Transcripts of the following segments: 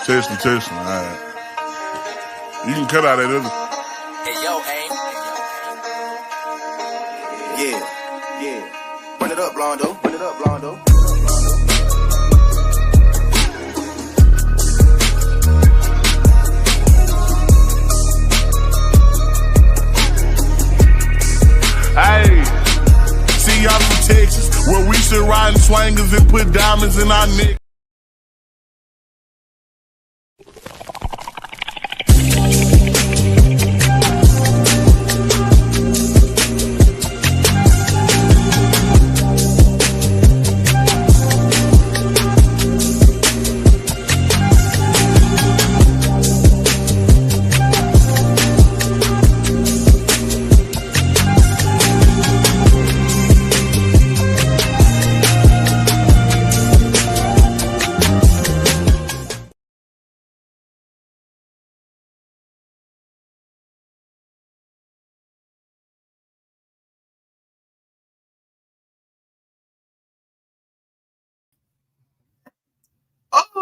Testing. All right. You can cut out that other. Hey, yo, aim. Yeah. Run it up, Blondo. Hey, see y'all from Texas, where we should ride in swangers and put diamonds in our neck.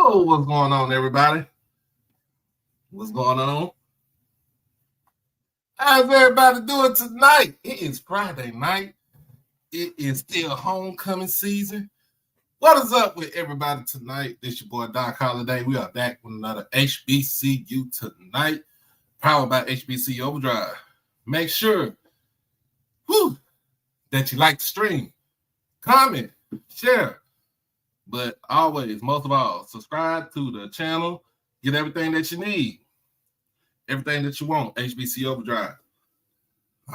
Oh, what's going on, everybody? What's going on? How's everybody doing tonight? It is Friday night. It is still homecoming season. What is up with everybody tonight? This your boy Doc Holiday. We are back with another HBCU tonight, powered by HBCU Overdrive. Make sure that you like the stream, comment, share. But always, most of all, subscribe to the channel. Get everything that you need. Everything that you want. HBC Overdrive.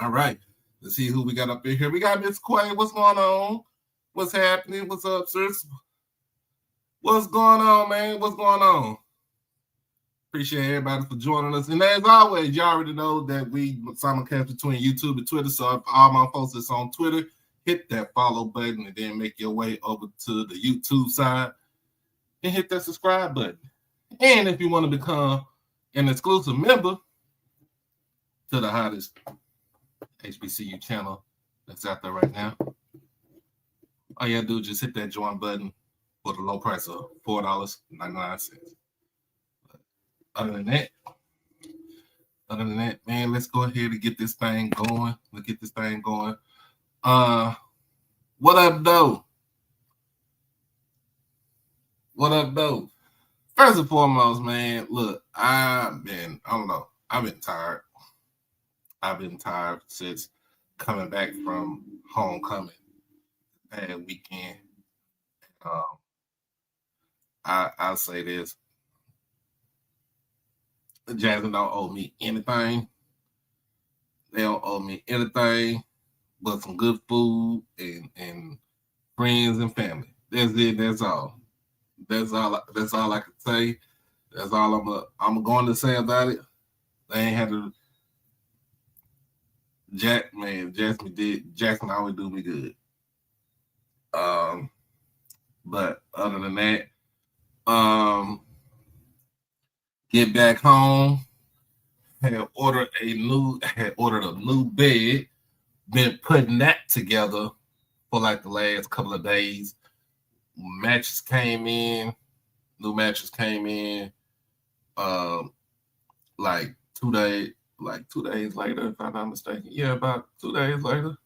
All right. Let's see who we got up in here. We got Miss Quay. What's going on? What's happening? What's up, sis? What's going on, man? What's going on? Appreciate everybody for joining us. And as always, you already know that we simulcast between YouTube and Twitter. So if all my folks that's on Twitter, hit that follow button and then make your way over to the YouTube side and hit that subscribe button. And if you want to become an exclusive member to the hottest HBCU channel that's out there right now, all you gotta do is just hit that join button for the low price of $4.99. Other than that, man, let's go ahead and get this thing going. What up, though? First and foremost, man, look, I've been tired. I've been tired since coming back from homecoming that weekend. I'll say this. Jasmine don't owe me anything. They don't owe me anything but some good food and friends and family. That's it. That's all. That's all I can say. That's all I'm going to say about it. They ain't had to. Jackson always do me good. But other than that, get back home. Had ordered a new bed. Been putting that together for like the last couple of days. New mattress came in. Like 2 days later, if I'm not mistaken. Yeah, about 2 days later.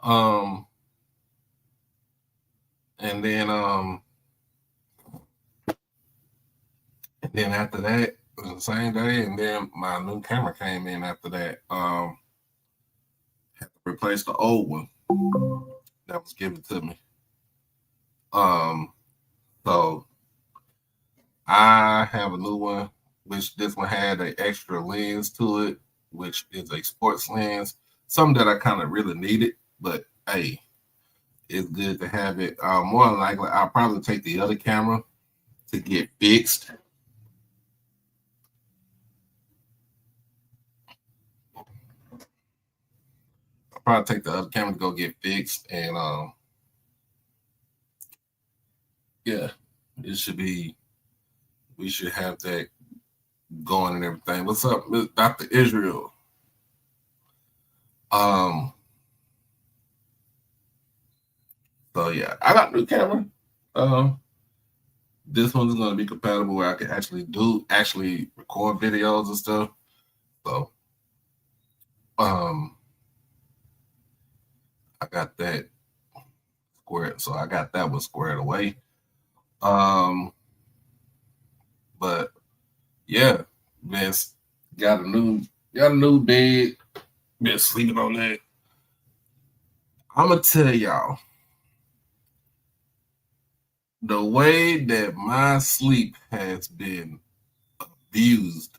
And then after that, the same day, and then my new camera came in after that. Had to replace the old one that was given to me. So I have a new one, which this one had an extra lens to it, which is a sports lens. Something that I kind of really needed, but hey, it's good to have it. More than likely, I'll probably take the other camera to get fixed. Probably take the other camera to go get fixed, and yeah, we should have that going and everything. What's up, Dr. Israel? So yeah, I got a new camera. This one's gonna be compatible where I can actually record videos and stuff. So I got that squared. So I got that one squared away. But yeah, man, got a new bed. Been sleeping on that. I'm gonna tell y'all the way that my sleep has been abused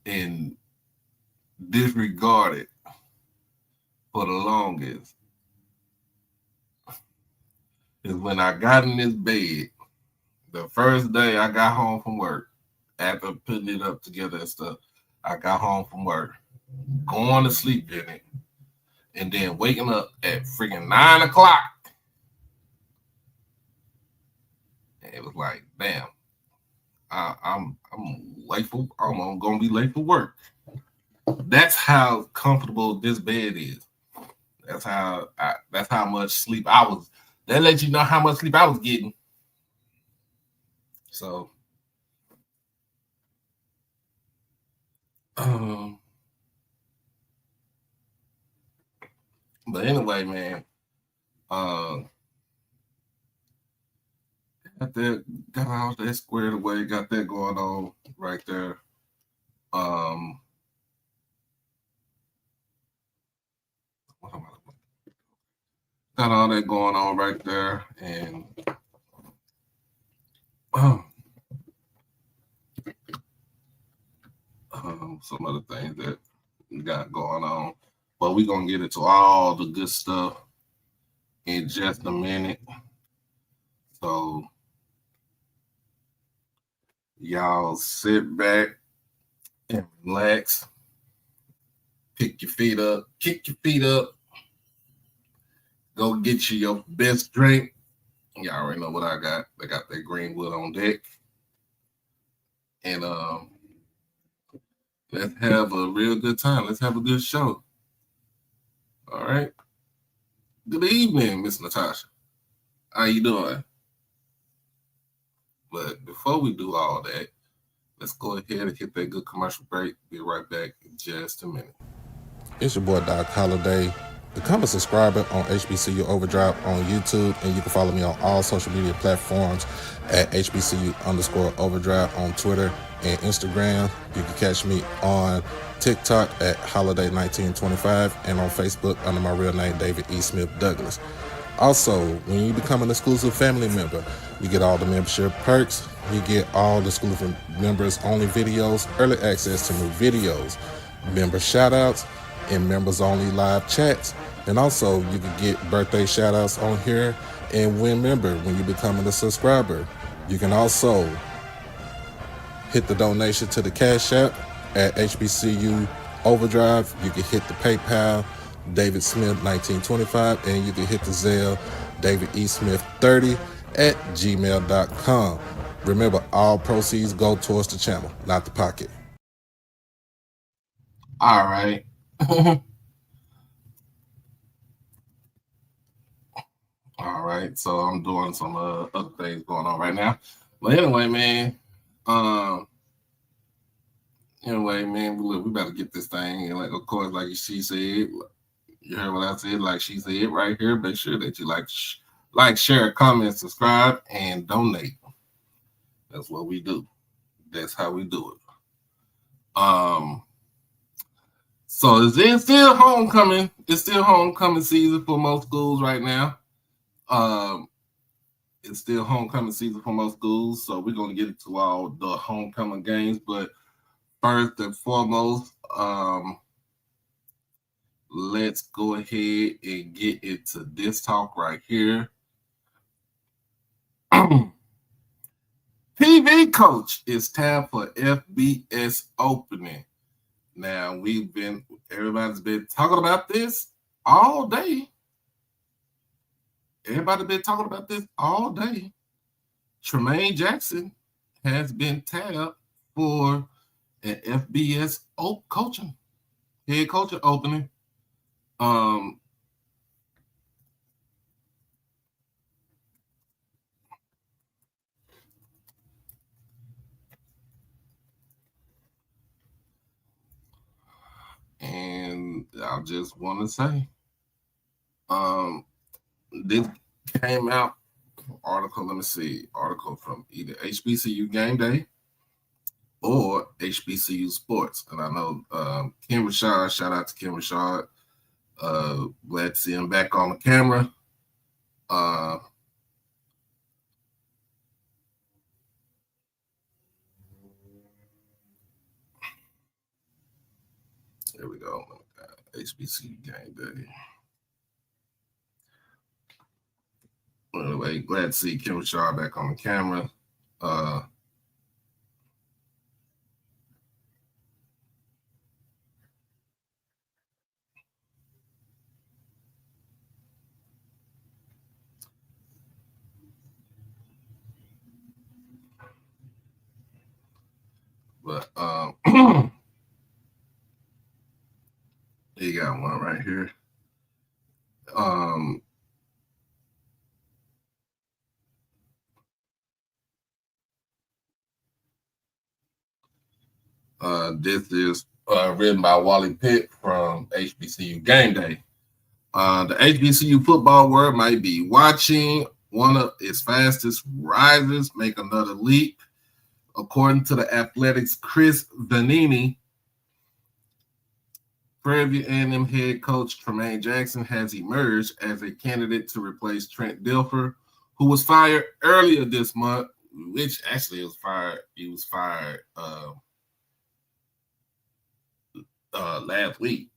and disregarded for the longest is when I got in this bed the first day I got home from work after putting it up together and stuff. I got home from work, going to sleep in it, and then waking up at freaking 9 o'clock. And it was like, damn, I'm late for. I'm gonna be late for work. That's how comfortable this bed is. That's how much sleep I was. That lets you know how much sleep I was getting. So, but anyway, man, got all that squared away. Got that going on right there. Got all that going on right there, and some other things that we got going on. But we're gonna get into all the good stuff in just a minute. So y'all sit back and relax. Pick your feet up, kick your feet up. Go get you your best drink. Y'all already know what I got. I got that Greenwood on deck. And let's have a real good time. Let's have a good show. All right. Good evening, Miss Natasha. How you doing? But before we do all that, let's go ahead and hit that good commercial break. Be right back in just a minute. It's your boy Doc Holiday. Become a subscriber on HBCU Overdrive on YouTube, and you can follow me on all social media platforms at HBCU_Overdrive on Twitter and Instagram. You can catch me on TikTok at Holiday1925 and on Facebook under my real name, David E. Smith Douglas. Also, when you become an exclusive family member, you get all the membership perks. You get all the exclusive members only videos, early access to new videos, member shout-outs, and members only live chats. And also you can get birthday shout outs on here and win member when you become a subscriber. You can also hit the donation to the Cash App at HBCU Overdrive. You can hit the PayPal David Smith 1925, and you can hit the Zelle David E. Smith 30 at gmail.com. Remember, all proceeds go towards the channel, not the pocket. All right. All right, so I'm doing some other things going on right now. But anyway, man, we better get this thing. And like, of course, like she said, you heard what I said. Like she said right here, make sure that you like, share, comment, subscribe, and donate. That's what we do. That's how we do it. So it's still homecoming. It's still homecoming season for most schools right now. It's still homecoming season for most schools, so we're gonna get into all the homecoming games. But first and foremost, let's go ahead and get into this talk right here. TV coach is tapped for FBS opening. Now everybody's been talking about this all day. Everybody's been talking about this all day. Tremaine Jackson has been tapped for an FBS head coaching opening. just want to say, this came out article. Let me see, article from either HBCU Game Day or HBCU Sports, and I know Kim Rashad. Shout out to Kim Rashad. Glad to see him back on the camera. Here we go. HBCU Game Day. Anyway, glad to see Kim Rashad back on the camera. But you got one right here. This is written by Wally Pitt from HBCU Game Day. The HBCU football world might be watching one of its fastest risers make another leap. According to the Athletics' Chris Vanini, Prairie View A&M head coach Tremaine Jackson has emerged as a candidate to replace Trent Dilfer, who was fired earlier this month, which actually was fired. He was fired last week.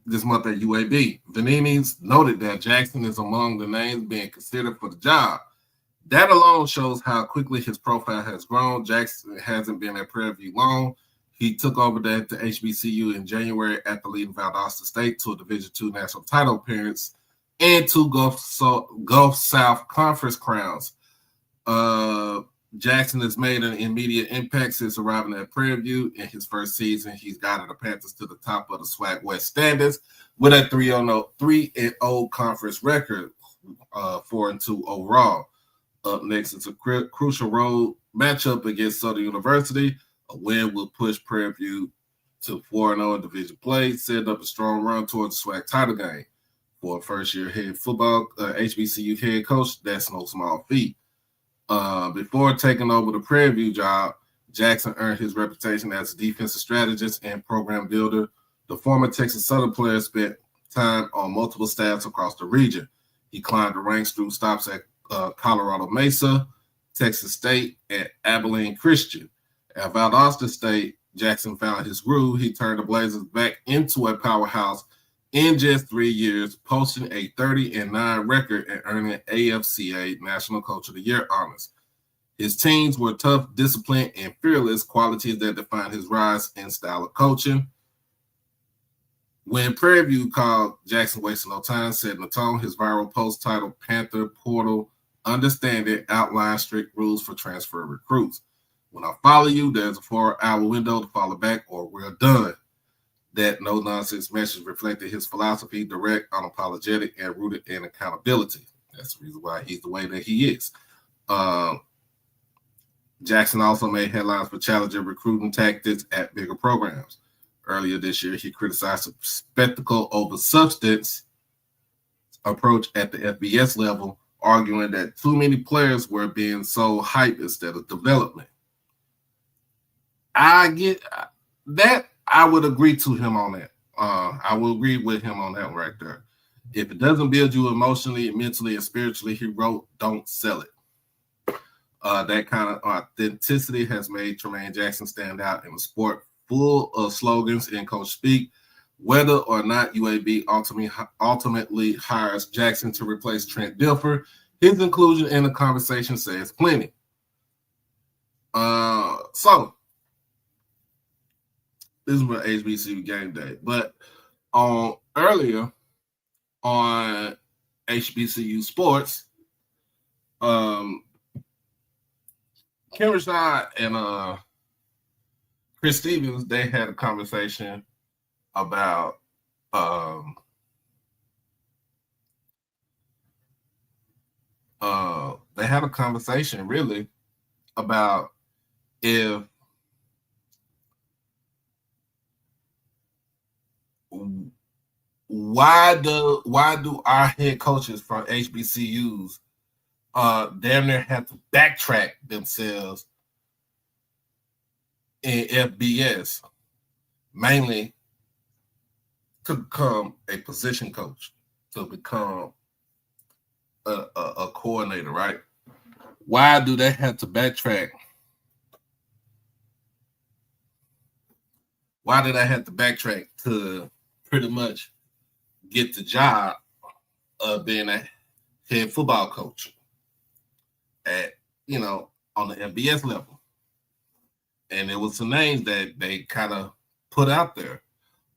This month at UAB. Vanini's noted that Jackson is among the names being considered for the job. That alone shows how quickly his profile has grown. Jackson hasn't been at Prairie View long. He took over the HBCU in January after leading Valdosta State to a Division II national title appearance and 2 Gulf South Conference crowns. Jackson has made an immediate impact since arriving at Prairie View. In his first season, he's guided the Panthers to the top of the SWAC West standings with a 3-0 conference record, 4-2 overall. Up next is a crucial road matchup against Southern University. A win will push Prairie View to 4-0 in division play, setting up a strong run towards the SWAC title game. For a first-year head football HBCU head coach, that's no small feat. Before taking over the Prairie View job, Jackson earned his reputation as a defensive strategist and program builder. The former Texas Southern player spent time on multiple staffs across the region. He climbed the ranks through stops at Colorado Mesa, Texas State, and Abilene Christian. At Valdosta State, Jackson found his groove. He turned the Blazers back into a powerhouse in just 3 years, posting a 30-9 record and earning AFCA National Coach of the Year honors. His teams were tough, disciplined, and fearless, qualities that defined his rise in style of coaching. When Prairie View called Jackson wasting no time, setting the tone, his viral post titled Panther Portal Understanding outlined strict rules for transfer recruits. When I follow you, there's a 4-hour window to follow back or we're done. That no-nonsense message reflected his philosophy, direct, unapologetic, and rooted in accountability. That's the reason why he's the way that he is. Jackson also made headlines for challenging recruiting tactics at bigger programs. Earlier this year, he criticized the spectacle over substance approach at the FBS level, arguing that too many players were being sold hype instead of development. I get that. I would agree to him on that. I will agree with him on that right there. If it doesn't build you emotionally, mentally, and spiritually, he wrote, don't sell it. That kind of authenticity has made Tremaine Jackson stand out in a sport full of slogans and coach speak. Whether or not UAB ultimately hires Jackson to replace Trent Dilfer, his inclusion in the conversation says plenty. So this is what HBCU Game Day. But earlier on HBCU Sports, Kim Rashad and Chris Stevens, they had a conversation about really about if why do our head coaches from HBCUs damn near have to backtrack themselves in FBS, mainly to become a position coach, to become a coordinator, right? Why do they have to backtrack? Why did I have to backtrack to pretty much get the job of being a head football coach at, on the FBS level? And it was some names that they kind of put out there.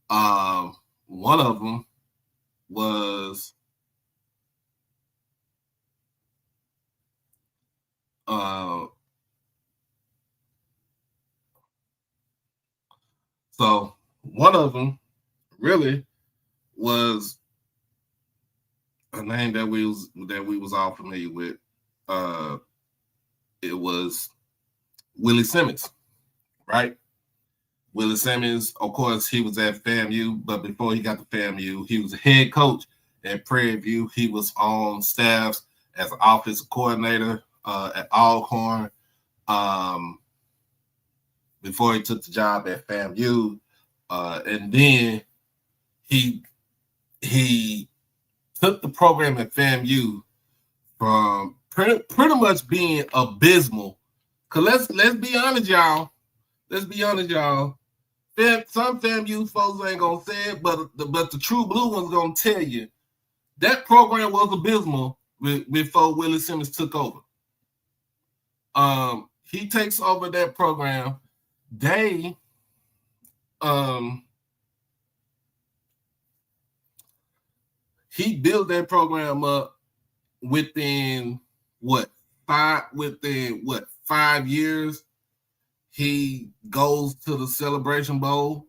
One of them was so one of them really was a name that we was all familiar with. It was Willie Simmons, right? Willie Simmons, of course, he was at FAMU, but before he got to FAMU, he was a head coach at Prairie View. He was on staffs as an offensive coordinator at Alcorn before he took the job at FAMU. And then he took the program at FAMU from pretty much being abysmal. Because let's be honest, y'all. Let's be honest, y'all. Some FAMU folks ain't gonna say it, but the true blue one's gonna tell you that program was abysmal before Willie Simmons took over. He takes over that program. He built that program up within 5 years. He goes to the Celebration Bowl.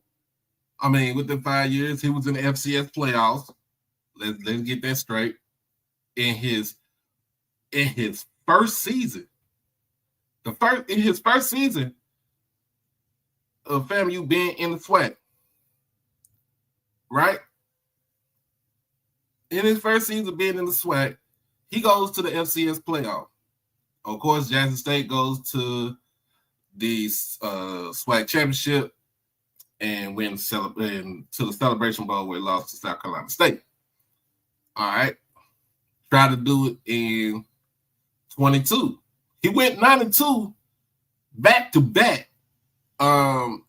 I mean, within 5 years, he was in the FCS playoffs. Let's get that straight. In his first season, in his first season of FAMU being in the SWAC, right? In his first season being in the SWAC, he goes to the FCS playoff. Of course, Jackson State goes to the SWAC championship and went to the Celebration Bowl where he lost to South Carolina State. All right. Tried to do it in 22. He went 9-2 back to back.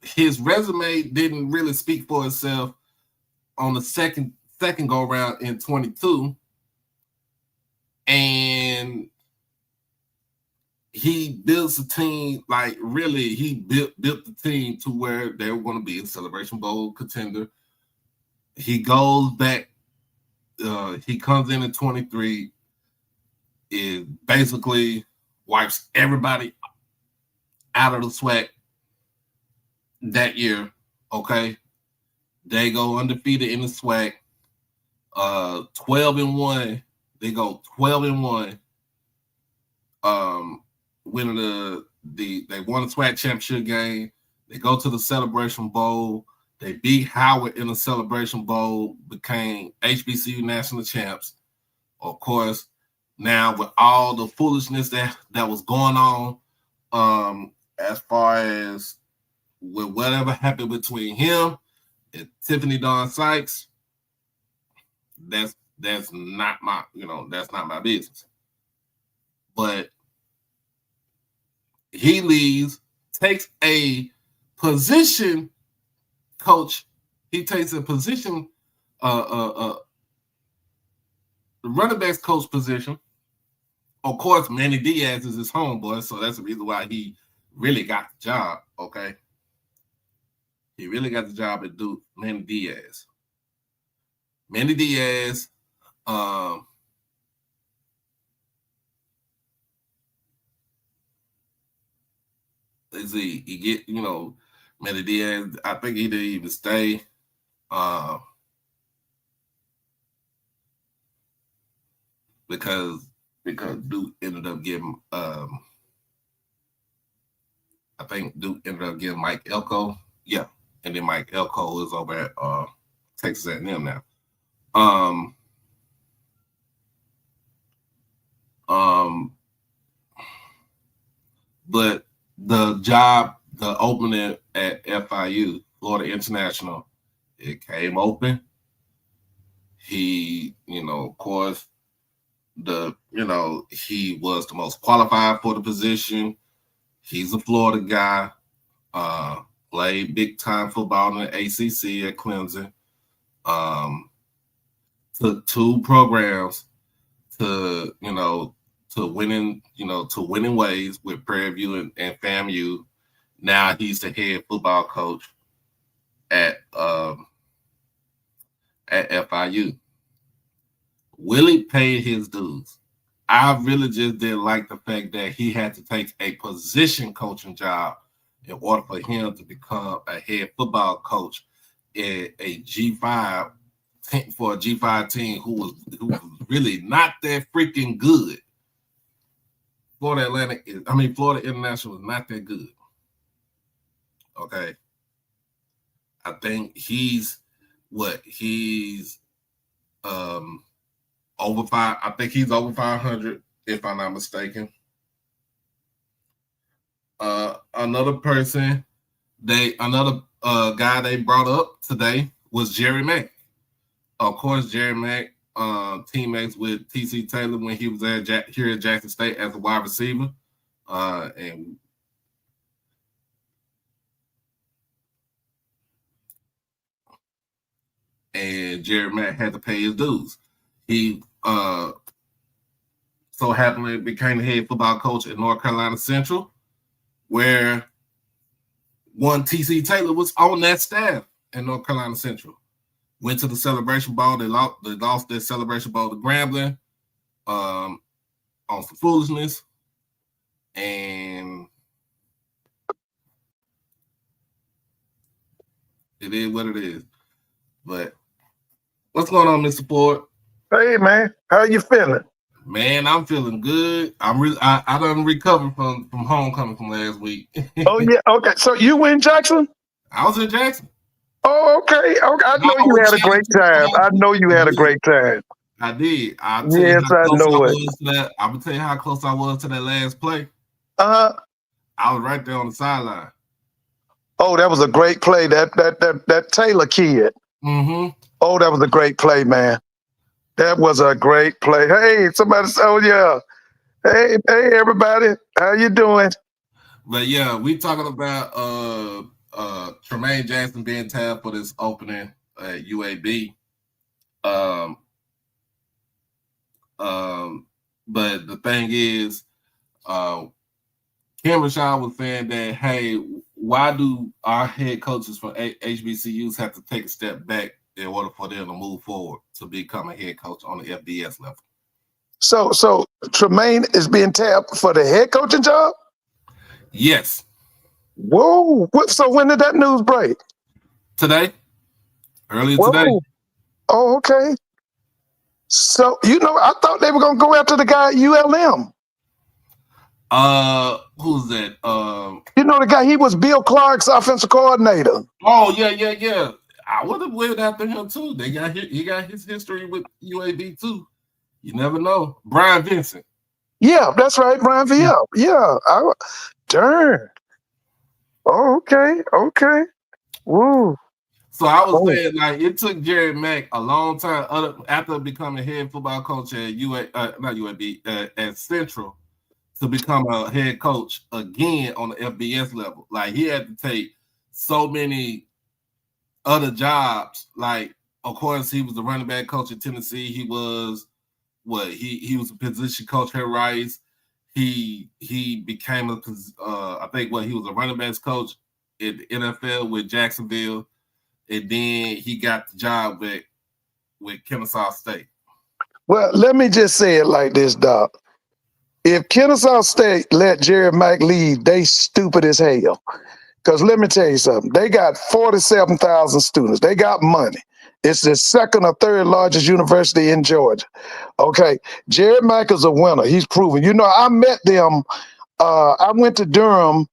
His resume didn't really speak for itself on the second go round in 22. And he builds a team, he built the team to where they were going to be a Celebration Bowl contender. He goes back, he comes in 23, it basically wipes everybody out of the SWAC that year, okay? They go undefeated in the SWAC, 12-1. They go 12-1. Winning they won the SWAC championship game. They go to the Celebration Bowl. They beat Howard in the Celebration Bowl, became HBCU national champs. Of course, now with all the foolishness that was going on, as far as with whatever happened between him and Tiffany Dawn Sykes, that's not my business. But he leaves, takes a position coach. He takes a position, the running backs coach position. Of course, Manny Diaz is his homeboy, so that's the reason why he really got the job. Okay, he really got the job at Duke. Manny Diaz. He get, Manny Diaz, I think he didn't even stay. Because Duke ended up getting, I think Duke ended up getting Mike Elko. Yeah. And then Mike Elko is over at Texas A&M now. But the opening at FIU, Florida International, it came open. He, of course, he was the most qualified for the position. He's a Florida guy. Played big time football in the ACC at Clemson. Took 2 programs to winning ways with Prairie View and FAMU. Now he's the head football coach at FIU. Willie paid his dues. I really just didn't like the fact that he had to take a position coaching job in order for him to become a head football coach at a G5 for a G5 team who was really not that freaking good. Florida International is not that good. Okay. I think he's over 5. I think he's over 500, if I'm not mistaken. Another guy they brought up today was Jerry Mack. Of course, Jerry Mack, teammates with TC Taylor when he was here at Jackson State as a wide receiver. And Jerry Mack had to pay his dues. He so happily became the head football coach at North Carolina Central, where one TC Taylor was on that staff at North Carolina Central. Went to the Celebration Bowl. They lost their Celebration Bowl to Grambling on some foolishness. And it is what it is. But what's going on, Mr. Ford? Hey, man. How you feeling? Man, I'm feeling good. I done recovered from homecoming from last week. Oh, yeah. Okay. So you were in Jackson? I was in Jackson. Oh, okay. I know you had a great time. I know you had a great time. I did. Yes, I know it. I'm gonna tell you how close I was to that last play. I was right there on the sideline. Oh, that was a great play. That Taylor kid. Mm-hmm. Oh, that was a great play, man. That was a great play. Hey, somebody. Oh, yeah. Hey, everybody. How you doing? But yeah, we talking about Tremaine Jackson being tabbed for this opening at UAB. But the thing is, Kim Rashad was saying that, hey, why do our head coaches from HBCUs have to take a step back in order for them to move forward to become a head coach on the FBS level? So Tremaine is being tapped for the head coaching job? Yes. Whoa. So when did that news break? Today. Earlier today. Oh, okay. So, I thought they were going to go after the guy at ULM. Who's that? The guy, he was Bill Clark's offensive coordinator. Oh, yeah. I would have went after him too. He got his history with UAB too. You never know. Brian Vincent. Yeah, that's right, Brian V. Yeah. Darn. Oh, okay. Woo. So I was saying, like, it took Jerry Mack a long time after becoming head football coach at at Central to become a head coach again on the FBS level. Like, he had to take so many other jobs. Like, of course, he was the running back coach at Tennessee. He was he was a position coach at Rice. He became he was a running backs coach at the NFL with Jacksonville. And then he got the job with Kennesaw State. Well, let me just say it like this, Doc. If Kennesaw State let Jerry Mack lead, they stupid as hell. Because let me tell you something. They got 47,000 students. They got money. It's the second or third largest university in Georgia. Okay. Jerry Mack is a winner. He's proven. I met them. I went to Durham,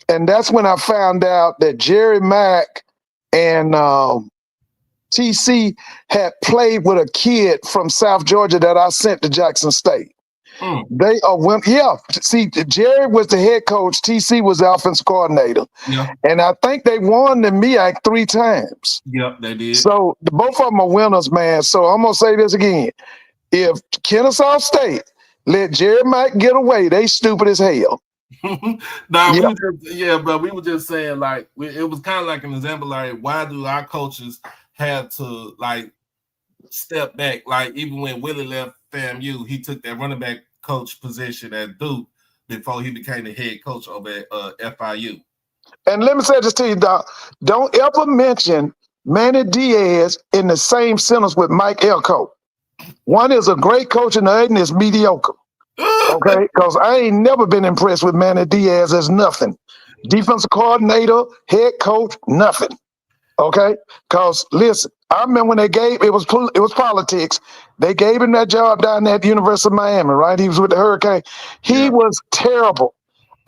and that's when I found out that Jerry Mack and TC had played with a kid from South Georgia that I sent to Jackson State. They went, yeah. See, Jerry was the head coach. TC was the offensive coordinator. Yeah. And I think they won the MEAC 3 times. Yep, they did. So both of them are winners, man. So I'm gonna say this again: if Kennesaw State let Jerry Mack get away, they stupid as hell. But we were just saying, like, it was kind of like an exemplar. Like, why do our coaches have to like step back? Like, even when Willie left FAMU, he took that running back coach position at Duke before he became the head coach over at FIU. And let me say this to you, Doc. Don't ever mention Manny Diaz in the same sentence with Mike Elko. One is a great coach and the other is mediocre. Okay? Because I ain't never been impressed with Manny Diaz as nothing. Defensive coordinator, head coach, nothing. Okay? Because listen, I remember when they gave it was politics. They gave him that job down at the University of Miami, right? He was with the Hurricane. He was terrible.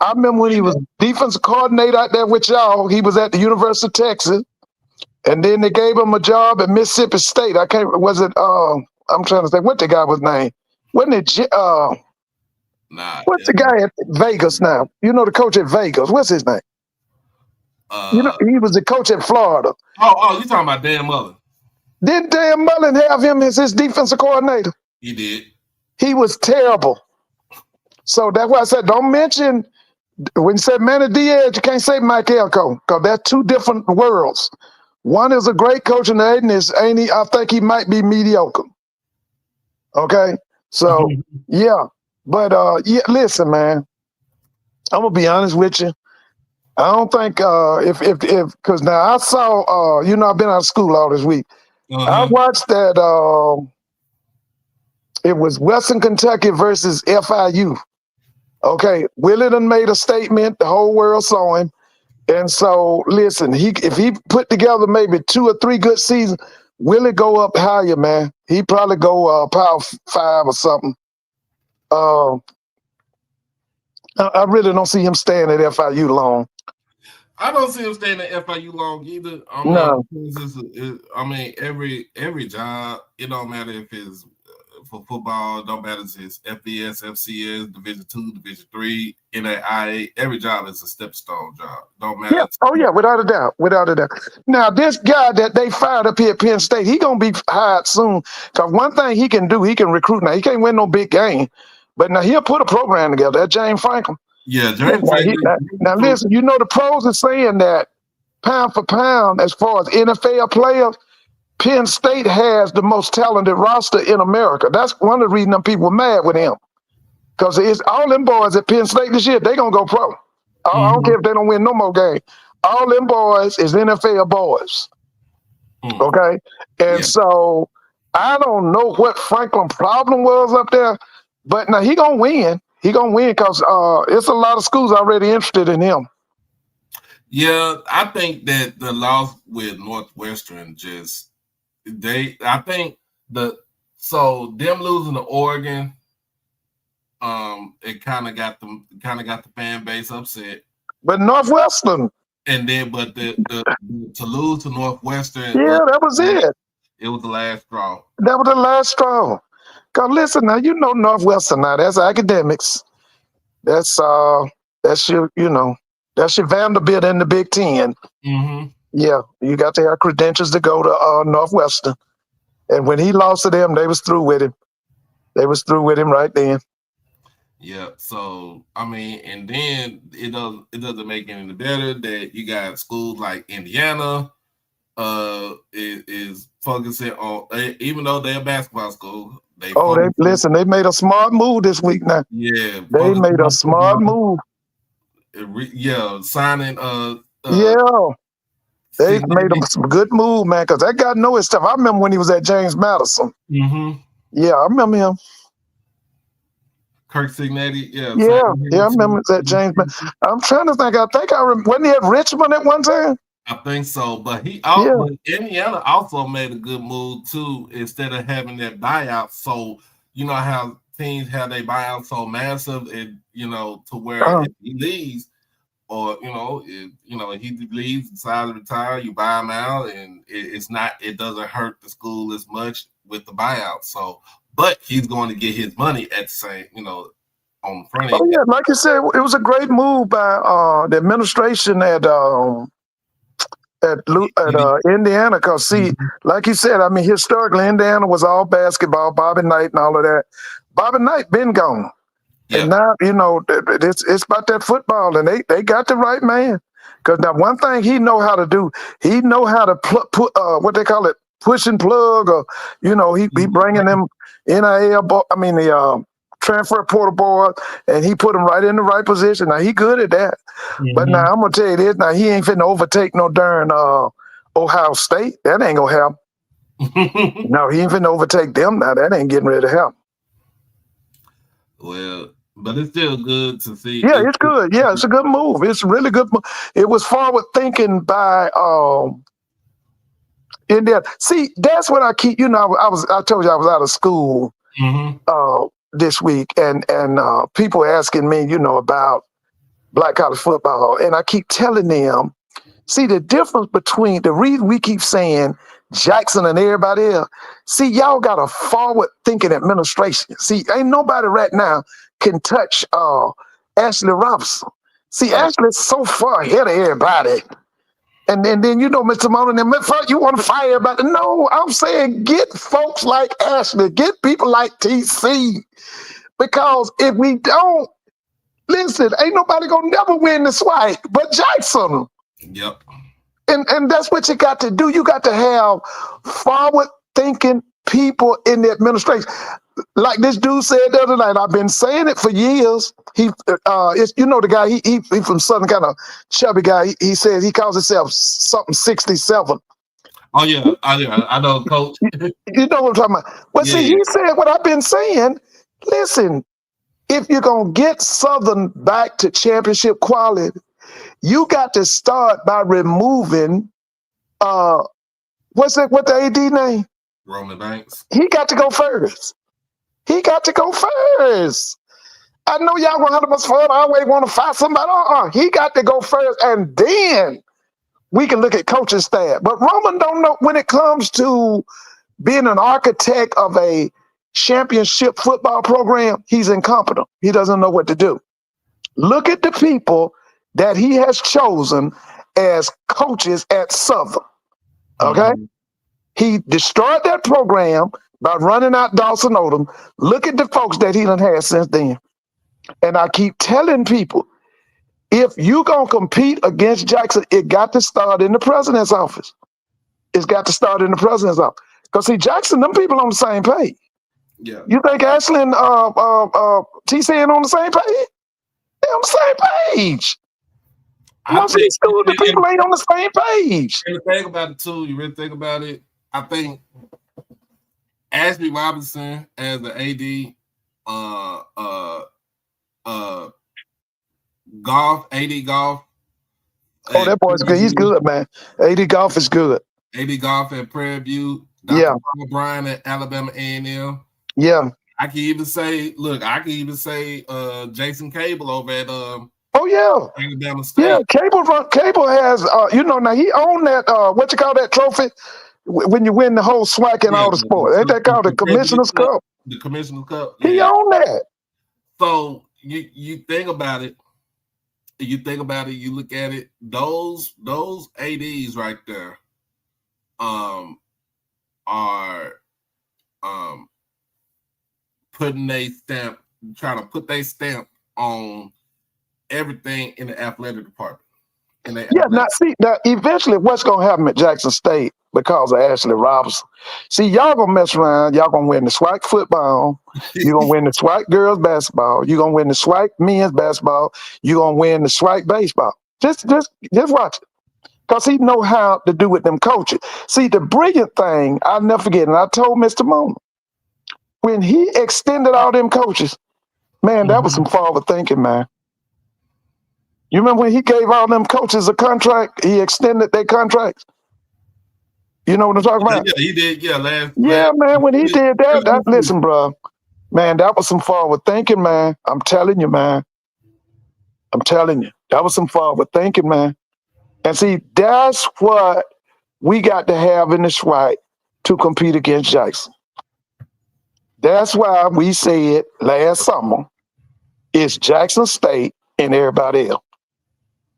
I remember when he was defensive coordinator out there with y'all. He was at the University of Texas, and then they gave him a job at Mississippi State. I'm trying to think what the guy was named. Wasn't it? What's the guy at Vegas now? You know the coach at Vegas. What's his name? He was the coach at Florida. Oh, you talking about Dan Mullen? Did Dan Mullen have him as his defensive coordinator? He did. He was terrible. So that's why I said don't mention. When you say Manny Diaz, you can't say Mike Elko because they're two different worlds. One is a great coach and the other is I think he might be mediocre. Okay? So, yeah. But, listen, man. I'm going to be honest with you. I don't think because now I saw, I've been out of school all this week. I watched that, it was Western Kentucky versus FIU. Okay, Willie done made a statement. The whole world saw him. And so, listen, if he put together maybe 2 or 3 good seasons, Willie go up higher, man. He probably go Power 5 or something. I really don't see him staying at FIU long. I don't see him staying at FIU long either. No. Every job, it don't matter if it's for football, don't matter if it's FBS, FCS, Division II, Division III, NAIA. Every job is a stepstone job. Don't matter. Yeah. Oh, yeah, without a doubt. Without a doubt. Now, this guy that they fired up here at Penn State, he going to be hired soon. Because one thing he can do, he can recruit. Now, he can't win no big game. But now he'll put a program together. That's James Franklin. Yeah, James Franklin. Now, listen, the pros are saying that pound for pound, as far as NFL players, Penn State has the most talented roster in America. That's one of the reasons them people were mad with him. Because it's all them boys at Penn State this year, they going to go pro. I don't care if they don't win no more games. All them boys is NFL boys. Okay? And so I don't know what Franklin's problem was up there, but now he going to win. He going to win because it's a lot of schools already interested in him. Yeah, I think that the loss with Northwestern them losing to Oregon, it kind of got the fan base upset. But Northwestern, and then to lose to Northwestern, that was it. It was the last straw. That was the last straw. Cause listen, now Northwestern. Now that's academics. That's your that's your Vanderbilt in the Big Ten. Mm-hmm. Yeah, you got to have credentials to go to Northwestern. And when he lost to them, they was through with him. They was through with him right then. Yeah. So and then it doesn't make it any better that you got schools like Indiana is focusing on, even though they're a basketball school. They made a smart move this week now. Yeah. They made a smart move. Signing they made a good move, man, because that guy know his stuff. I remember when he was at James Madison. Mm-hmm. Yeah, I remember him. Kirk Signetti, I remember that James Madison. I'm trying to think. Wasn't he at Richmond at one time? I think so, but Indiana also made a good move too. Instead of having that buyout, so you know how teams have their buyout so massive, and to where if he leaves, or if he leaves, decides to retire, you buy him out, and it doesn't hurt the school as much with the buyout. So, but he's going to get his money at the same, on the front end. Oh yeah, like you said, it was a great move by the administration at Indiana. Because see, like you said, I mean, historically Indiana was all basketball, Bobby Knight and all of that. Bobby Knight been gone. Yeah. And now, it's about that football, and they got the right man. Because now one thing he know how to do, he know how to put what they call it, push and plug, or he bringing them NIL, the transfer portal board, and he put them right in the right position. Now he good at that. But now I'm gonna tell you this: now he ain't finna overtake no darn Ohio State. That ain't gonna help. No, he ain't finna overtake them. Now that ain't getting ready to help. Well, but it's still good to see. Yeah, it's good. Yeah, it's a good move. It's a really good move. It was forward thinking by India. See, that's what I keep. I told you I was out of school this week, and people asking me, about black college football, and I keep telling them, see, the difference between the reason we keep saying Jackson and everybody else. See, y'all got a forward-thinking administration. See, ain't nobody right now can touch Ashley Robinson. See, Ashley's so far ahead of everybody. And then Mr. Mono, you want to fire everybody. No, I'm saying get folks like Ashley, get people like TC. Because if we don't, listen, ain't nobody going to never win the SWAC but Jackson. Yep. And that's what you got to do. You got to have forward-thinking people in the administration. Like this dude said the other night, I've been saying it for years. He, the guy, he from Southern, kind of chubby guy. He says he calls himself something 67. Oh yeah, I know, Coach. You know what I'm talking about? Well, see, he said what I've been saying. Listen, if you're gonna get Southern back to championship quality, you got to start by removing what the AD name? Roman Banks. He got to go first. He got to go first. I know y'all 100% fun. I always want to fight somebody. He got to go first, and then we can look at coaching staff. But Roman don't know when it comes to being an architect of a championship football program. He's incompetent. He doesn't know what to do. Look at the people that he has chosen as coaches at Southern. Okay? He destroyed that program by running out Dawson Odom. Look at the folks that he done had since then. And I keep telling people, if you going to compete against Jackson, it got to start in the president's office. It's got to start in the president's office. Because, see, Jackson, them people on the same page. Yeah. You think Ashley and TC on the same page? They're on the same page. Most of these schools, the people ain't on the same page. And the thing about it, too, you really think about it, I think Ashley Robinson as the AD, AD Golf. Oh, that boy's good. He's good, man. AD Golf is good. AD Golf at Prairie View. Dr. Paul Bryan at Alabama A&M. Yeah. I can even say Jason Cable over at Alabama State. Yeah, Cable has now he owned that what you call that trophy when you win the whole SWAC and all the sports. Ain't that called the Commissioner's Cup? The Commissioner's Cup. Yeah. He owned that. So you think about it, you look at it, those ADs right there are trying to put their stamp on everything in the athletic department. Now eventually what's going to happen at Jackson State because of Ashley Robinson? See, y'all going to mess around. Y'all going to win the SWAC football. You're going to win the SWAC girls basketball. You're going to win the SWAC men's basketball. You're going to win the SWAC baseball. Just watch it. Because he know how to do with them coaches. See, the brilliant thing, I'll never forget, and I told Mr. Mona, when he extended all them coaches, man, that was some forward thinking, man. You remember when he gave all them coaches a contract, he extended their contracts? You know what I'm talking about? Yeah, he did. Yeah, man, when he did that, listen, bro, man, that was some forward thinking, man. I'm telling you, man. I'm telling you. That was some forward thinking, man. And see, that's what we got to have in the SWAT to compete against Jackson. That's why we said last summer, it's Jackson State and everybody else.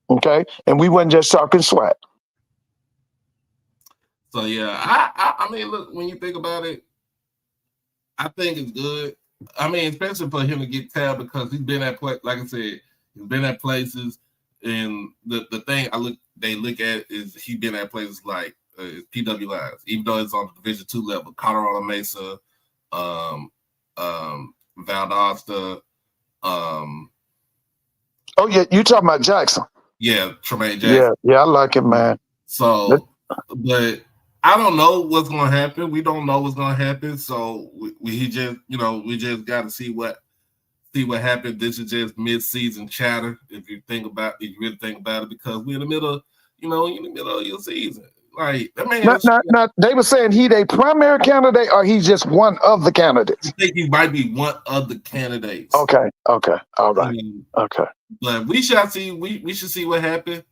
Okay? And we wasn't just talking SWAT. So yeah, I mean, look, when you think about it, I think it's good. I mean, especially for him to get tabbed because he's been at like I said, he's been at places, and the thing they look at is he's been at places like PWIs, even though it's on the Division II level, Colorado Mesa, Valdosta. Oh yeah, you talking about Jackson? Yeah, Tremaine Jackson. Yeah, I like him, man. So, but I don't know what's going to happen. We don't know what's going to happen. So we just got to see what happens. This is just mid-season chatter. If you really think about it, because we're in the middle of your season. Like that man. Now, they were saying he a primary candidate or he's just one of the candidates. I think he might be one of the candidates. Okay, all right, okay. But we shall see. We should see what happens.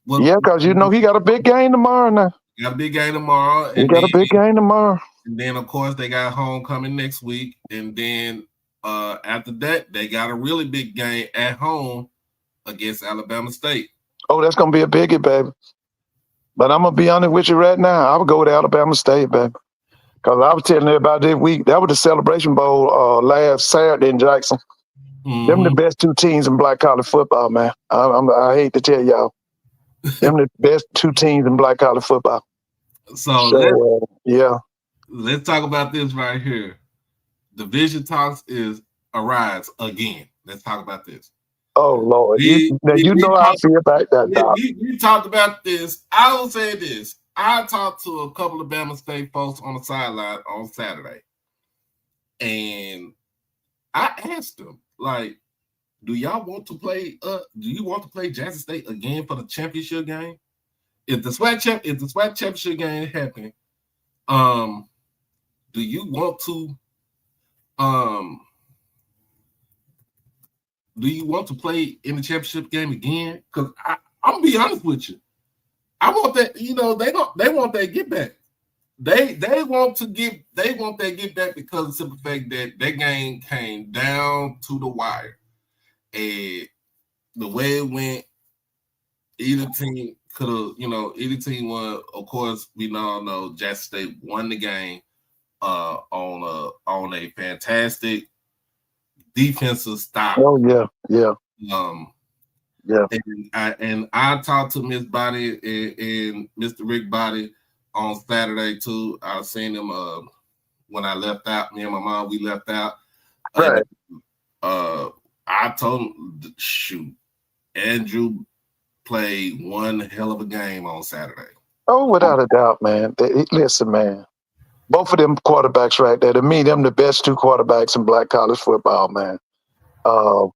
Yeah, because he got a big game tomorrow now. Got a big game tomorrow. He got a big game tomorrow. And then, of course, they got homecoming next week. And then after that, they got a really big game at home against Alabama State. Oh, that's going to be a biggie, baby. But I'm going to be honest with you right now. I would go with Alabama State, baby. Because I was telling you about this week. That was the Celebration Bowl last Saturday in Jackson. Mm-hmm. Them the best two teams in black college football, man. I hate to tell y'all. Them the best two teams in black college football. So yeah. Let's talk about this right here. Division talks is arise again. Let's talk about this. Oh Lord, you know how I feel about that. We talked about this. I will say this. I talked to a couple of Bama State folks on the sideline on Saturday, and I asked them, like, do y'all want to play? Do you want to play Jackson State again for the championship game? If the SWAT championship game happen, do you want to play in the championship game again? Because I'm gonna be honest with you, I want that. They want that get back. They want that get back because of the simple fact that that game came down to the wire. And the way it went, either team could have, either team won. Of course, we all know Jackson State won the game on a fantastic defensive stop. Oh yeah. Yeah. And I talked to Miss Body and Mr. Rick Body on Saturday too. I seen him when I left out. Me and my mom, we left out. Right. I told him, shoot, Andrew played one hell of a game on Saturday. Oh, without a doubt, man. Listen, man. Both of them quarterbacks right there, to me, them the best two quarterbacks in black college football, man. I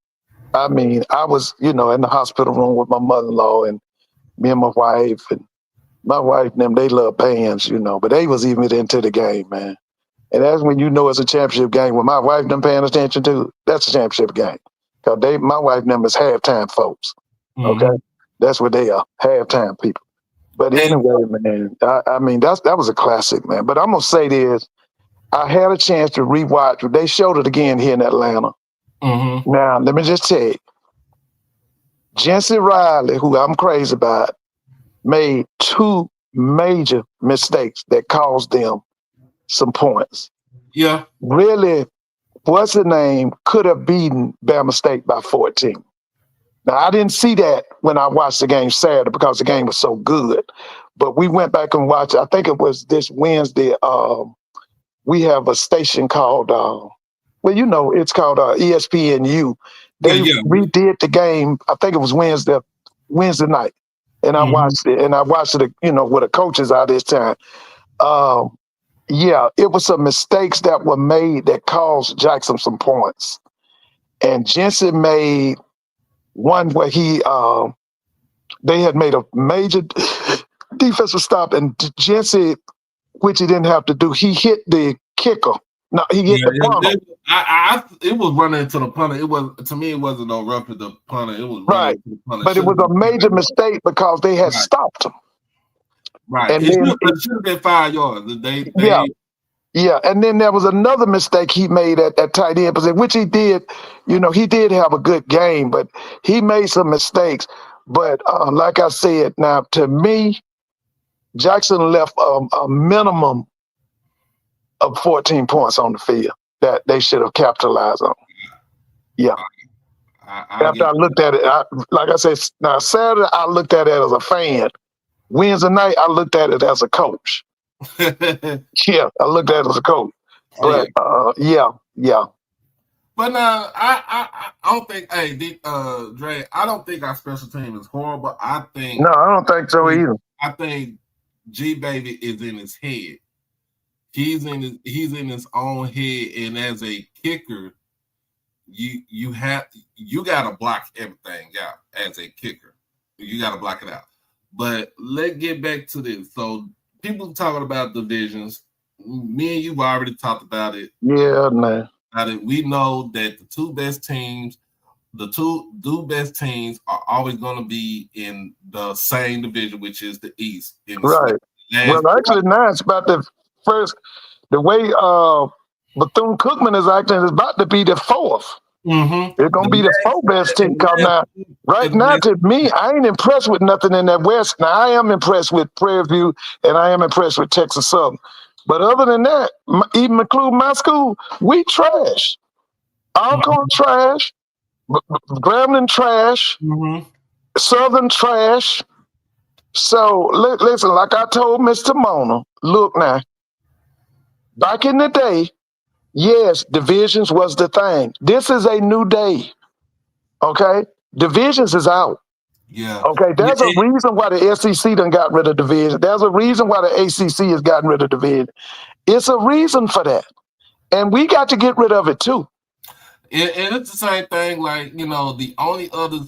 mean, I was, in the hospital room with my mother-in-law and me and my wife and them, they love pans, but they was even into the game, man. And that's when it's a championship game. When my wife and them paying attention to, that's a championship game. Because my wife and them is halftime folks. Okay? Mm-hmm. That's what they are, halftime people. But anyway, man, I mean, that was a classic, man. But I'm going to say this. I had a chance to rewatch. They showed it again here in Atlanta. Mm-hmm. Now, let me just tell you. Jency Riley, who I'm crazy about, made two major mistakes that caused them some points. Yeah. Really, what's the name, could have beaten Bama State by 14. Now, I didn't see that when I watched the game Saturday because the game was so good. But we went back and watched, I think it was this Wednesday, we have a station called, it's called ESPNU. They redid the game, I think it was Wednesday night. And I watched it, with the coaches out this time. It was some mistakes that were made that caused Jackson some points. And Jensen made one where they had made a major defensive stop, and Jensen, which he didn't have to do, he hit the kicker No, he hit the punter. It was running into the punter. It was, to me, it wasn't no rough with the punter. It was running into the punter. But it was a major mistake because they had stopped him. Right. And it then should have been 5 yards. Yeah, and then there was another mistake he made at that tight end position, which he did. You know, he did have a good game, but he made some mistakes. But like I said, now to me, Jackson left a minimum of 14 points on the field that they should have capitalized on. Yeah. After I looked at it, like I said, now Saturday I looked at it as a fan. Wednesday night I looked at it as a coach. Yeah, I looked at it as a coach. But yeah. But now I don't think, Dre, I don't think our special team is horrible. I don't think so either. I think G Baby is in his head. He's in his own head, and as a kicker, you gotta block everything out as a kicker. You gotta block it out. But let's get back to this. So people talking about divisions. Me and you've already talked about it. Yeah, man. We know that the two best teams are always going to be in the same division, which is the East. Right. Well, actually, now it's about the way Bethune-Cookman is acting is about to be the fourth. Mm-hmm. It's going to be the fourth best team. Now, to me, I ain't impressed with nothing in that West. Now, I am impressed with Prairie View, and I am impressed with Texas Southern. But other than that, even including my school, we trash. Alcorn trash, Grambling trash, Southern trash. So listen, like I told Mr. Mona, look now, back in the day, yes, divisions was the thing. This is a new day, okay? Divisions is out. Yeah. Okay, there's a reason why the SEC done got rid of division. There's a reason why the ACC has gotten rid of division. It's a reason for that. And we got to get rid of it too. And it's the same thing, like, you know, the only other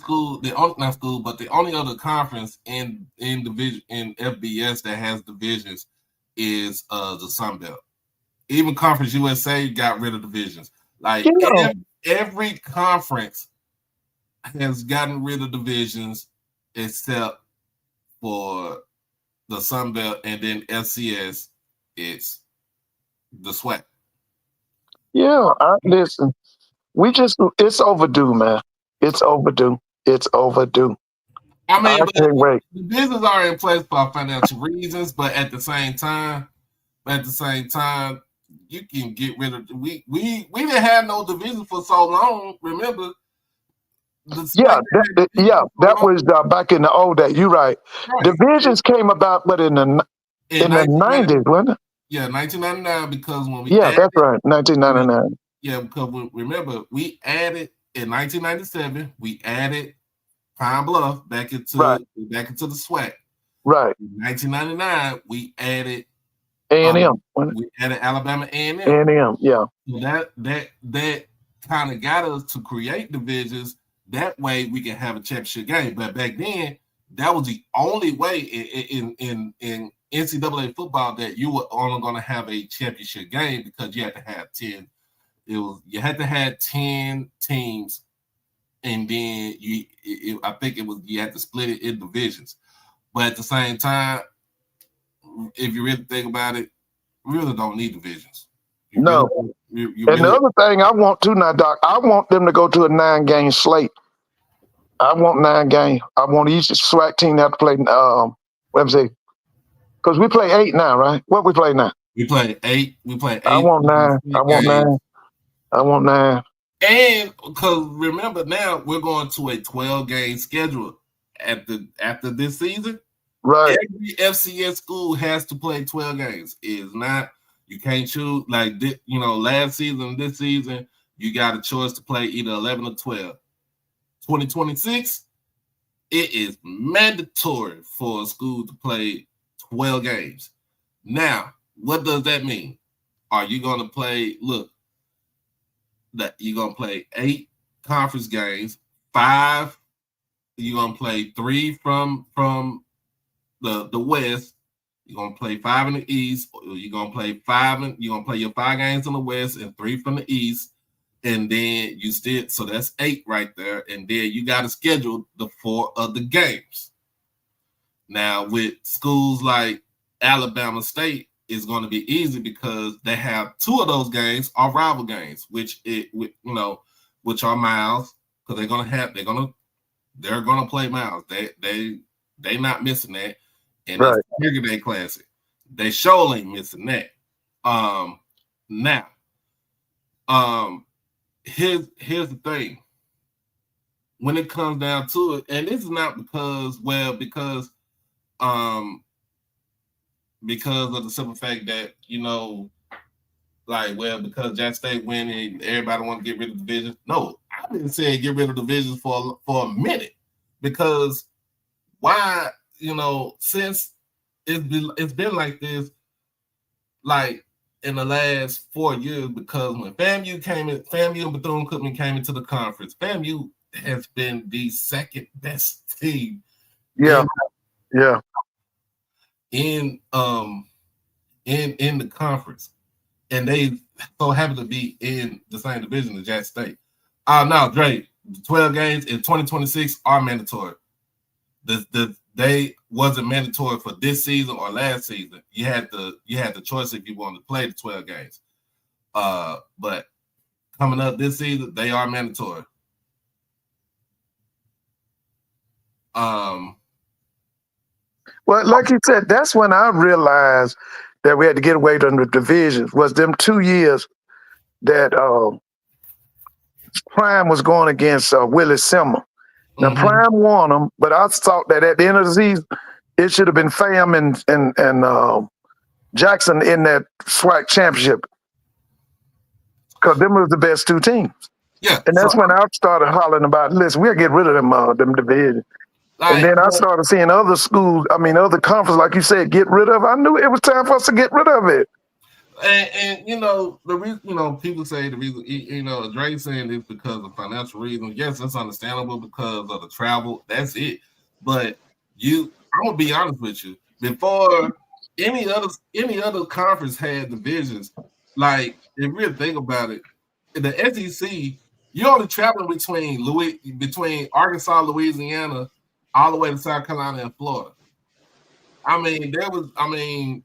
conference in division in FBS that has divisions is the Sun Belt. Even Conference USA got rid of divisions. Like every conference has gotten rid of divisions except for the Sun Belt, and then FCS, it's the SWAC. Yeah, listen. It's overdue, man. It's overdue. I mean, I can't wait. The business are in place for financial reasons, but at the same time, you can get rid of we didn't have no division for so long. Remember? That was back in the old days. You're right. Divisions came about, but in the 90s, wasn't it? Yeah, 1999. Because when we that's right, 1999. Yeah, because remember, we added in 1997. We added Pine Bluff back into the SWAC. Right. In 1999, we added A&M. We added Alabama A&M. A&M, yeah. So that kind of got us to create divisions. That way we can have a championship game. But back then, that was the only way in NCAA football that you were only going to have a championship game, because you had to have 10. You had to have 10 teams, and then you had to split it in divisions. But at the same time, if you really think about it, we really don't need divisions. The other thing I want to now, Doc, I want them to go to a 9-game slate. I want 9 games. I want each SWAC team to have to play. Because we play 8 now, right? What we play now? We play 8. I want 9. I want 9. And because remember, now we're going to a 12-game schedule after this season. Right. Every FCS school has to play 12 games. You can't choose like this, last season, this season, you got a choice to play either 11 or 12. 2026, it is mandatory for a school to play 12 games. Now, what does that mean? Are you going to play, you're going to play 8 conference games, 5, you're going to play 3 from the West, You're gonna play 5 in the East. You're gonna play 5, and you're gonna play your 5 games in the West and 3 from the East, and then you still, so that's 8 right there. And then you got to schedule the 4 other games. Now with schools like Alabama State, it's going to be easy because they have 2 of those games are rival games, which are miles, because they're gonna play miles. They not missing that, and Right. it's Figure Day Classic. They surely ain't missing that. Now, here's the thing. When it comes down to it, and this is not because of the simple fact that, because Jack State winning, everybody want to get rid of divisions. No, I've been saying get rid of divisions for a minute, because why, since it's been like this, like in the last 4 years, because when FAMU and Bethune-Cookman came into the conference, FAMU has been the second best team. Yeah. In the conference, and they so happen to be in the same division as Jack State. Now, Dre, the 12 games in 2026 are mandatory. They wasn't mandatory for this season or last season. You had the choice if you wanted to play the 12 games. But coming up this season, they are mandatory. Well, like you said, that's when I realized that we had to get away from the divisions, was them 2 years that Prime was going against Willie Simmer. Now, Prime won them, but I thought that at the end of the season, it should have been Fam and Jackson in that SWAC championship, because them was the best 2 teams. Yeah. And that's when I started hollering about, listen, we'll get rid of them divisions. And then I started seeing other schools, other conferences, like you said, get rid of. I knew it was time for us to get rid of it. And the reason, people say the reason, Dre saying it's because of financial reasons. Yes, that's understandable because of the travel. That's it. But I'm gonna be honest with you. Before any other conference had divisions, like if you really think about it, in the SEC, you're only traveling between Arkansas, Louisiana, all the way to South Carolina and Florida.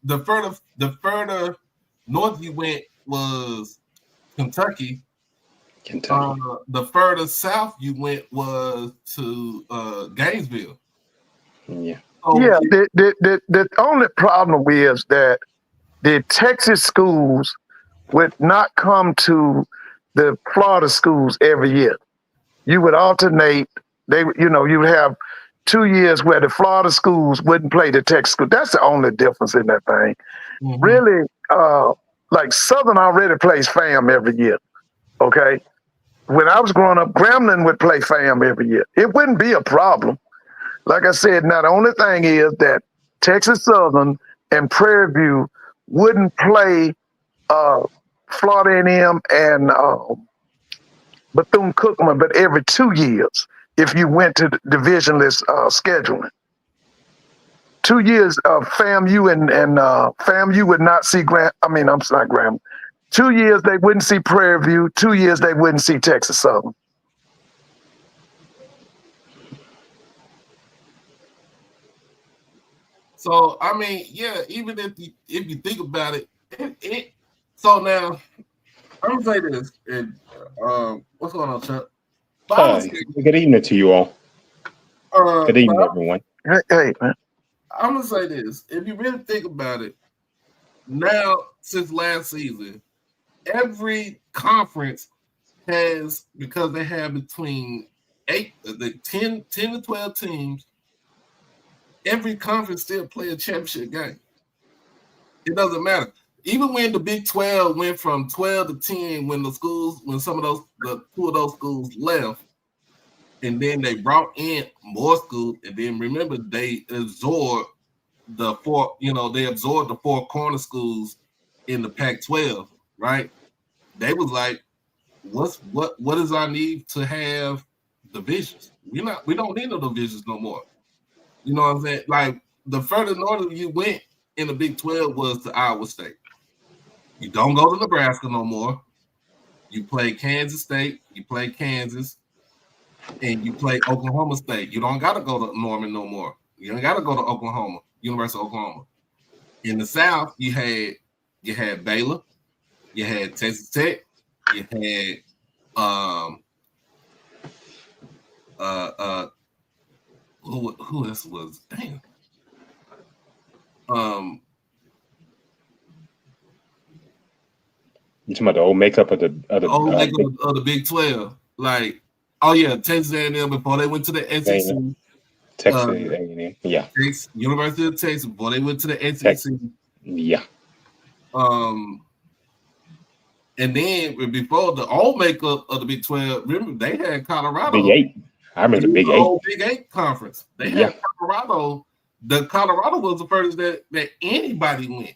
The further north you went was Kentucky. The further south you went was to Gainesville. Yeah. The only problem is that the Texas schools would not come to the Florida schools every year. You would alternate. You would have 2 years where the Florida schools wouldn't play the Texas school. That's the only difference in that thing. Mm-hmm. Really, like Southern already plays FAM every year. Okay. When I was growing up, Grambling would play FAM every year. It wouldn't be a problem. Like I said, now the only thing is that Texas Southern and Prairie View wouldn't play Florida A&M and Bethune-Cookman, but every 2 years if you went to the divisionless scheduling. 2 years of FAMU and FAMU would not see Grambling. 2 years they wouldn't see Prairie View. 2 years they wouldn't see Texas Southern. So even if you think about it, so now I'm gonna say this. And what's going on, Chuck? Good evening to you all. Good evening, everyone. Hey, man. I'm gonna say this. If you really think about it, now since last season, every conference has, because they have between 10 to 12 teams, every conference still play a championship game. It doesn't matter. Even when the Big 12 went from 12 to 10, when some of those, the 2 of those schools left, and then they brought in more schools, and then remember they absorbed the 4 corner schools in the Pac-12, right? They was like, what is our need to have divisions? We don't need no divisions no more. You know what I'm saying? Like the further north you went, in the Big 12 was to Iowa State. You don't go to Nebraska no more. You play Kansas State, you play Kansas, and you play Oklahoma State. You don't got to go to Norman no more. You don't got to go to Oklahoma, University of Oklahoma. In the South, you had Baylor, you had Texas Tech, you had who else was damn You talking about the old makeup of the Big 12, like Texas A&M before they went to the SEC. Texas A&M, yeah. University of Texas before they went to the SEC. Texas. Yeah. And then before the old makeup of the Big 12, remember they had Colorado. Big 8. I remember the Big 8. Big 8 conference. They had Colorado. The Colorado was the first that anybody went.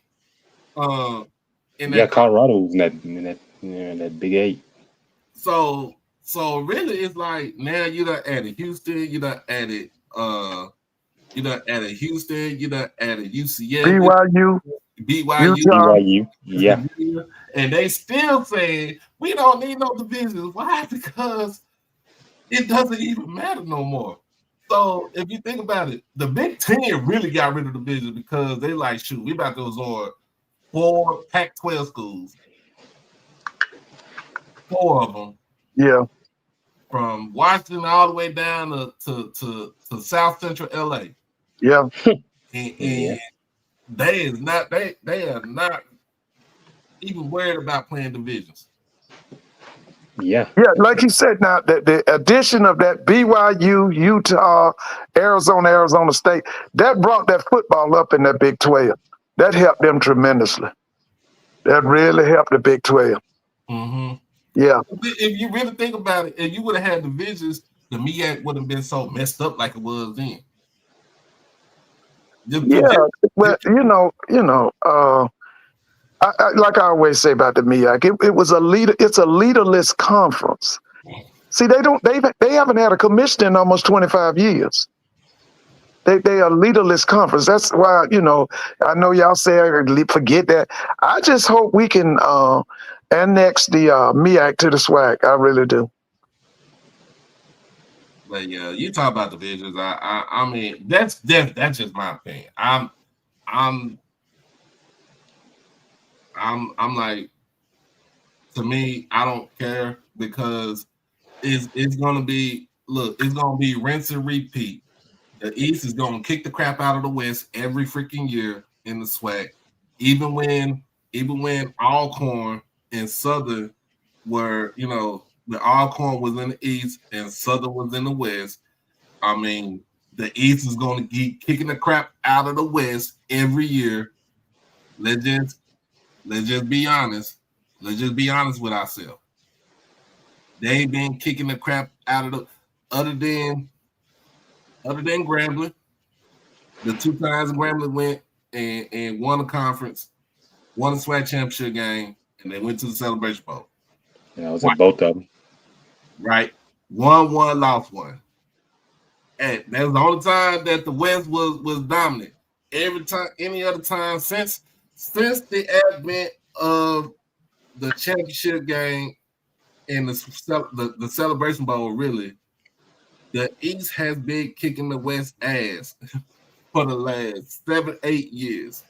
Colorado was in that Big 8. So really, it's like now you done added Houston, you done added Houston, you done added UCF, BYU, yeah. And they still saying we don't need no divisions. Why? Because it doesn't even matter no more. So if you think about it, the Big Ten really got rid of the division because they like, shoot, we about to absorb 4 Pac-12 schools. 4 of them. Yeah. From Washington all the way down to South Central LA. Yeah. And they are not even worried about playing divisions. Yeah. Yeah, like you said, now the addition of that BYU, Utah, Arizona State, that brought that football up in that Big 12. That helped them tremendously. That really helped the Big 12. Mm-hmm. Yeah. If you really think about it, if you would have had divisions, the MEAC wouldn't have been so messed up like it was then. Well, I like I always say about the MEAC, it was it's a leaderless conference. See, they haven't had a commissioner in almost 25 years. They are a leaderless conference. That's why, I know y'all say forget that. I just hope we can annex the MEAC to the SWAC. I really do. But yeah, you talk about divisions. I mean, that's just my opinion. I'm like, to me, I don't care because it's gonna be rinse and repeat. The East is gonna kick the crap out of the West every freaking year in the SWAC, even when Alcorn and Southern were, the Alcorn was in the East and Southern was in the West. I mean, the East is gonna keep kicking the crap out of the West every year. Let's just be honest. Let's just be honest with ourselves. They've been kicking the crap out of the other than Grambling. The 2 times Grambling went and won a conference, won a SWAC championship game, and they went to the Celebration Bowl. Yeah, I was at both of them. Right. Won one, lost one. And that was the only time that the West was dominant. Every time, any other time since the advent of the championship game and the Celebration Bowl, really, the East has been kicking the West ass for the last 7-8 years.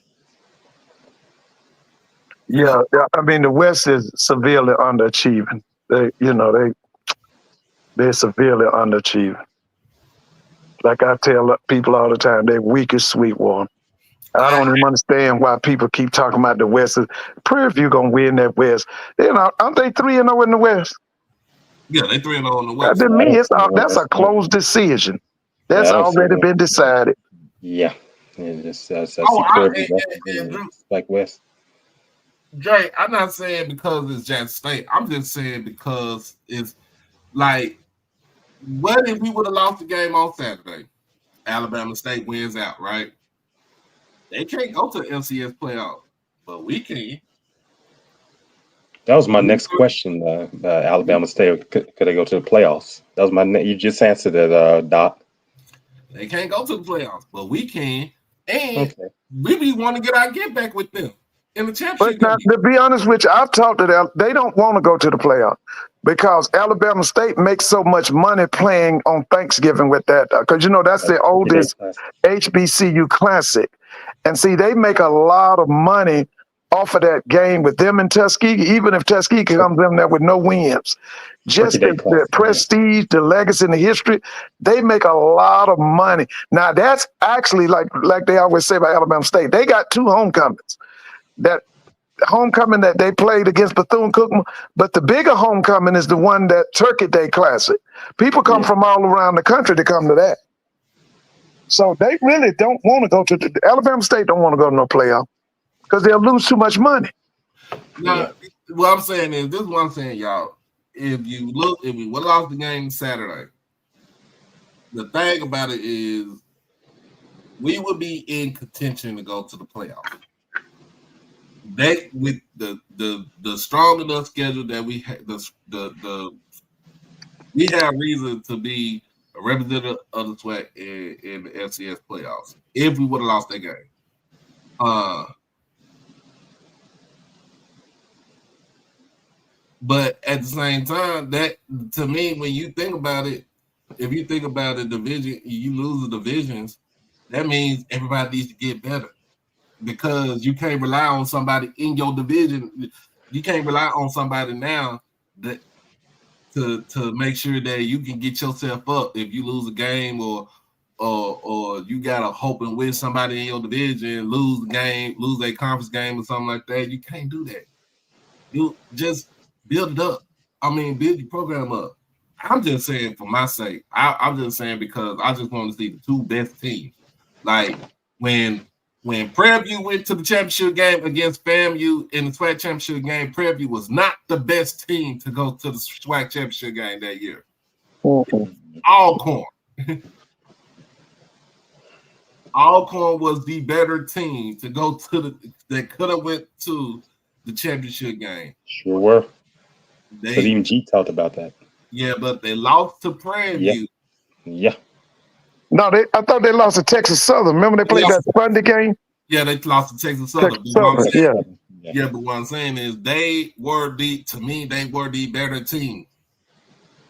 Yeah, I mean the West is severely underachieving. They're severely underachieving. Like I tell people all the time, they're weak as Sweetwater. I don't even understand why people keep talking about the West. Prairie View gonna win that West. Aren't they 3-0 in the West? Yeah, they 3-0 in the West. To me, that's a closed decision. That's already been decided. Yeah. Like West. Jay, I'm not saying because it's Jackson State. I'm just saying because it's like, what if we would have lost the game on Saturday? Alabama State wins out, right? They can't go to the FCS playoff, but we can. That was my next question. Alabama State, could they go to the playoffs? That was you just answered it, Doc. They can't go to the playoffs, but we can. And we be want to get our get back with them in the But championship now, game. to be honest with you, I've talked to them. They don't want to go to the playoff because Alabama State makes so much money playing on Thanksgiving with that. Because, that's the oldest HBCU classic. And see, they make a lot of money off of that game with them in Tuskegee, even if Tuskegee comes in there with no wins. Just the prestige, the legacy, and the history, they make a lot of money. Now, that's actually like they always say about Alabama State. They got 2 homecomings. That homecoming that they played against Bethune-Cookman, but the bigger homecoming is the one that Turkey Day Classic. People come from all around the country to come to that. So they really don't want to go to the Alabama State. Don't want to go to no playoff because they'll lose too much money. Now, what I'm saying is, this is what I'm saying, y'all. If we would have lost the game Saturday, the thing about it is we would be in contention to go to the playoff. They with the strong enough schedule that we had, we have reason to be a representative of the SWAC in the FCS playoffs if we would have lost that game. But at the same time, that to me, when you think about it, if you think about the division, you lose the divisions, that means everybody needs to get better. Because you can't rely on somebody in your division. You can't rely on somebody now that to make sure that you can get yourself up if you lose a game or you gotta hope and win somebody in your division, lose the game, lose a conference game or something like that. You can't do that. You just build it up. Build your program up. I'm just saying for my sake. I'm just saying because I just want to see the 2 best teams. Like when Prairie View went to the championship game against FAMU in the SWAC championship game, Prairie View was not the best team to go to the SWAC championship game that year. Alcorn. Alcorn was the better team to go to that could have went to the championship game. Sure were. But even G talked about that. Yeah, but they lost to Prairie View. Yeah. No, I thought they lost to Texas Southern. Remember they played that Sunday game? Yeah, they lost to Texas Southern. Yeah, but what I'm saying is they were the better team.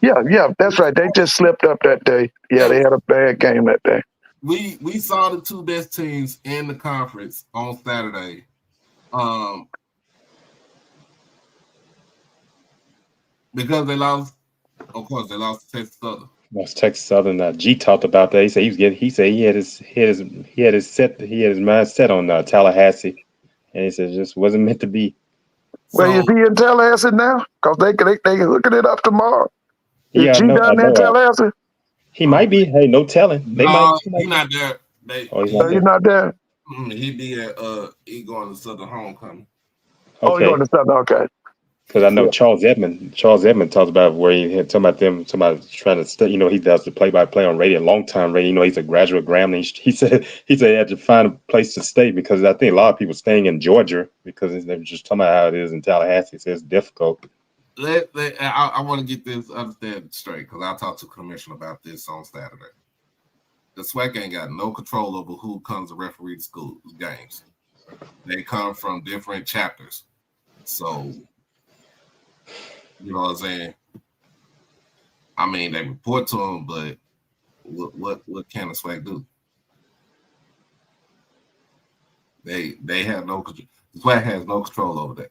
Yeah, that's right. They just slipped up that day. Yeah, they had a bad game that day. We saw the 2 best teams in the conference on Saturday. Because they lost, of course, they lost to Texas Southern. Lost Texas Southern. G talked about that. He said he had his mind set on Tallahassee, and he said it just wasn't meant to be. Well, is he in Tallahassee now? Because they hooking it up tomorrow. Is G down there in Tallahassee? He might be. Hey, no telling. He's not there. He's not there. He be at he going to Southern Homecoming. Okay. Oh, he going to Southern. Okay. Because I know Charles Edmond talks about where he had talking about trying to study. He does the play-by-play on radio, long-time radio. He's a graduate Grambling. He said he had to find a place to stay because I think a lot of people staying in Georgia because they're just talking about how it is in Tallahassee. So it's difficult. I want to get this understanding straight because I talked to the commissioner about this on Saturday. The SWAC ain't got no control over who comes to referee the school games. They come from different chapters. So, you know what I'm saying? They report to them, but what can the SWAC do? They have no control. The SWAC has no control over that.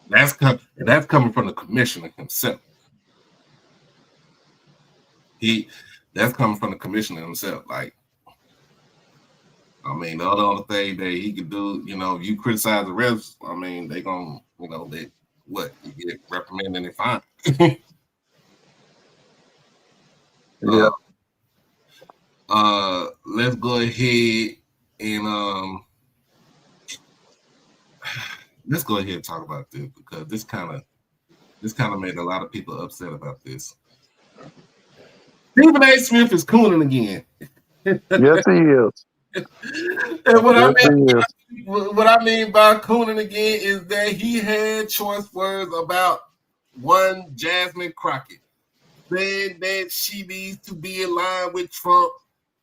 That's coming from the commissioner himself. That's coming from the commissioner himself. The other thing that he could do, if you criticize the refs, they gonna, you get reprimanded and fined. Yeah. Let's go ahead and let's go ahead and talk about this because this kind of made a lot of people upset about this. Stephen A. Smith is cooning again. Yes, he is. And what I mean by cooning again is that he had choice words about one Jasmine Crockett, saying that she needs to be in line with Trump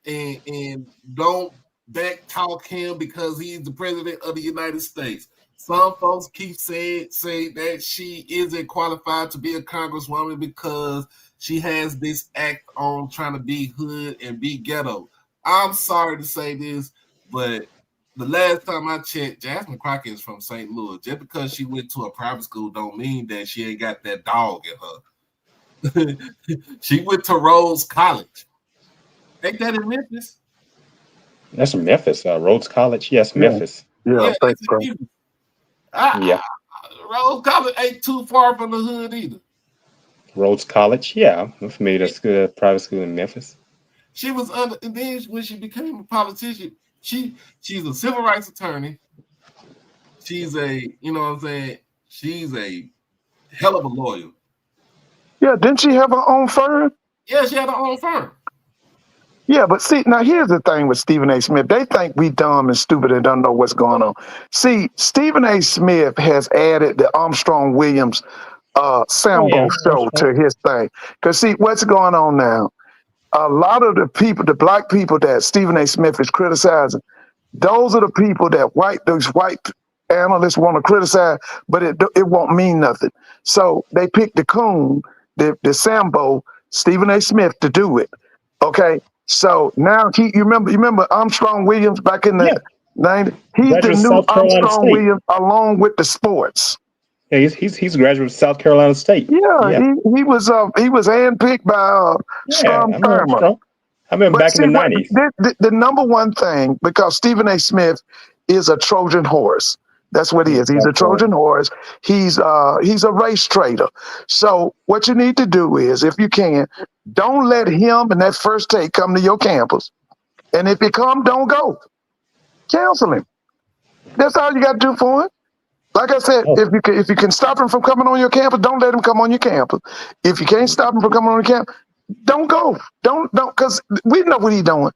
and don't back talk him because he's the president of the United States. Some folks keep saying that she isn't qualified to be a congresswoman because she has this act on trying to be hood and be ghetto. I'm sorry to say this, but the last time I checked, Jasmine Crockett is from St. Louis. Just because she went to a private school don't mean that she ain't got that dog in her. She went to Rhodes College. Ain't that in Memphis? That's in Memphis. Rhodes College. Yes, Memphis. Yeah, thanks, bro. Yeah. Rhodes College ain't too far from the hood either. Rhodes College. Yeah, I'm familiar. That's good. Private school in Memphis. She was under, and then when she became a politician, she's a civil rights attorney. She's a, you know what I'm saying? She's a hell of a lawyer. Yeah, didn't she have her own firm? Yeah, she had her own firm. Yeah, but see, now here's the thing with Stephen A. Smith. They think we dumb and stupid and don't know what's going on. See, Stephen A. Smith has added the Armstrong Williams Sambo show to his thing. Because see, what's going on now? A lot of the people, the black people that Stephen A. Smith is criticizing, those are the people that those white analysts want to criticize, but it won't mean nothing. So they picked the coon, the Sambo, Stephen A. Smith to do it. Okay. So now you remember Armstrong Williams back in the 90s? He's the new Armstrong Williams along with the sports. Yeah, he's a graduate of South Carolina State. Yeah. He was handpicked by Strom Thurmond. I remember back in the 90s. The number one thing, because Stephen A. Smith is a Trojan horse. That's what he is. He's a Trojan horse. He's a race trader. So what you need to do is, if you can, don't let him and that First Take come to your campus. And if he come, don't go. Cancel him. That's all you got to do for him. Like I said, if you can stop him from coming on your campus, don't let him come on your campus. If you can't stop him from coming on your campus, don't go. Don't, because we know what he's doing.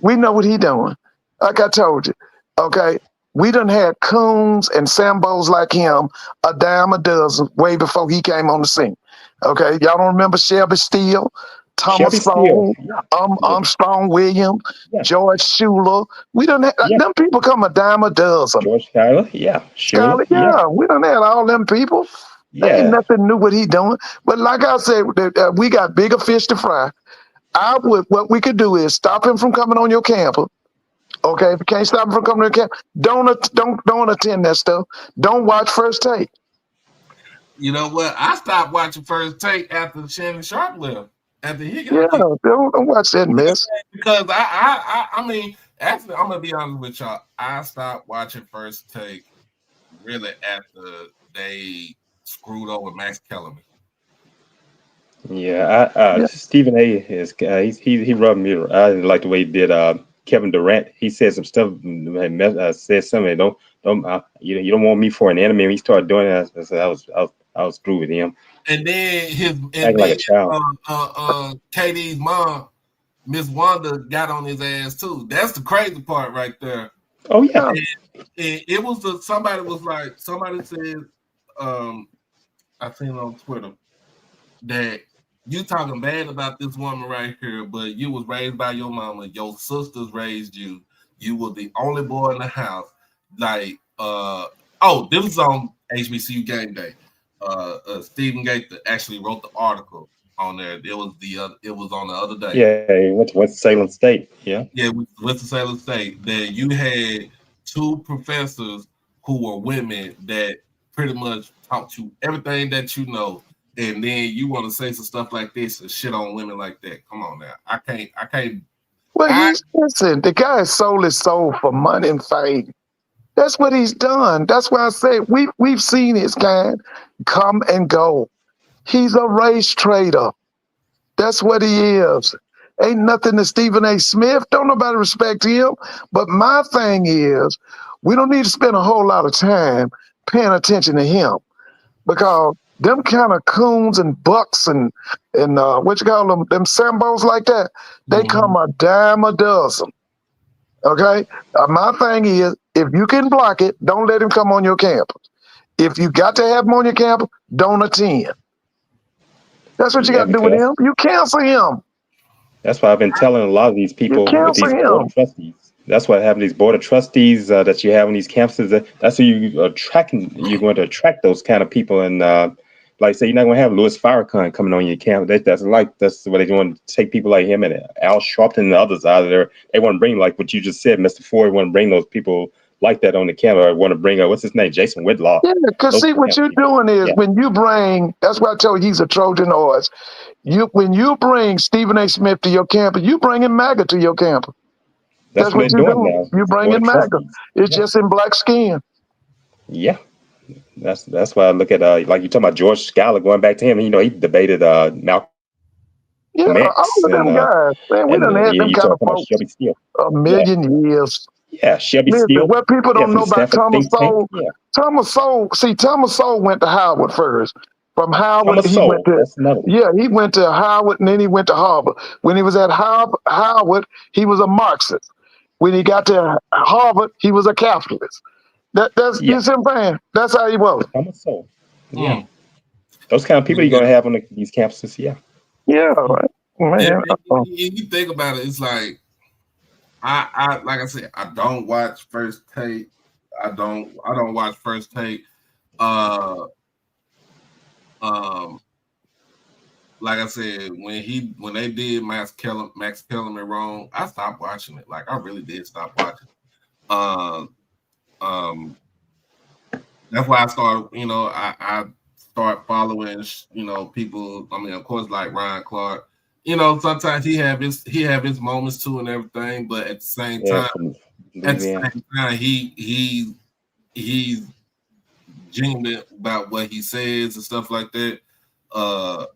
We know what he's doing. Like I told you, okay? We done had coons and Sambos like him a dime a dozen way before he came on the scene. Okay, y'all don't remember Shelby Steele, Thomas Sowell, Armstrong Williams, George Schuler. We done had them people come a dime a dozen. George Schuyler, Schuler, we done had all them people. Ain't nothing new what he doing. But like I said, we got bigger fish to fry. What we could do is stop him from coming on your campus. Okay, if you can't stop him from coming to camp, don't attend that stuff. Don't watch First Take. You know what? I stopped watching First Take after Shannon Sharp left. After he got don't watch that mess. Because I mean, actually, I'm gonna be honest with y'all. I stopped watching First Take really after they screwed over Max Kellerman. Stephen A. is he rubbed me. I didn't like the way he did. Kevin Durant, he said some stuff. Said something. You don't want me for an enemy. When he started doing that, I was through with him. And then like a child. KD's mom, Miss Wanda, got on his ass too. That's the crazy part right there. Oh yeah. And it was somebody said, I seen on Twitter that you talking bad about this woman right here, but you was raised by your mama. Your sisters raised you. You were the only boy in the house. Like, this was on HBCU Game Day. Stephen Gaither actually wrote the article on there. It was on the other day. Yeah, he went to Winston-Salem State. Yeah, Winston-Salem State. That you had two professors who were women that pretty much taught you everything that you know. And then you want to say some stuff like this and shit on women like that. Come on now. I can't. Well, listen, the guy sold his soul for money and fame. That's what he's done. That's why I say we've seen his kind come and go. He's a race trader. That's what he is. Ain't nothing to Stephen A. Smith. Don't nobody respect him. But my thing is, we don't need to spend a whole lot of time paying attention to him, because them kind of coons and bucks and what you call them Sambos like that, they come a dime a dozen. Okay? My thing is, if you can block it, don't let him come on your campus. If you got to have him on your campus, don't attend. That's what you got to do with him. You cancel him. That's why I've been telling a lot of these people, with these board trustees, That's what having these board of trustees that you have on these campuses. That's who you attracting. You're going to attract those kind of people, and like I say, you're not going to have Louis Farrakhan coming on your campus. That's what they want to take people like him and Al Sharpton and the others out of there. They want to bring, like what you just said, Mr. Ford. Want to bring those people like that on the campus. Or want to bring what's his name, Jason Whitlock. Yeah, because see what you're doing is when you bring. That's why I tell you he's a Trojan horse. When you bring Stephen A. Smith to your campus, you bring MAGA to your campus. That's what you're doing. You bring in MAGA. It's just in black skin. Yeah. That's why I look at like you talking about George Schuyler, going back to him. You know, he debated Malcolm X, all of them guys. Man, we done had them kind of folks a million years. Yeah, Shelby Steele. What people don't know about Thomas Sowell. Thomas Sowell went to Howard first. From Howard, he went to Howard, and then he went to Harvard. When he was at Howard, he was a Marxist. When he got to Harvard, he was a capitalist. You see what I'm saying? That's how he was. Thomas Sowell. Yeah. Those kind of people you're gonna have on these campuses. Yeah. Yeah. Right. Man. You think about it, it's like I like I said, I don't watch First Take. I don't watch First Take. Like I said, when they did Max Kellerman wrong, I stopped watching it. Like I really did stop watching. That's why I started. You know, I start following. You know, people. I mean, of course, like Ryan Clark. You know, sometimes he have his moments too and everything, but at the same time, he's genuine about what he says and stuff like that. Of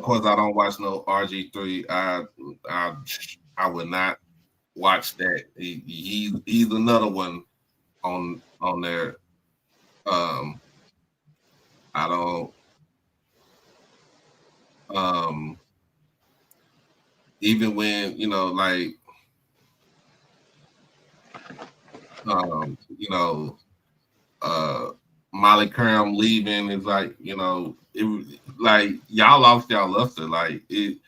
course, I don't watch no RG3. I would not watch that. He's another one on there. I don't. Even when like Molly Curran leaving is like, it like y'all lost y'all luster. Like it,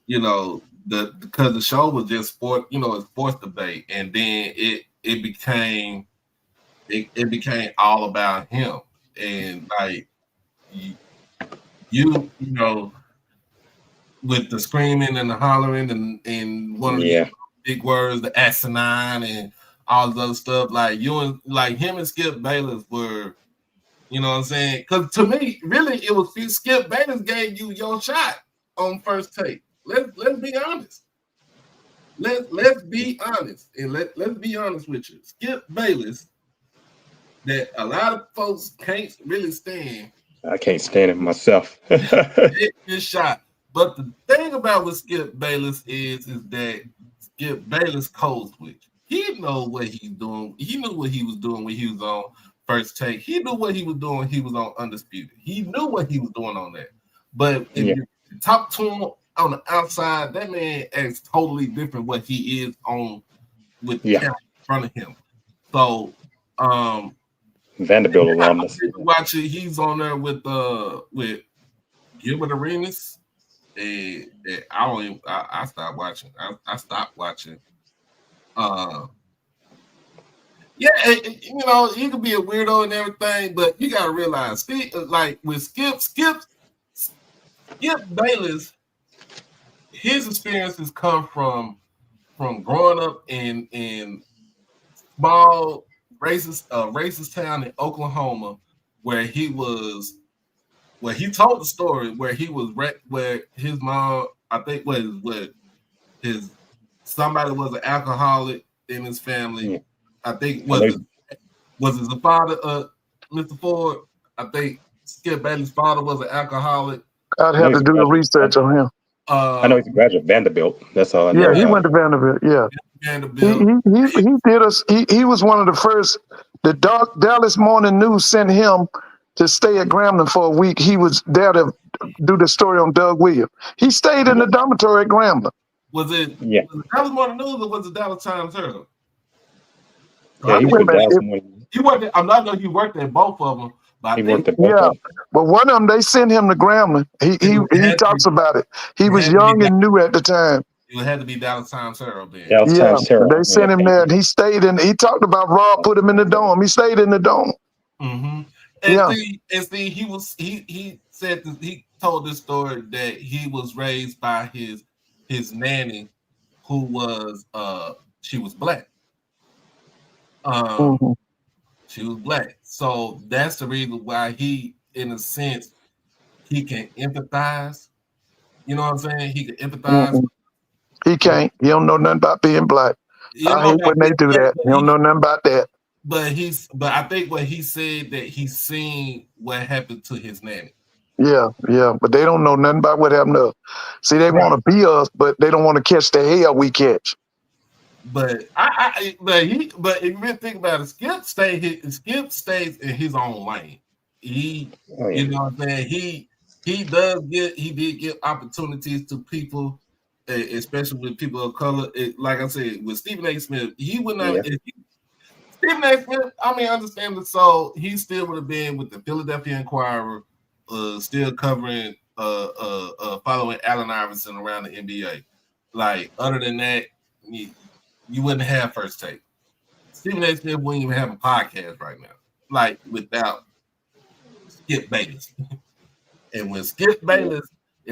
because the show was just sport, it's sports debate, and then it became all about him, and like you with the screaming and the hollering and one of the big words, the asinine and all the other stuff, like him and Skip Bayless were, you know what I'm saying? Because to me, really, it was Skip Bayless gave you your shot on First Take. Let's be honest. Let's be honest, and let's be honest with you. Skip Bayless, that a lot of folks can't really stand. I can't stand it myself. His shot. But the thing about with Skip Bayless is that Skip Bayless code switch. He know what he's doing. He knew what he was doing when he was on First Take. He knew what he was doing when he was on Undisputed. He knew what he was doing on that. But if you talk to him on the outside, that man acts totally different what he is on with the camera in front of him. So Vanderbilt alumnus. Watch it. He's on there with Gilbert Arenas. And I stopped watching. I stopped watching. You could be a weirdo and everything, but you gotta realize, like with Skip Bayless, his experiences come from growing up in small racist town in Oklahoma, where he told the story where he was where his mom, I think, somebody was an alcoholic in his family. Yeah. I think was it the father, Mr. Ford? I think Skip Bayless' father was an alcoholic. I'd have to do the research on him. I know he's a graduate of Vanderbilt. That's all I know. Yeah, he went to Vanderbilt. Yeah, Vanderbilt. He was one of the first. The Dallas Morning News sent him to stay at Grambling for a week. He was there to do the story on Doug Williams. He stayed in the dormitory at Grambling. Was it the Dallas Morning News or was it Dallas Times Herald? Yeah, he was Dallas Morning. He worked. I'm not know he worked at both of them. But he worked at both of them. But one of them, they sent him to Grambling. He talks about it. He was young and new at the time. It had to be Dallas Times Herald then. Dallas Yeah, Times Herald. they sent him there, and he stayed in. He talked about Rob put him in the dome. He stayed in the dome. And Yeah. see, he said this, he told this story that he was raised by his nanny, who was she was black. She was black, so that's the reason why he, in a sense, he can empathize. You know what I'm saying? He can empathize. He can't. He don't know nothing about being black. You I know hate when they do that. He don't know nothing about that. But I think what he said that he's seen what happened to his nanny. Yeah, but they don't know nothing about what happened to us. See, they want to be us, but they don't want to catch the hell we catch. But but if you really think about it, Skip stays in his own lane. You know what I'm saying? He did give opportunities to people, especially with people of color. Like I said, with Stephen A. Smith, he would not. Stephen A. Smith, I mean, understand the soul. He still would have been with the Philadelphia Inquirer, still covering, following Allen Iverson around the NBA. Like, other than that, you wouldn't have First Take. Stephen A. Smith wouldn't even have a podcast right now, like without Skip Bayless. And when Skip Bayless,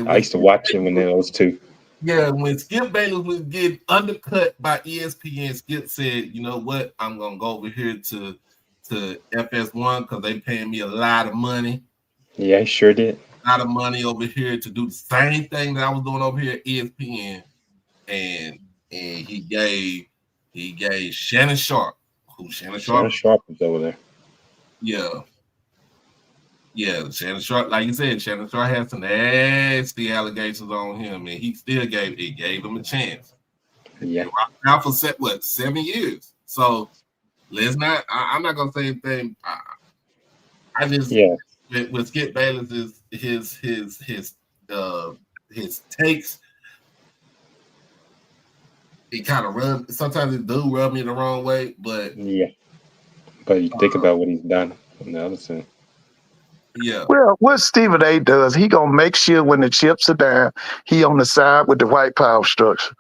I used to watch him when there was two. Yeah, when Skip Bayless was getting undercut by ESPN, Skip said, "You know what? I'm gonna go over here to FS1 because they paying me a lot of money." Yeah, he sure did. A lot of money over here to do the same thing that I was doing over here at ESPN, and he gave Shannon Sharp, who Shannon Sharp was over there. Yeah, Shannon Sharp, like you said, Shannon Sharp had some nasty allegations on him, and he still gave him a chance. Yeah. Now for 7 years. So let's not. I'm not gonna say anything. I just with Skip Bayless his takes. It kind of sometimes it do rub me the wrong way, but but you think about what he's done on the other side. Yeah. Well, what Stephen A. does, he gonna make sure when the chips are down, he on the side with the white power structure.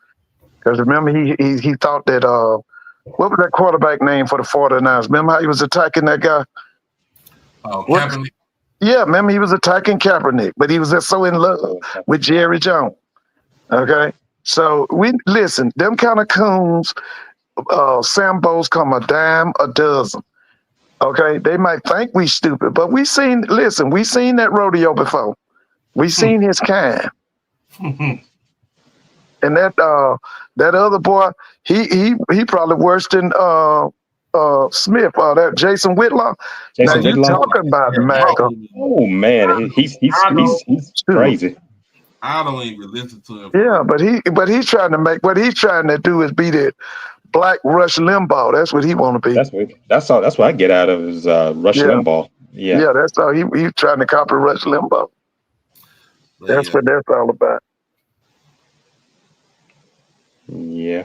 Because remember, he thought that what was that quarterback name for the 49ers? Remember how he was attacking that guy? Kaepernick. Yeah, remember he was attacking Kaepernick, but he was just so in love with Jerry Jones. Okay, so we listen. Them kind of coons, Sambos come a dime a dozen. Okay, they might think we stupid, but we seen that rodeo before. We seen his kind. And that other boy, he probably worse than Smith, that Jason Whitlock. Now you talking about MAGA. Oh man, he's crazy. I don't even listen to him. Yeah, but he's trying to make, what he's trying to do is be the Black Rush Limbaugh. That's what he want to be. That's what I get out of is Rush Limbaugh. Yeah, that's all. He's trying to copy Rush Limbaugh. That's what that's all about. Yeah.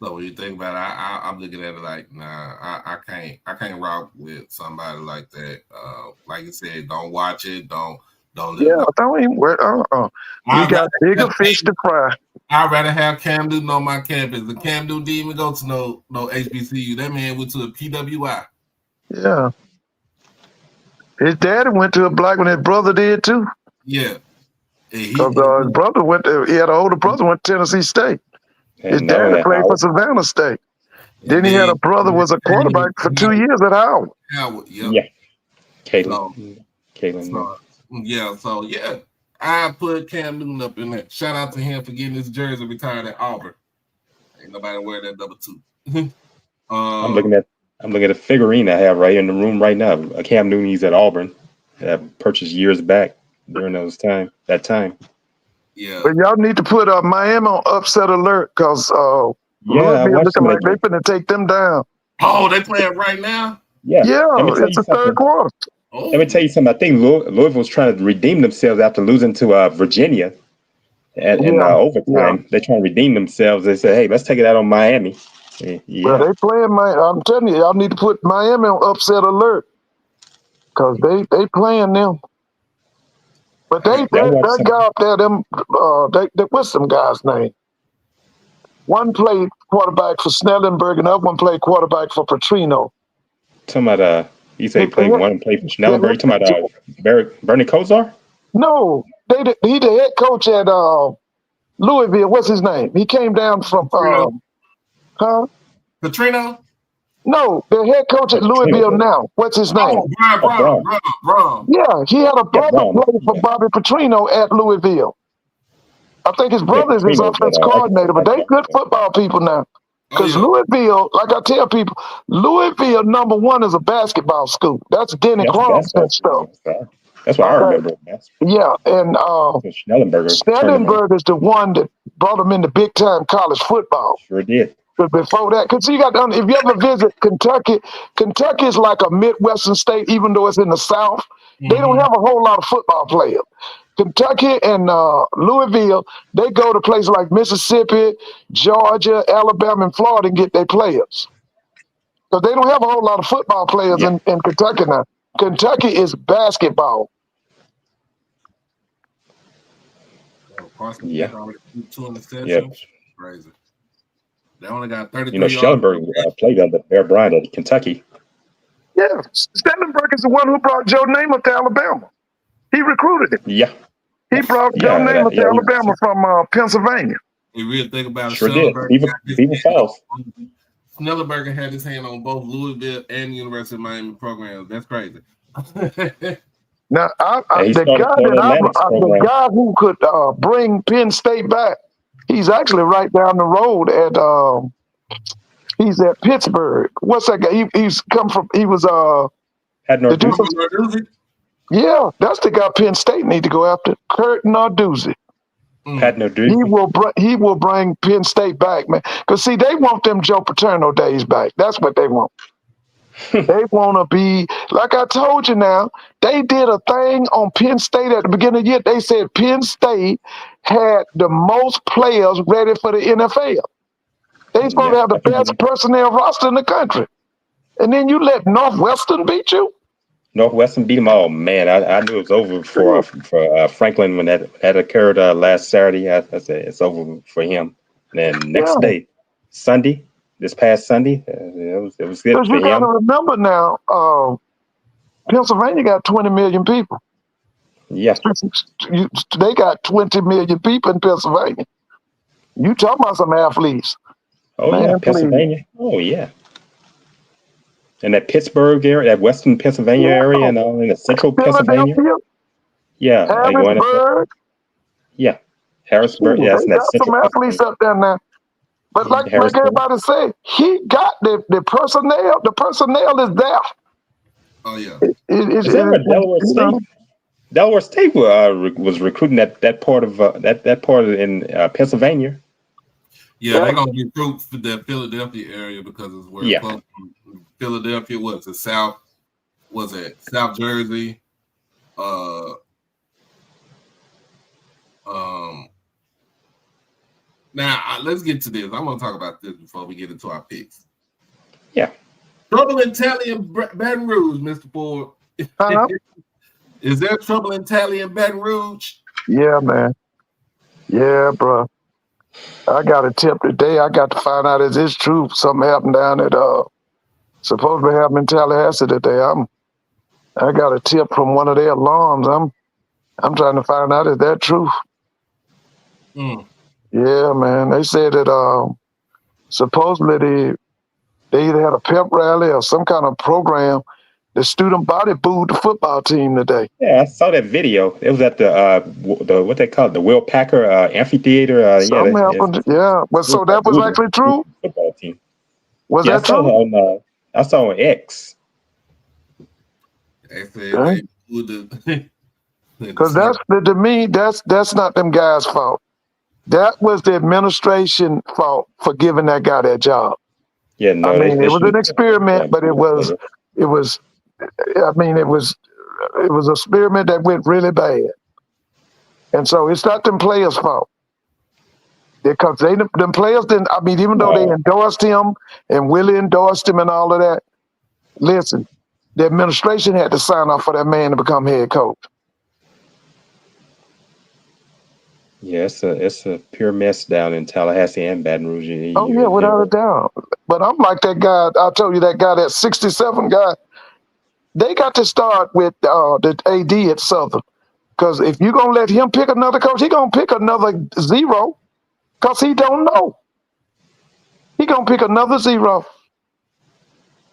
So when you think about it, I'm looking at it like, nah, I can't rock with somebody like that. Like you said, don't watch it, don't don't even work. You got bigger fish to fry. I'd rather have Cam Newton on my campus. The Cam Newton didn't even go to no HBCU. That man went to a PWI. Yeah. His daddy went to a black one. His brother did too. Yeah. Because his brother he had an older brother went to Tennessee State. His daddy played for Savannah State. Then he had a brother was a quarterback for 2 years at Howard. Yeah. Caitlin. So I put Cam Newton up in there. Shout out to him for getting his jersey retired at Auburn. Ain't nobody wear that number 2. I'm looking at a figurine I have right here in the room right now. A Cam Newton, he's at Auburn. That I purchased years back during that time. Yeah. But y'all need to put Miami on upset alert because looking like they finna take them down. Oh, they playing right now? Yeah, it's the third quarter. Oh. Let me tell you something. I think Louisville's trying to redeem themselves after losing to Virginia in overtime. They're trying to redeem themselves. They say, hey, let's take it out on Miami. Yeah. Well, they playing I'm telling you, y'all need to put Miami on upset alert because they playing them. But that guy up there, what's some guy's name? One played quarterback for Snellenberg, and the other one played quarterback for Petrino. Talking about you say played for Schnellenberg. You talking about Bernie Kosar? No, he the head coach at Louisville. What's his name? He came down from Petrino? No, the head coach at Louisville now. What's his name? Brown. Yeah, he had a brother play for Bobby Petrino at Louisville. I think his brother is his offense coordinator, but they good football people now. Because Louisville, like I tell people, Louisville #1 is a basketball school. That's Denny Crumbs and stuff. That's what I remember. Yeah, and Snellenberg is the one that brought him into big time college football. Sure did. But before that, because you got to, if you ever visit Kentucky, Kentucky is like a Midwestern state, even though it's in the South. They don't have a whole lot of football players. Kentucky and Louisville, they go to places like Mississippi, Georgia, Alabama, and Florida and get their players. So they don't have a whole lot of football players in Kentucky now. Kentucky is basketball. Yeah. Crazy. They only got 33. You know, Schellenberg played under Bear Bryant at Kentucky. Yeah, Stendenberg is the one who brought Joe Namath to Alabama. He recruited him. Yeah. He brought Joe Namath to Alabama from Pennsylvania. You really think about it. Sure did. Even Fouls. Snellenberger had his hand on both Louisville and University of Miami programs. That's crazy. Now, the guy who could bring Penn State back, he's actually right down the road at he's at Pittsburgh. What's that guy? He was yeah, that's the guy Penn State need to go after. Kurt Narduzzi. Pat Narduzzi. He will bring Penn State back, man. Because see, they want them Joe Paterno days back. That's what they want. They want to be, like I told you now, they did a thing on Penn State at the beginning of the year. They said Penn State had the most players ready for the NFL. They supposed to have the best personnel roster in the country. And then you let Northwestern beat you? Northwestern beat them all. Man, I knew it was over for Franklin when that occurred last Saturday. I said it's over for him. And then next day, Sunday, this past Sunday, it was good for him. You got to remember now, Pennsylvania got 20 million people. Yeah. They got 20 million people in Pennsylvania. You talking about some athletes. Oh, man, yeah, Pennsylvania. Oh, yeah. In that Pittsburgh area, that Western Pennsylvania area, and all in the central Pennsylvania. Yeah. Harrisburg. Yeah. Harrisburg. Yeah, they got some athletes up there now. But like everybody say, he got the personnel. The personnel is there. Oh, yeah. Is that Delaware State? Delaware State was recruiting that part of in Pennsylvania. Yeah, they're gonna recruit for the Philadelphia area because it's where close from Philadelphia was the South. Was it South Jersey? Now let's get to this. I'm gonna talk about this before we get into our picks. Yeah. Trouble in Tally in Baton Rouge, Mr. Ford. Is there trouble in Tally in Baton Rouge? Yeah, man. Yeah, bro. I got a tip today. I got to find out is this true. Something happened down at supposed to happen in Tallahassee today. I got a tip from one of their alarms. I'm trying to find out is that true. Yeah, man. They said that supposedly they either had a pep rally or some kind of program. The student body booed the football team today. Yeah, I saw that video. It was at the what they call it, the Will Packer amphitheater. Something happened. Yeah, but so that was actually true. Football team. Was that true? I saw on X. Because that's to me, that's not them guys' fault. That was the administration fault for giving that guy that job. Yeah, no, I mean, it was an experiment, but it was an experiment that went really bad. And so it's not them players' fault. Because them players didn't, I mean, even though they endorsed him and Willie endorsed him and all of that, listen, the administration had to sign off for that man to become head coach. Yeah, it's a pure mess down in Tallahassee and Baton Rouge. Oh yeah, without a doubt. But I'm like that guy. I told you that guy, that 67 guy. They got to start with the AD at Southern, because if you're gonna let him pick another coach, he gonna pick another zero, because he don't know. He gonna pick another zero.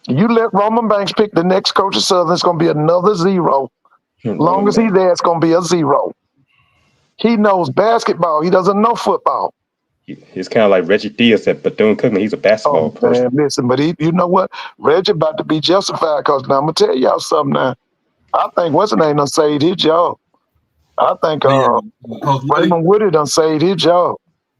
You let Roman Banks pick the next coach of Southern, it's gonna be another zero. Long as he's there, it's gonna be a zero. He knows basketball. He doesn't know football. He's kind of like Reggie Diaz at Bethune-Cookman. He's a basketball person. Man, listen, but you know what? Reggie about to be justified, because now I'm gonna tell y'all something now. I think what's the name done saved his job. I think Raymond Woody done saved his job.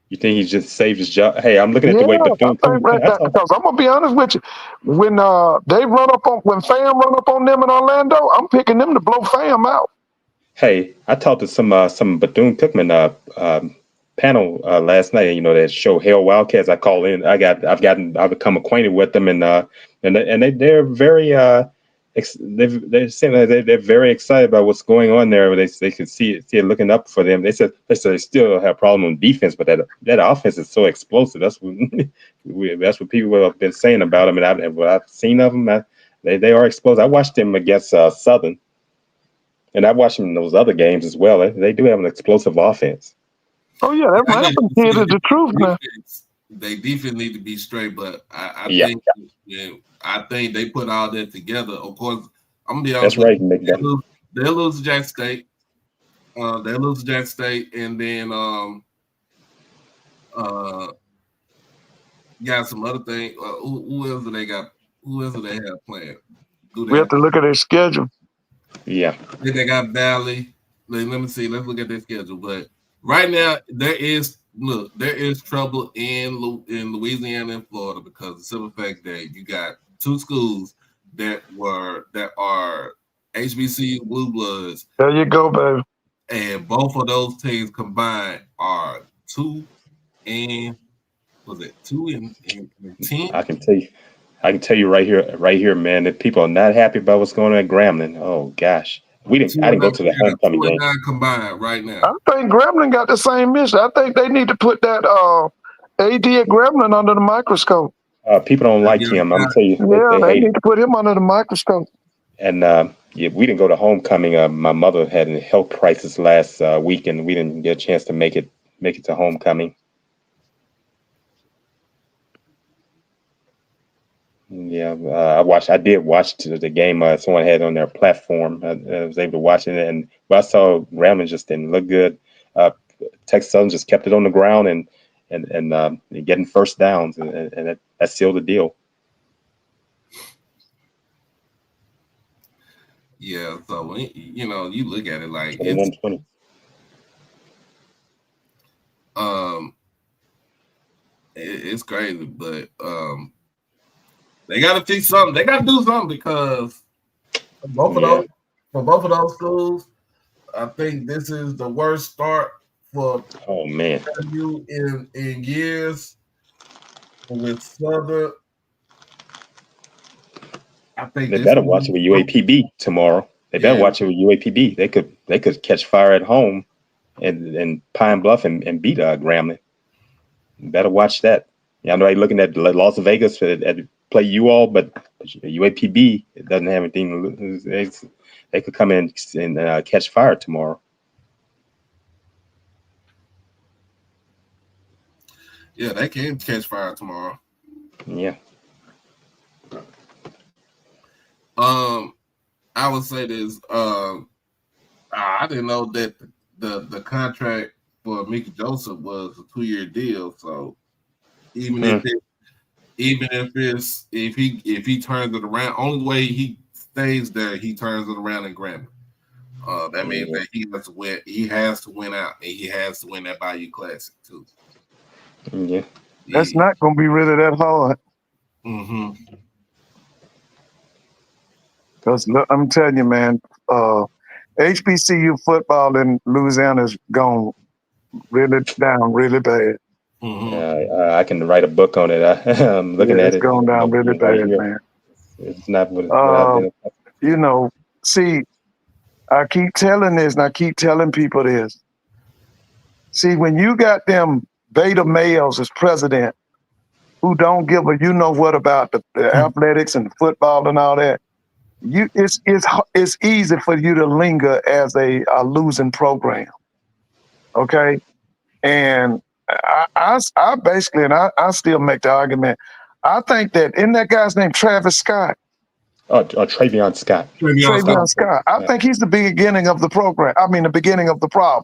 You think he just saved his job? Hey, I'm looking at the way I think Bethune-Cookman. because I'm gonna be honest with you, when when Fam run up on them in Orlando, I'm picking them to blow Fam out. Hey, I talked to some Bethune-Cookman panel last night. You know, that show Hell Wildcats. I call in. I've become acquainted with them, and they're very they're saying that they're very excited about what's going on there. They can see it looking up for them. They said they still have a problem on defense, but that offense is so explosive. That's what that's what people have been saying about them, and what I've seen of them, they are explosive. I watched them against Southern. And I watched them in those other games as well. They do have an explosive offense. Oh yeah, that Ransom kid is the truth, man. They defense need to be straight, but I think they put all that together. Of course, I'm gonna be honest. That's right, They'll lose to Jack State. They'll lose to Jack State, and then got some other thing. Who else do they got? Who else do they have playing? We have to look at their schedule. Yeah. They got Valley. Let me see. Let's look at their schedule. But right now, there is trouble in Louisiana and Florida, because of the simple fact that you got two schools that are HBCU Blue Bloods. There you go, baby. And both of those teams combined are 2 and 10? I can tell you right here, man, that people are not happy about what's going on at Grambling. Oh gosh, I didn't go to the homecoming game. Combined right now. I think Grambling got the same issue. I think they need to put that AD at Grambling under the microscope. People don't like him. I'm tell you. Yeah, they need to put him under the microscope. And we didn't go to homecoming. My mother had a health crisis last week, and we didn't get a chance to make it to homecoming. Yeah, I did watch the game. Someone had on their platform. I was able to watch it, but I saw Grambling just didn't look good. Texas Southern just kept it on the ground and getting first downs, and that sealed the deal. Yeah, so you look at it like 21-20. It's crazy, but they got to fix something. They got to do something, because for both of those schools, I think this is the worst start for you in years. With Southern, I think they better watch it with UAPB tomorrow. They better watch it with UAPB. They could catch fire at home and Pine Bluff and beat Grambling. You better watch that. Yeah, I know you're looking at Las Vegas at play you all, but UAPB, it doesn't have anything. They could come in and catch fire tomorrow. Yeah, they can catch fire tomorrow. Yeah. I would say this. I didn't know that the contract for Mickey Joseph was a 2-year deal. So even if he turns it around, only way he stays there, he turns it around in Grambling. That means that he has to win. He has to win out, and he has to win that Bayou Classic too. Yeah, that's not going to be really that hard. Mm-hmm. Because I'm telling you, man, HBCU football in Louisiana is gone really down really bad. Mm-hmm. I can write a book on it. I'm looking at it. It's going down really bad, man. It's not what I've been. See, I keep telling this, and I keep telling people this. See, when you got them beta males as president who don't give a you know what about the athletics and football and all that, it's easy for you to linger as a losing program. Okay, and I basically, and I still make the argument. I think that in that guy's name, Travis Scott. Travion Scott. Travion Scott. I think he's the beginning of the program. I mean, the beginning of the problem.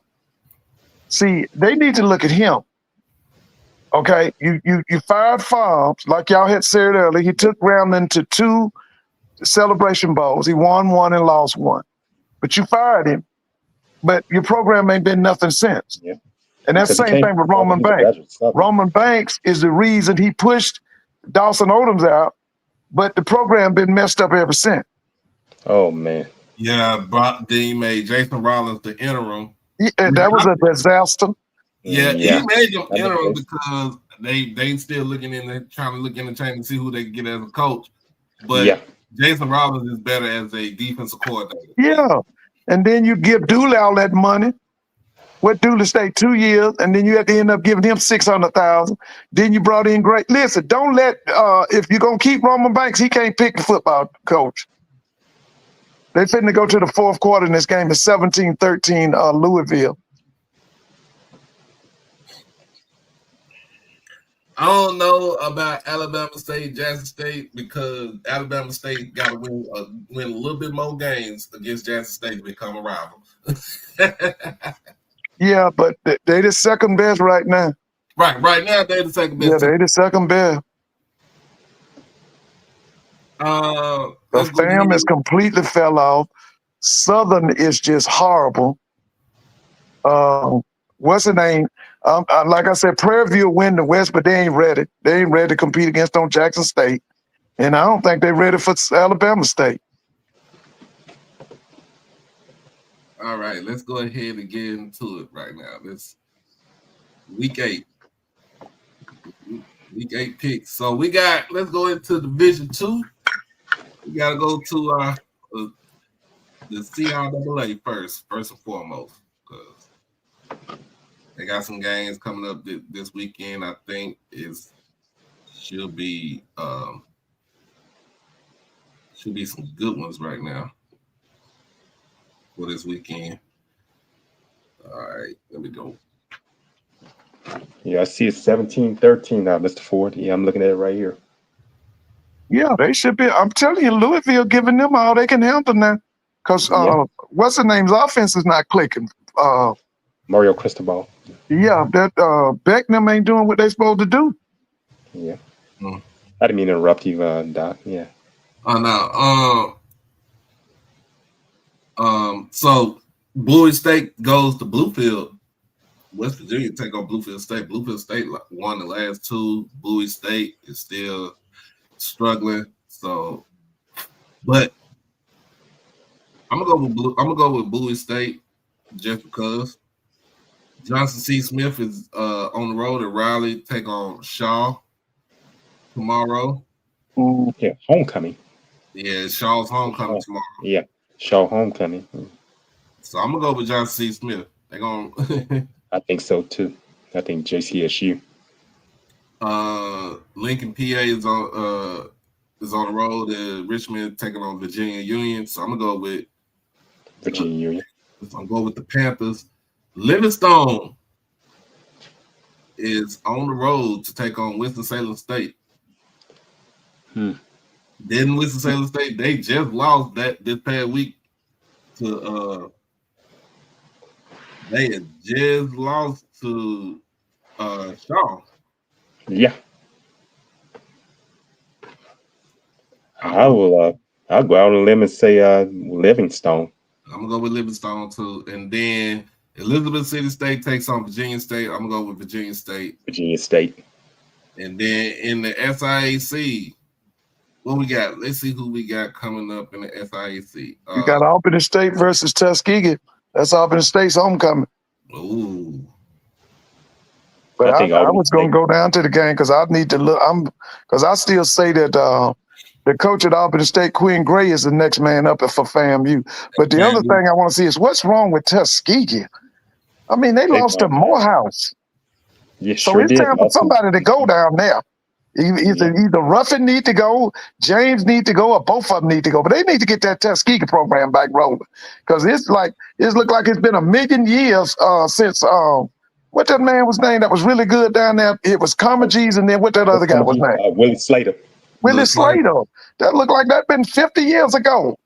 See, they need to look at him. Okay, you fired Fobbs, like y'all had said earlier. He took Ramlin to 2 Celebration Bowls. He won 1 and lost 1. But you fired him. But your program ain't been nothing since. Yeah. And that's the same thing with Roman Banks. Roman Banks is the reason he pushed Dawson Odoms out, but the program been messed up ever since. Oh, man. Yeah, Brock Dean made Jason Rollins the interim. Yeah, that was a disaster. Yeah, he made them interim because they still looking in there, trying to look in the chain to see who they can get as a coach. But Jason Rollins is better as a defensive coordinator. Yeah, and then you give Dooley all that money. What Dooley stayed 2 years, and then you have to end up giving him $600,000. Then you brought in great. Listen, don't let if you're gonna keep Roman Banks, he can't pick the football coach. They finna go to the 4th quarter in this game. It's 17-13 Louisville. I don't know about Alabama State, Jackson State, because Alabama State got to win a little bit more games against Jackson State to become a rival. Yeah, but they the second best right now. Right now they the second best. Yeah, they the second best. The fam has completely fell off. Southern is just horrible. What's the name? Like I said, Prairie View win the West, but they ain't ready. They ain't ready to compete against on Jackson State. And I don't think they're ready for Alabama State. All right, let's go ahead and get into it right now. This week 8. Week 8 picks. So let's go into Division 2. We gotta go to the CRAA first and foremost, because they got some games coming up this weekend. I think should be some good ones right now for this weekend. All right, let me go. Yeah, I see it's 17-13 now, Mr. Ford. Yeah, I'm looking at it right here. Yeah, they should be. I'm telling you, Louisville giving them all they can handle now. Because what's the name's offense is not clicking. Mario Cristobal. Yeah, that Becknam ain't doing what they supposed to do. Yeah. I didn't mean to interrupt you, Doc. Yeah. Oh, no. So Bowie State goes to Bluefield. West Virginia take on Bluefield State. Bluefield State won the last 2. Bowie State is still struggling. So, but I'm gonna go with Bowie State just because Johnson C. Smith is on the road at Raleigh. Take on Shaw tomorrow. Yeah, homecoming. Yeah, Shaw's homecoming tomorrow. Yeah, Shaw homecoming. So I'm gonna go with Johnson C. Smith. They're gonna. I think so too. I think JCSU. Lincoln, PA is on the road. Richmond taking on Virginia Union. So I'm gonna go with Virginia Union. I'm gonna go with the Panthers. Livingstone is on the road to take on Winston-Salem State. Didn't Winston-Salem State? They just lost this past week to. They had just lost to Shaw. Yeah. I'll go out on a limb and say Livingstone. I'm gonna go with Livingstone too. And then Elizabeth City State takes on Virginia State. I'm gonna go with Virginia State. Virginia State. And then in the SIAC, what we got? Let's see who we got coming up in the SIAC. You got Albany State versus Tuskegee. That's Albany State's homecoming. Ooh. But I was going to go down to the game because I need to look. Because I still say that the coach at Albany State, Quinn Gray, is the next man up for FAMU. But the other thing I want to see is what's wrong with Tuskegee. I mean, they lost to gone down. Morehouse. Yeah, So sure it's did. time for somebody to go down there. Either Ruffin need to go, James need to go, or both of them need to go. But they need to get that Tuskegee program back rolling, because it's looked like it's been a million years since what that man was named that was really good down there. It was Comagese, and then what that other guy was named? Willie Slater. Willie Slater. That looked like that been 50 years ago.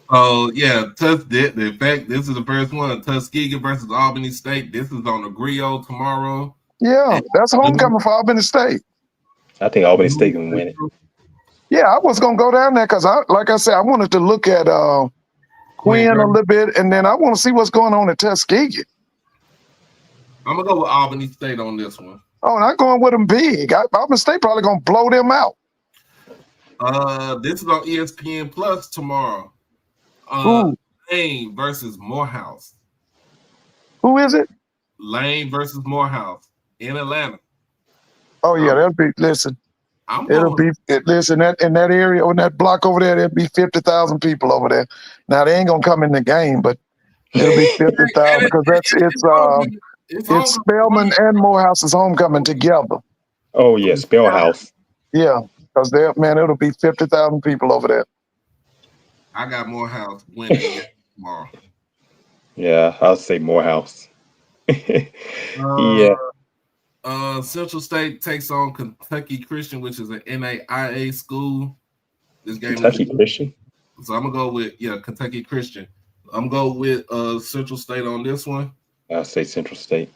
Oh yeah, in fact, this is the first one. Tuskegee versus Albany State. This is on the Griot tomorrow. Yeah, that's homecoming for Albany State. I think Albany State can win it. Yeah, I was gonna go down there because like I said, I wanted to look at Quinn a little bit, and then I want to see what's going on at Tuskegee. I'm gonna go with Albany State on this one. Oh, and I'm going with them big. Albany State probably gonna blow them out. This is on ESPN Plus tomorrow. Lane versus Morehouse. Who is it? Lane versus Morehouse in Atlanta. Oh yeah, that'll be. Listen, listen. That in that area, on that block over there, there'll be 50,000 people over there. Now they ain't gonna come in the game, but it'll be 50,000 because it's Spelman and Morehouse's homecoming together. Oh yeah, Spellhouse. Yeah, because it'll be 50,000 people over there. I got Morehouse winning tomorrow. Yeah, I'll say Morehouse. Yeah. Central State takes on Kentucky Christian, which is an NAIA school. This game Kentucky Christian. So I'm gonna go with Kentucky Christian. I'm gonna go with Central State on this one. I'll say Central State.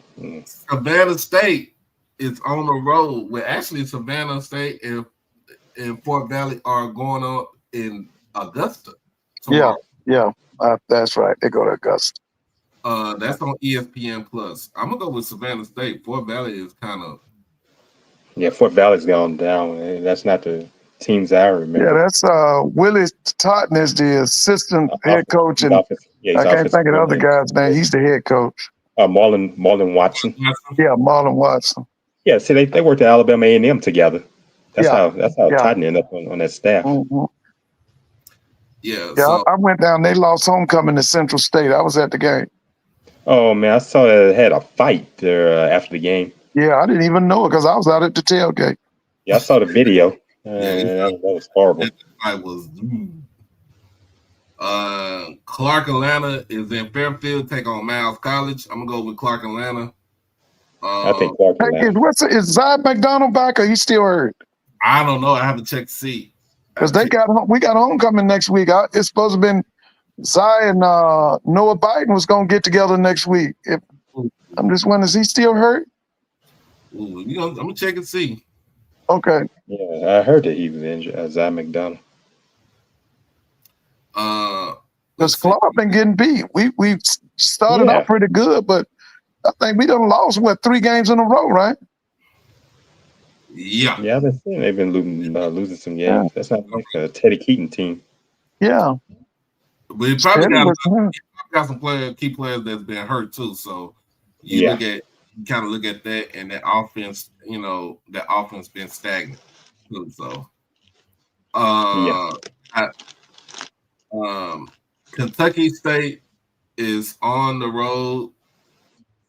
Savannah State is on the road. Well, actually, Savannah State and Fort Valley are going on in Augusta tomorrow. Yeah, that's right. They go to Augusta. That's on ESPN Plus. I'm gonna go with Savannah State. Fort Valley is kind of. Yeah, Fort Valley's gone down. That's not the teams I remember. Yeah, that's Willie Totten is the assistant head coach, and I can't think of the other guy's name. He's the head coach. Marlon Watson. Yeah, Marlon Watson. Yeah, see, they worked at Alabama A&M together. That's how Totten ended up on that staff. Mm-hmm. Yeah, so, I went down. They lost homecoming to Central State. I was at the game. Oh man, I saw they had a fight there after the game. Yeah, I didn't even know it because I was out at the tailgate. Yeah, I saw the video. That was horrible. That was. Clark Atlanta is in Fairfield. Take on Miles College. I'm gonna go with Clark Atlanta. I think Clark Atlanta. Is Zion McDonald back or he still hurt? I don't know. I haven't checked to see. Because we got homecoming next week. It's supposed to have been Zion Noah Biden was gonna get together next week. I'm just wondering, is he still hurt? I'm gonna check and see. Okay. Yeah, I heard that he was injured. Zion McDonald. Because Clark been getting beat. We started out pretty good, but I think we done lost 3 games in a row, right? Yeah. Yeah, I've been seeing they've been losing some games. Yeah. That's not like a Teddy Keaton team. Yeah. We probably got some key players that's been hurt too. So you kind of look at that, and that offense, that offense been stagnant too. So Kentucky State is on the road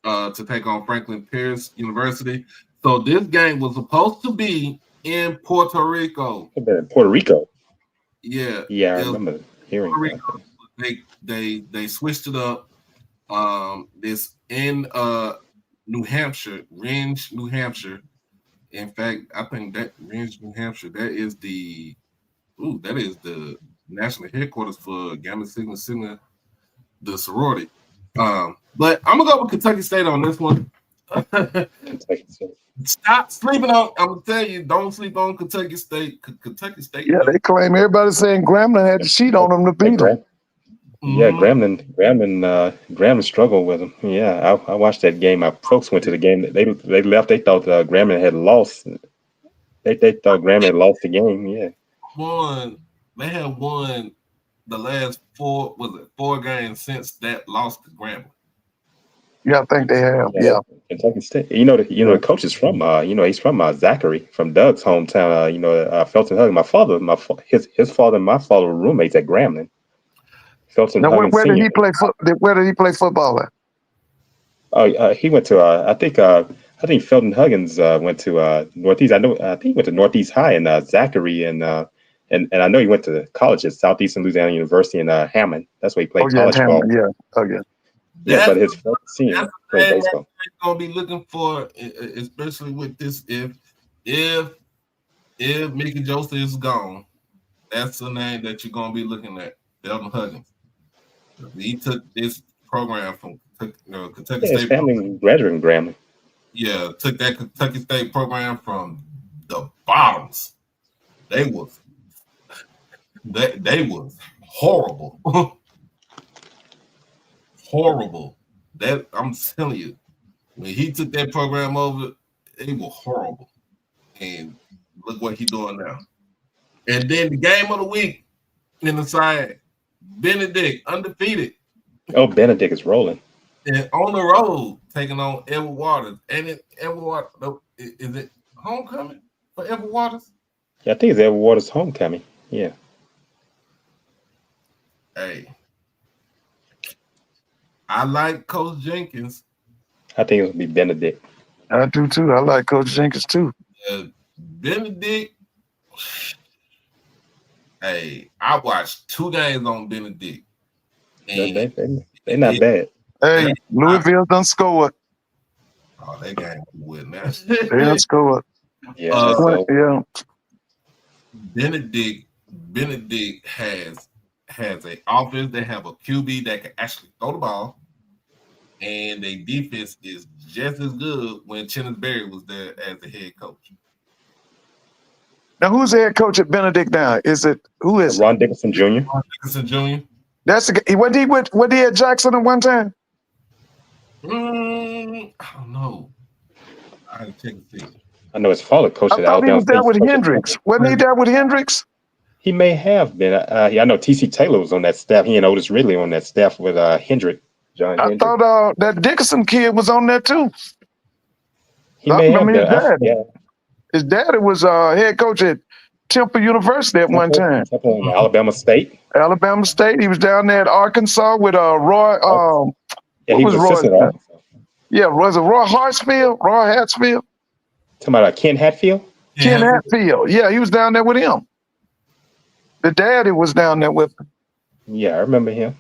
to take on Franklin Pierce University. So this game was supposed to be in Puerto Rico. Puerto Rico. Yeah. Yeah, I remember hearing that. They switched it up. It's in New Hampshire, Rindge, New Hampshire. In fact, I think that Rindge, New Hampshire, that is the national headquarters for Gamma Sigma Sigma, the sorority. But I'm gonna go with Kentucky State on this one. Stop sleeping on. I'm gonna tell you, don't sleep on Kentucky State. Kentucky State. Yeah, they claim everybody's saying Grambling had to cheat on them to beat them. Yeah, Grambling struggled with them. Yeah, I watched that game. My folks went to the game. They left. They thought Grambling had lost. They thought Grambling had lost the game. Yeah. They have won the last 4 games since that loss to Grambling. Yeah, I think they have. Yeah. Kentucky State. The coach is from. He's from Zachary, from Doug's hometown. Felton Hug. His father and my father were roommates at Grambling. Felton now, Hug where did he play? Where did he play football at? He went to I think Felton Huggins went to Northeast. I think he went to Northeast High and Zachary and I know he went to college at Southeastern Louisiana University in Hammond. That's where he Oh played yeah, college ball. yeah. Oh yeah. Yeah, but his first That's senior the played name baseball. you're gonna be looking for, especially with this. If Mickey Joseph is gone, that's the name that you're gonna be looking at. Delvin Huggins. He took this program from Kentucky Yeah, his State. family graduated from Grambling. Yeah, took that Kentucky State program from the bottoms. They was horrible. Horrible. That I'm telling you, when he took that program over, it was horrible. And look what he's doing now. And then the game of the week in the side, Benedict undefeated. Oh, Benedict is rolling. And on the road, taking on Edward Waters. And Edward Waters, is it homecoming for Edward Waters? Yeah, I think it's Edward Waters' homecoming. Yeah. Hey, I like Coach Jenkins. I think it'll be Benedict. I do too. I like Coach Jenkins too. Benedict. Hey, I watched 2 games on Benedict. They're not bad. Hey, Louisville done scored. Oh, that game was now. They done scored. Yeah. Yeah. Benedict has an offense. They have a QB that can actually throw the ball, and their defense is just as good when Chennis Berry was there as the head coach. Now, who's the head coach at Benedict now? Who is Ron Dickerson Jr. Ron Dickerson Jr. That's the guy. What he at Jackson at one time? I don't know. I gotta check and see. I know his father coached at Alabama. He was there with Hendricks. Wasn't he there with Hendricks? He may have been. I know T.C. Taylor was on that staff. He and Otis Ridley on that staff with Hendrick. John I Hendrick. thought that Dickerson kid was on there too. He may have been. Yeah. His daddy was head coach at Temple University at one time. Alabama State. Alabama State. He was down there at Arkansas with Roy. Yeah, he was assistant at Arkansas. Yeah, was it Roy Hartsfield? Roy Hatfield? Talking about Ken Hatfield? Ken Hatfield. Yeah, he was down there with him. The daddy was down there with him. Yeah, I remember him.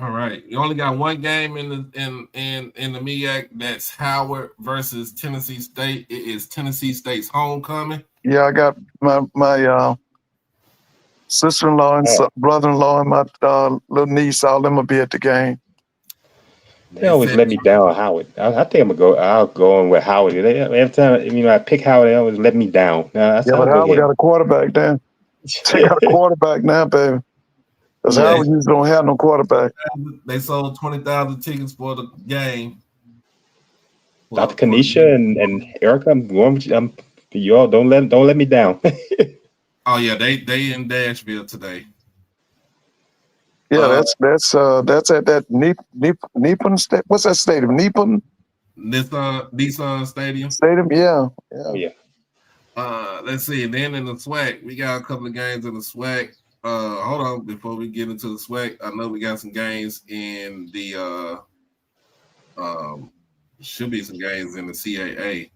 All right, you only got one game in the MEAC. That's Howard versus Tennessee State. It is Tennessee State's homecoming. Yeah, I got my sister-in-law and brother-in-law and my little niece. All them will be at the game. They always let me down on Howard. I think I'll go on with Howard. Every time I pick Howard, they always let me down. But Howard got a quarterback now. They got a quarterback now, baby. Because Howard usually don't have no quarterback. They sold 20,000 tickets for the game. Dr. Kanisha and Erica, I'm going with you. You all don't let me down. Oh yeah, they in Nashville today. Yeah, that's at that Nippon State. What's that stadium? Nippon? Nissan Stadium. Yeah. Oh yeah. Let's see. And then in the SWAC, we got a couple of games in the SWAC. Hold on, before we get into the SWAC, I know we got some games in the should be some games in the CAA.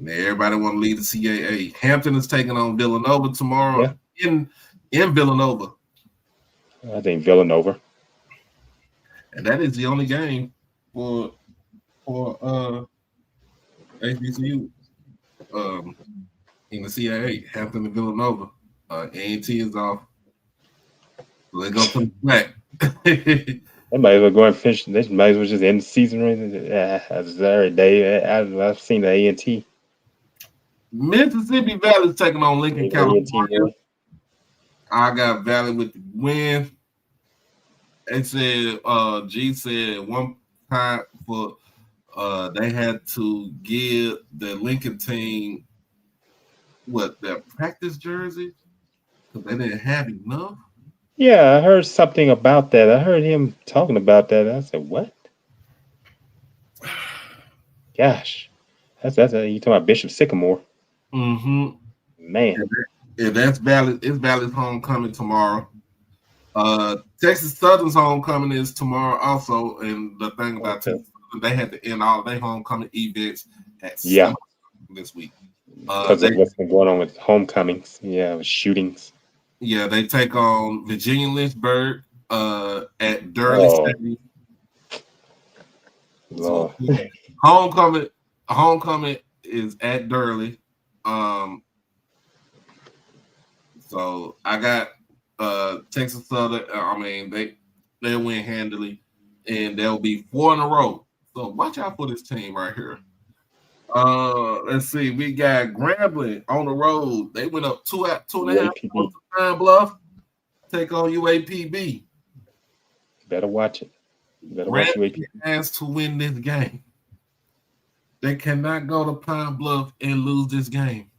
Everybody want to lead the CAA. Hampton is taking on Villanova tomorrow in Villanova. I think Villanova. And that is the only game for HBCU in the CAA. Hampton and Villanova. A&T is off. So they go to the back. They might as well go and finish. They might as well just end the season. Every day. I've seen the A&T. Mississippi Valley taking on Lincoln, California. I got Valley with the win. They said, G said one time for they had to give the Lincoln team their practice jersey because they didn't have enough. Yeah, I heard something about that. I heard him talking about that. I said, "What? Gosh, that's you talking about Bishop Sycamore? Mm-hmm. Man, Yeah, that's valid. It's valid homecoming tomorrow. Texas Southern's homecoming is tomorrow also. And the thing about Texas Southern, they had to end all their homecoming events at 7 this week. Because of what's been going on with homecomings. Yeah, with shootings. Yeah, they take on Virginia Lynchburg at Durley Stadium. So, homecoming is at Durley. So I got Texas Southern. I mean, they'll win handily, and they'll be 4 in a row. So watch out for this team right here. Let's see. We got Grambling on the road. They went up 2.5 to Pine Bluff. Take on UAPB. Better watch it. Better watch UAPB. Has to win this game. They cannot go to Pine Bluff and lose this game.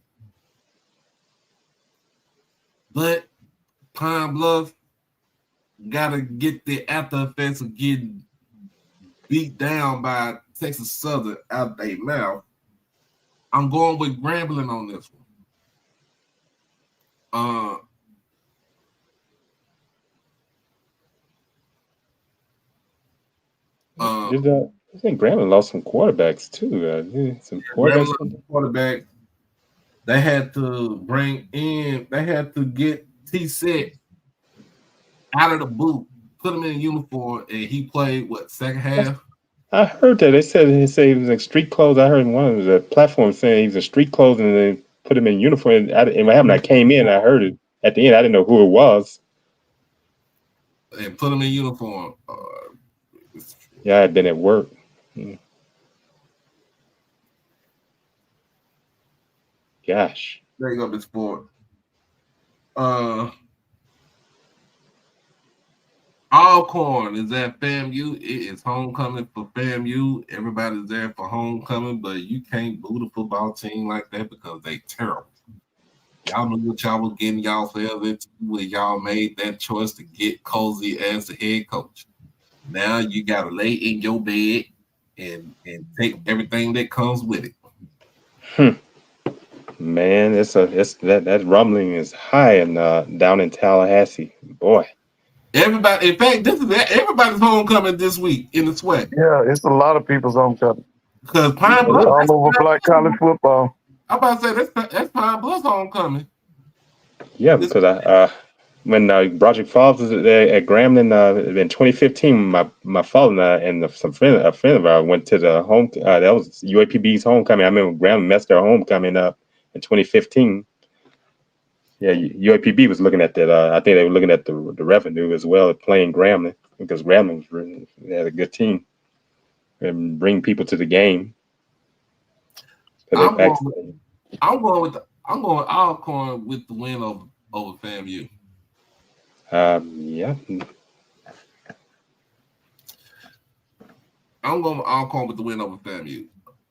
But Pine Bluff gotta get the after effects of getting beat down by Texas Southern out their mouth. I'm going with Grambling on this one. I think Grambling lost some quarterbacks too. Some quarterbacks. They had to get T-Set out of the boot, put him in a uniform, and he played second half? I heard that. They said he was in street clothes. I heard one of the platforms saying he was in street clothes and they put him in uniform. And what happened? I came in, I heard it at the end. I didn't know who it was. And put him in uniform. Yeah, I had been at work. Gosh. There you go, this sport. Alcorn is at FAMU. It is homecoming for FAMU. Everybody's there for homecoming, but you can't boo the football team like that because they terrible. Y'all knew what y'all was getting yourselves into when y'all made that choice to get Cozy as the head coach. Now you gotta lay in your bed and take everything that comes with it. Man, that rumbling is high and down in Tallahassee, boy. Everybody, in fact, everybody's homecoming this week in the SWAC. Yeah, it's a lot of people's homecoming. Because Pine Bluff all over black college football. I'm about to say that's Pine Bluff's homecoming. Yeah, because when Project Falls was there at Grambling in 2015, my father and a friend of ours went to the home. That was UAPB's homecoming. I remember Grambling messed their homecoming up in 2015. Yeah, UAPB was looking at that. I think they were looking at the revenue as well as playing Grambling because Grambling had a good team and bring people to the game. I'm going Alcorn with the win over FAMU. Yeah. I'm going Alcorn with the win over FAMU,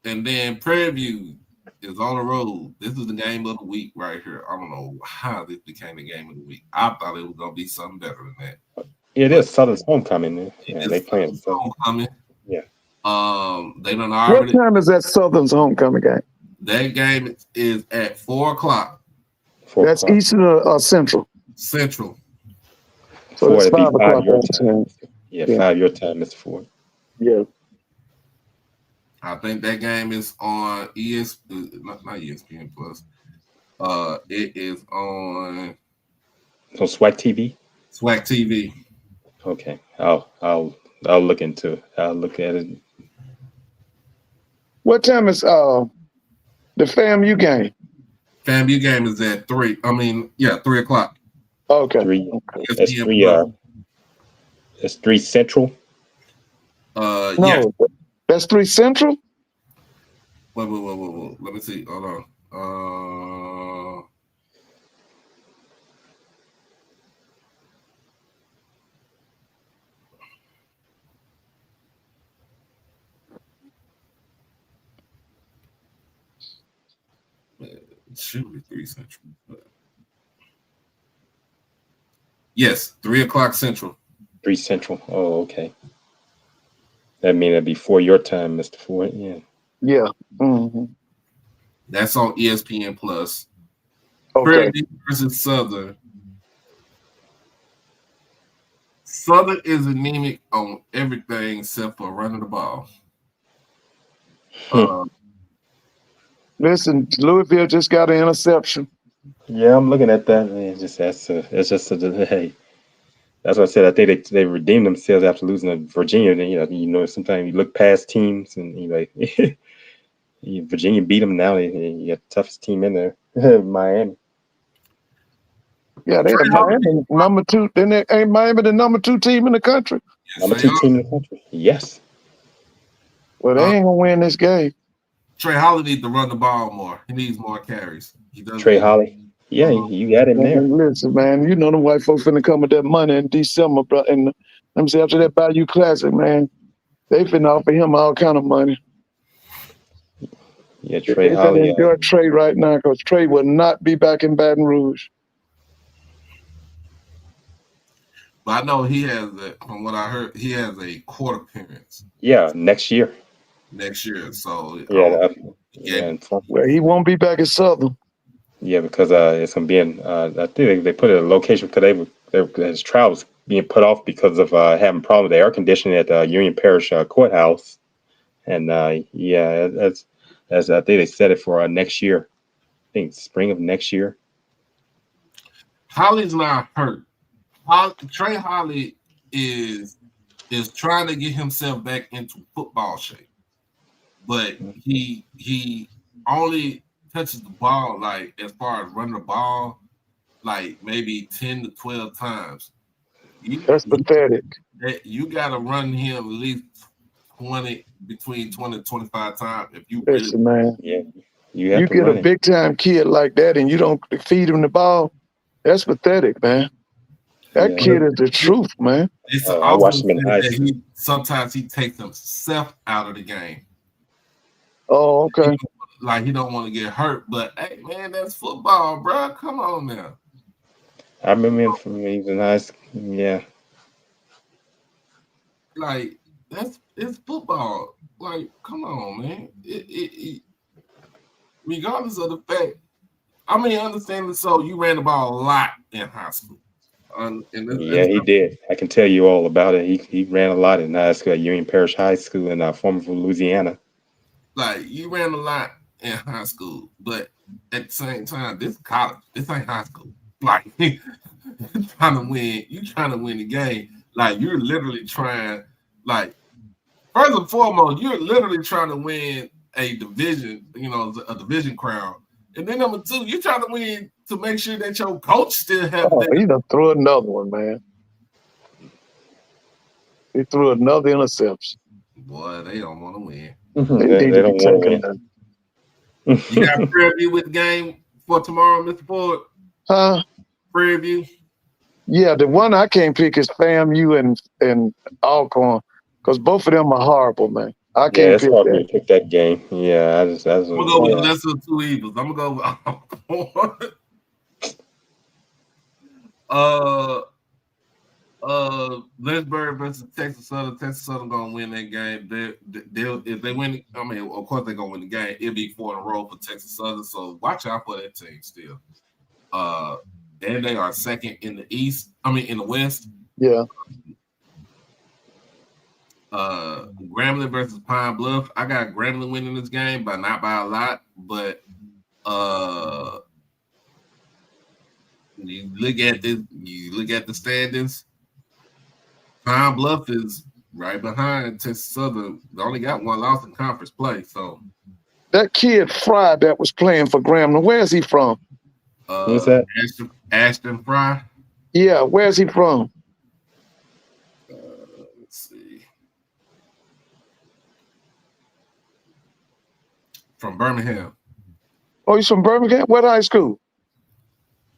and then Prairie View is on the road. This is the game of the week right here. I don't know how this became the game of the week. I thought it was going to be something better than that. It is Southern's homecoming. Yeah, they playing homecoming. Yeah. They done already. What time is that Southern's homecoming game? That game is at 4:00. That's Eastern or Central? Central. So it's 5 o'clock your time. Yeah, 5 your time, Mr. Ford. Yeah. I think that game is on not ESPN Plus. It is on SWAC TV. SWAC TV. Okay, I'll look into it. I'll look at it. What time is the FAMU game? FAMU game is at 3. 3 o'clock. Okay. 3. That's 3. That's 3 Central. No, yeah. That's 3 Central? Wait. Let me see. Hold on. It should be 3 Central. Yes, 3 o'clock Central. 3 Central. Oh, okay. That means it'd be 4 your time, Mr. Ford. Yeah. Yeah. Mm-hmm. That's on ESPN Plus. Okay. Prairie View versus Southern. Southern is anemic on everything except for running the ball. Listen, Louisville just got an interception. Yeah, I'm looking at that. It's just hey. That's what I said. I think they redeemed themselves after losing to Virginia. And, sometimes you look past teams and you like Virginia beat them. Now you got the toughest team in there, Miami. Yeah, they had Miami number 2. Then ain't Miami the number 2 team in the country? Yes, Number 2 team in the country. Yes. Well, they ain't gonna win this game. Trey Holly needs to run the ball more. He needs more carries. He does. Trey Holly. Yeah, you got him there. Listen, man, you know the white folks finna come with that money in December, bro. And let me say after that Bayou Classic, man, they finna offer him all kind of money. Yeah, Trey Holly. They enjoy Trey right now because Trey will not be back in Baton Rouge. But I know he has, from what I heard, he has a court appearance. Yeah, next year. So well, he won't be back at Southern. Yeah, because it's gonna be in. I think they put it in a location because his trial was being put off because of having problems with the air conditioning at the Union Parish courthouse, and as I think they set it for next year. I think spring of next year. Holly's not hurt. Trey Holly is trying to get himself back into football shape, but he only touches the ball, like as far as running the ball, like maybe 10 to 12 times. That's pathetic. You got to run him at least between 20 and 25 times if you listen, man. Yeah, you get a big time kid like that and you don't feed him the ball. That's pathetic, man. That kid is the truth, man. I watched him in high school. Sometimes he takes himself out of the game. Oh, okay. Like he don't want to get hurt, but hey, man, that's football, bro. Come on now. I remember him from when he was in high school. Yeah. Like it's football. Like, come on, man. Regardless of the fact, I mean, understanding so, you ran the ball a lot in high school. He did. I can tell you all about it. He ran a lot in high school at Union Parish High School in former Louisiana. Like, you ran a lot in high school, but at the same time, this college. This ain't high school. Like, you trying to win the game. Like, you're literally trying. Like, first and foremost, you're literally trying to win a division. A division crown. And then number 2, you're trying to win to make sure that your coach still has. He done threw another one, man. He threw another interception. Boy, they don't want to win. They don't want to win. You got a Prairie View with the game for tomorrow, Mr. Ford? Huh? Prairie View? Yeah, the one I can't pick is FAMU and Alcorn because both of them are horrible, man. I can't pick hard that. to pick that game. Yeah, I'm gonna go with the lesser of two evils. I'm gonna go with Lynchburg versus Texas Southern. Texas Southern gonna win that game. They'll if they win. I mean, of course they're gonna win the game. It'll be 4 in a row for Texas Southern. So watch out for that team still. And they are second in the East. I mean, in the West. Yeah. Grambling versus Pine Bluff. I got Grambling winning this game, but not by a lot. But you look at the standings. Pine Bluff is right behind Texas Southern. They only got one loss in conference play. So that kid Fry that was playing for Grambling, where is he from? Who's that? Ashton Fry. Yeah, where's he from? Let's see. From Birmingham. Oh, he's from Birmingham? What high school?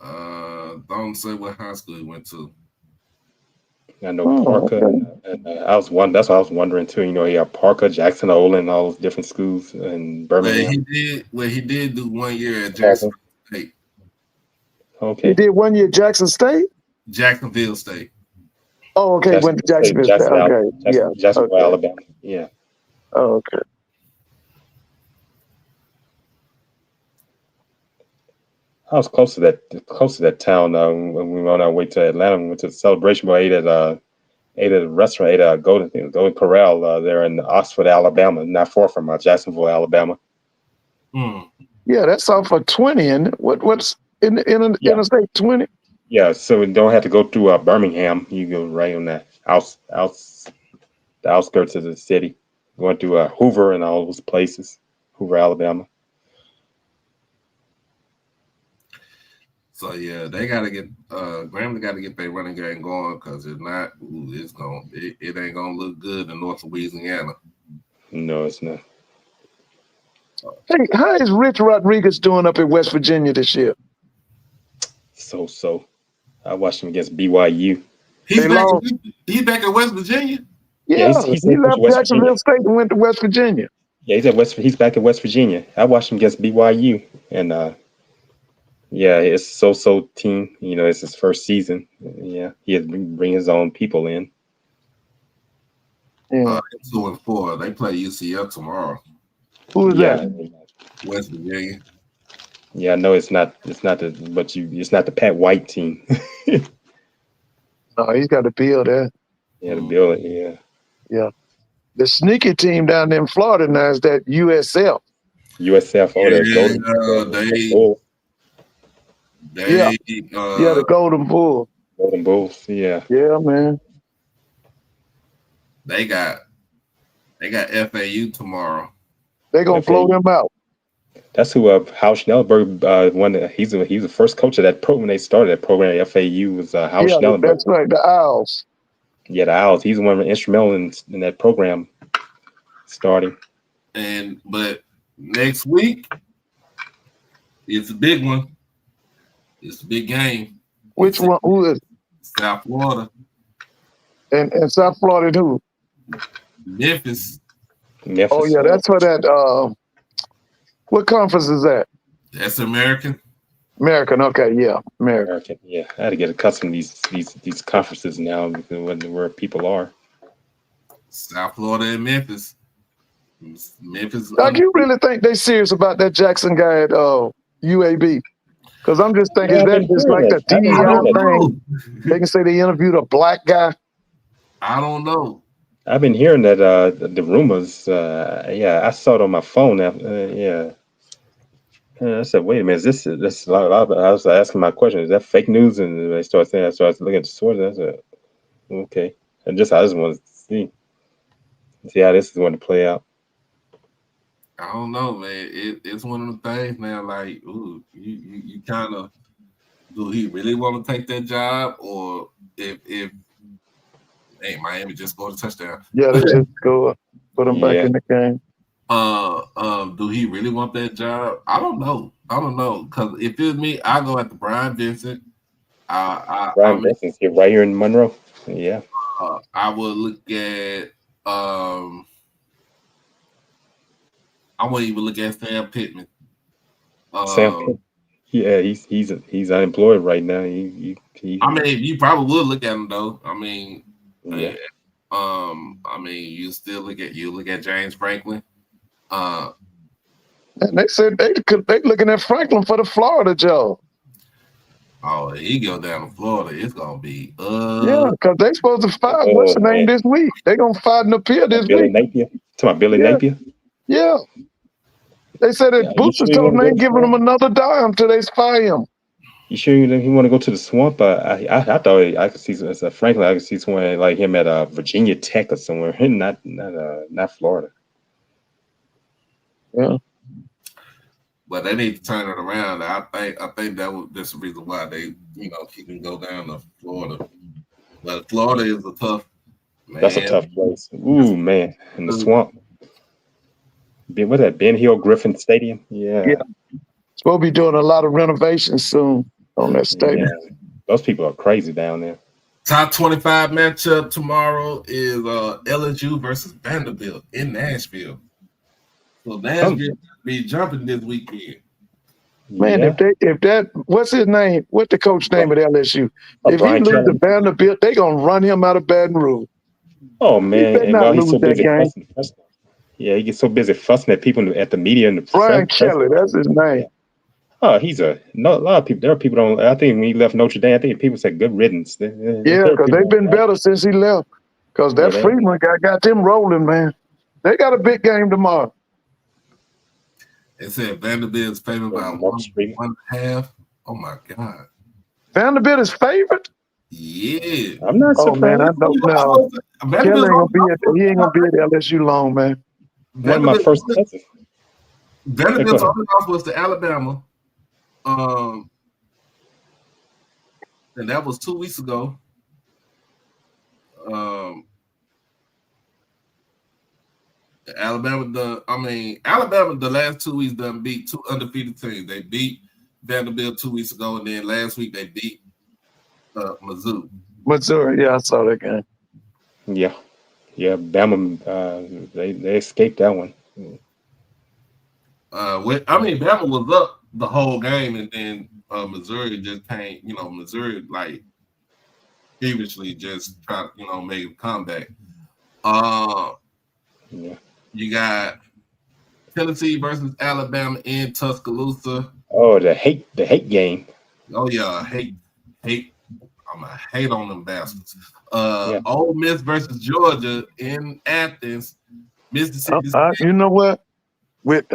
Don't say what high school he went to. I know Parker, and that's what I was wondering too. He had Parker, Jackson, Olin, all those different schools in Birmingham. He did do 1 year at Jackson State. Okay. He did 1 year at Jackson State? Jacksonville State. Oh, okay. Went to Jacksonville State. Okay. Jacksonville, Alabama. Yeah. Oh, okay. I was close to that town when we were on our way to Atlanta. We went to the celebration. But I ate at a restaurant, ate at Golden Corral there in Oxford, Alabama, not far from Jacksonville, Alabama. Yeah, that's off of 20. And what's in Interstate 20? Yeah, so we don't have to go through Birmingham. You go right on the outskirts of the city, going through Hoover and all those places, Hoover, Alabama. So yeah, they got to get Grambling got to get their running game going, because if not, it ain't gonna look good in North Louisiana. No, it's not. Hey, how is Rich Rodriguez doing up in West Virginia this year? So. I watched him against BYU. He's back at West Virginia. Yeah, he's he left West Jacksonville Virginia. State and went to West Virginia. Yeah, he's back at West Virginia. I watched him against BYU, and it's so team. You know, it's his first season. Yeah, he has bring his own people in. Yeah. 2-4. They play UCF tomorrow. Who is that? West Virginia. Yeah, I know it's not the Pat White team. No, he's got to build that. Yeah, to build it. Yeah. Yeah. The sneaky team down there in Florida now is that USF. USF. Oh, they're golden. The Golden Bull. Golden Bulls. Yeah. Yeah, man. They got FAU tomorrow. They're gonna blow them out. That's who Hal Schnellenberg won. He's the first coach of that program. When they started that program at FAU was Hal Schnellenberg. That's right, the Owls. Yeah, the Owls. He's one of the instrumental in that program starting. But next week, it's a big one. It's a big game. Which one? Who is? South Florida. And South Florida who? Memphis. Oh yeah, that's for that. What conference is that? That's American. American. Okay, yeah, American. Yeah, I had to get accustomed to these conferences now because where people are. South Florida and Memphis. Memphis. Doc, you really think they serious about that Jackson guy at UAB? Because I'm just thinking that is like the DEI thing. They can say they interviewed a black guy. I don't know. I've been hearing that the rumors. I saw it on my phone. I said, "Wait a minute, is this?" I was asking my question. Is that fake news? And they started saying. I started looking at the sources. I said, "Okay." I just want to see how this is going to play out. I don't know, man. It's one of the things, man. Like, ooh, you kind of, do he really want to take that job, or if Miami just scored a touchdown? Yeah, they just go put him back in the game. Do he really want that job? I don't know. Because if it's me, I go after Brian Vincent. Brian Vincent's here right here in Monroe. Yeah. I would look at. I wouldn't even look at Sam Pittman. Sam Pittman. Yeah, he's unemployed right now. He I mean, you probably would look at him though. I mean, yeah. You still look at James Franklin. And they said they looking at Franklin for the Florida job. Oh, he go down to Florida, it's gonna be yeah, because they supposed to fire what's the name this week? They gonna fire an appeal this Billy week. Napier. Talking about Billy Napier. Yeah. They said that Boosters told them they ain't giving him another dime till they fire him. You sure you want to go to the swamp? I thought I could see Franklin. I could see somewhere like him at Virginia Tech or somewhere, not Florida. Yeah. But they need to turn it around. I think that's the reason why they keep him go down to Florida. But Florida is a tough. Man. That's a tough place. Ooh, man, in the swamp. What's that? Ben Hill Griffin Stadium? Yeah. Supposed to be doing a lot of renovations soon on that stadium. Yeah. Those people are crazy down there. Top 25 matchup tomorrow is LSU versus Vanderbilt in Nashville. So Nashville be jumping this weekend. Man, if that what's his name? What's the coach name at LSU? If he loses to Vanderbilt, they gonna run him out of Baton Rouge. Oh man, and while he's so busy fussing. Yeah, he gets so busy fussing at people at the media and the Brian Kelly, that's his name. Oh, a lot of people. There are people don't. I think when he left Notre Dame, I think people said good riddance. Yeah, because they've been better since he left. Because that Freeman guy got them rolling, man. They got a big game tomorrow. They said Vanderbilt is favored by 1.5. Oh my God. Vanderbilt is favored? Yeah. I'm not surprised. Oh man, I don't know. He ain't gonna be at LSU long, man. One of my first cousins. Vanderbilt's only loss was to Alabama. And that was 2 weeks ago. Alabama, the last 2 weeks done beat two undefeated teams. They beat Vanderbilt 2 weeks ago, and then last week they beat Missouri. Missouri, yeah, I saw that game. Yeah, Bama, they escaped that one. Bama was up the whole game, and then Missouri just came. Missouri like previously just tried, make a comeback. You got Tennessee versus Alabama in Tuscaloosa. Oh, the hate game. Oh yeah, hate. I'm gonna hate on them bastards. Ole Miss versus Georgia in Athens, Mississippi State. You know what? With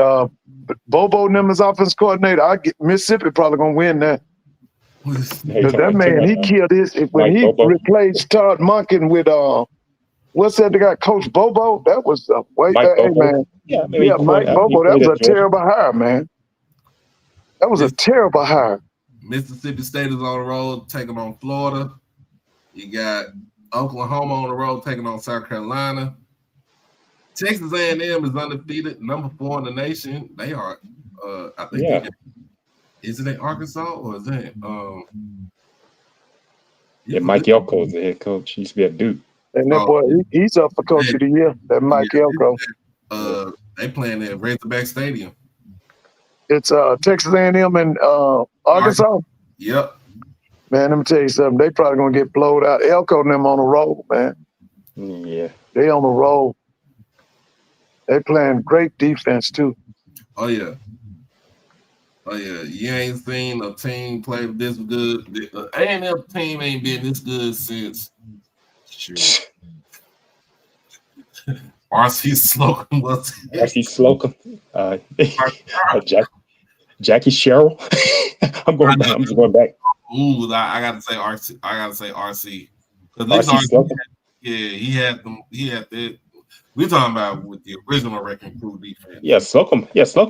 Bobo and them as offense coordinator, Mississippi probably gonna win that. Because that man, he killed his when he replaced Todd Monken with what's that? They got Coach Bobo. That was man. Yeah, Mike Bobo. That was a terrible hire, man. That was a terrible hire. Mississippi State is on the road taking on Florida. You got Oklahoma on the road taking on South Carolina. Texas A&M is undefeated, number 4 in the nation. They are, I think. Is it in Arkansas or is it? Mike Elko is the head coach. He used to be at Duke. And that boy, he's up for coach of the year. That Mike Elko. They playing at Razorback Stadium. It's Texas A&M and Arkansas. Yep. Man, let me tell you something. They probably gonna get blowed out. Elko and them on the roll, man. Yeah. They on the roll. They playing great defense too. Oh yeah. You ain't seen a team play this good. The A&M team ain't been this good since. Shoot. RC Slocum was. RC Slocum. Jackie Sherrill. I'm just going back. Ooh, I gotta say RC. RC. He had them. He had that. We're talking about with the original Wrecking Crew defense. Yeah, Slocum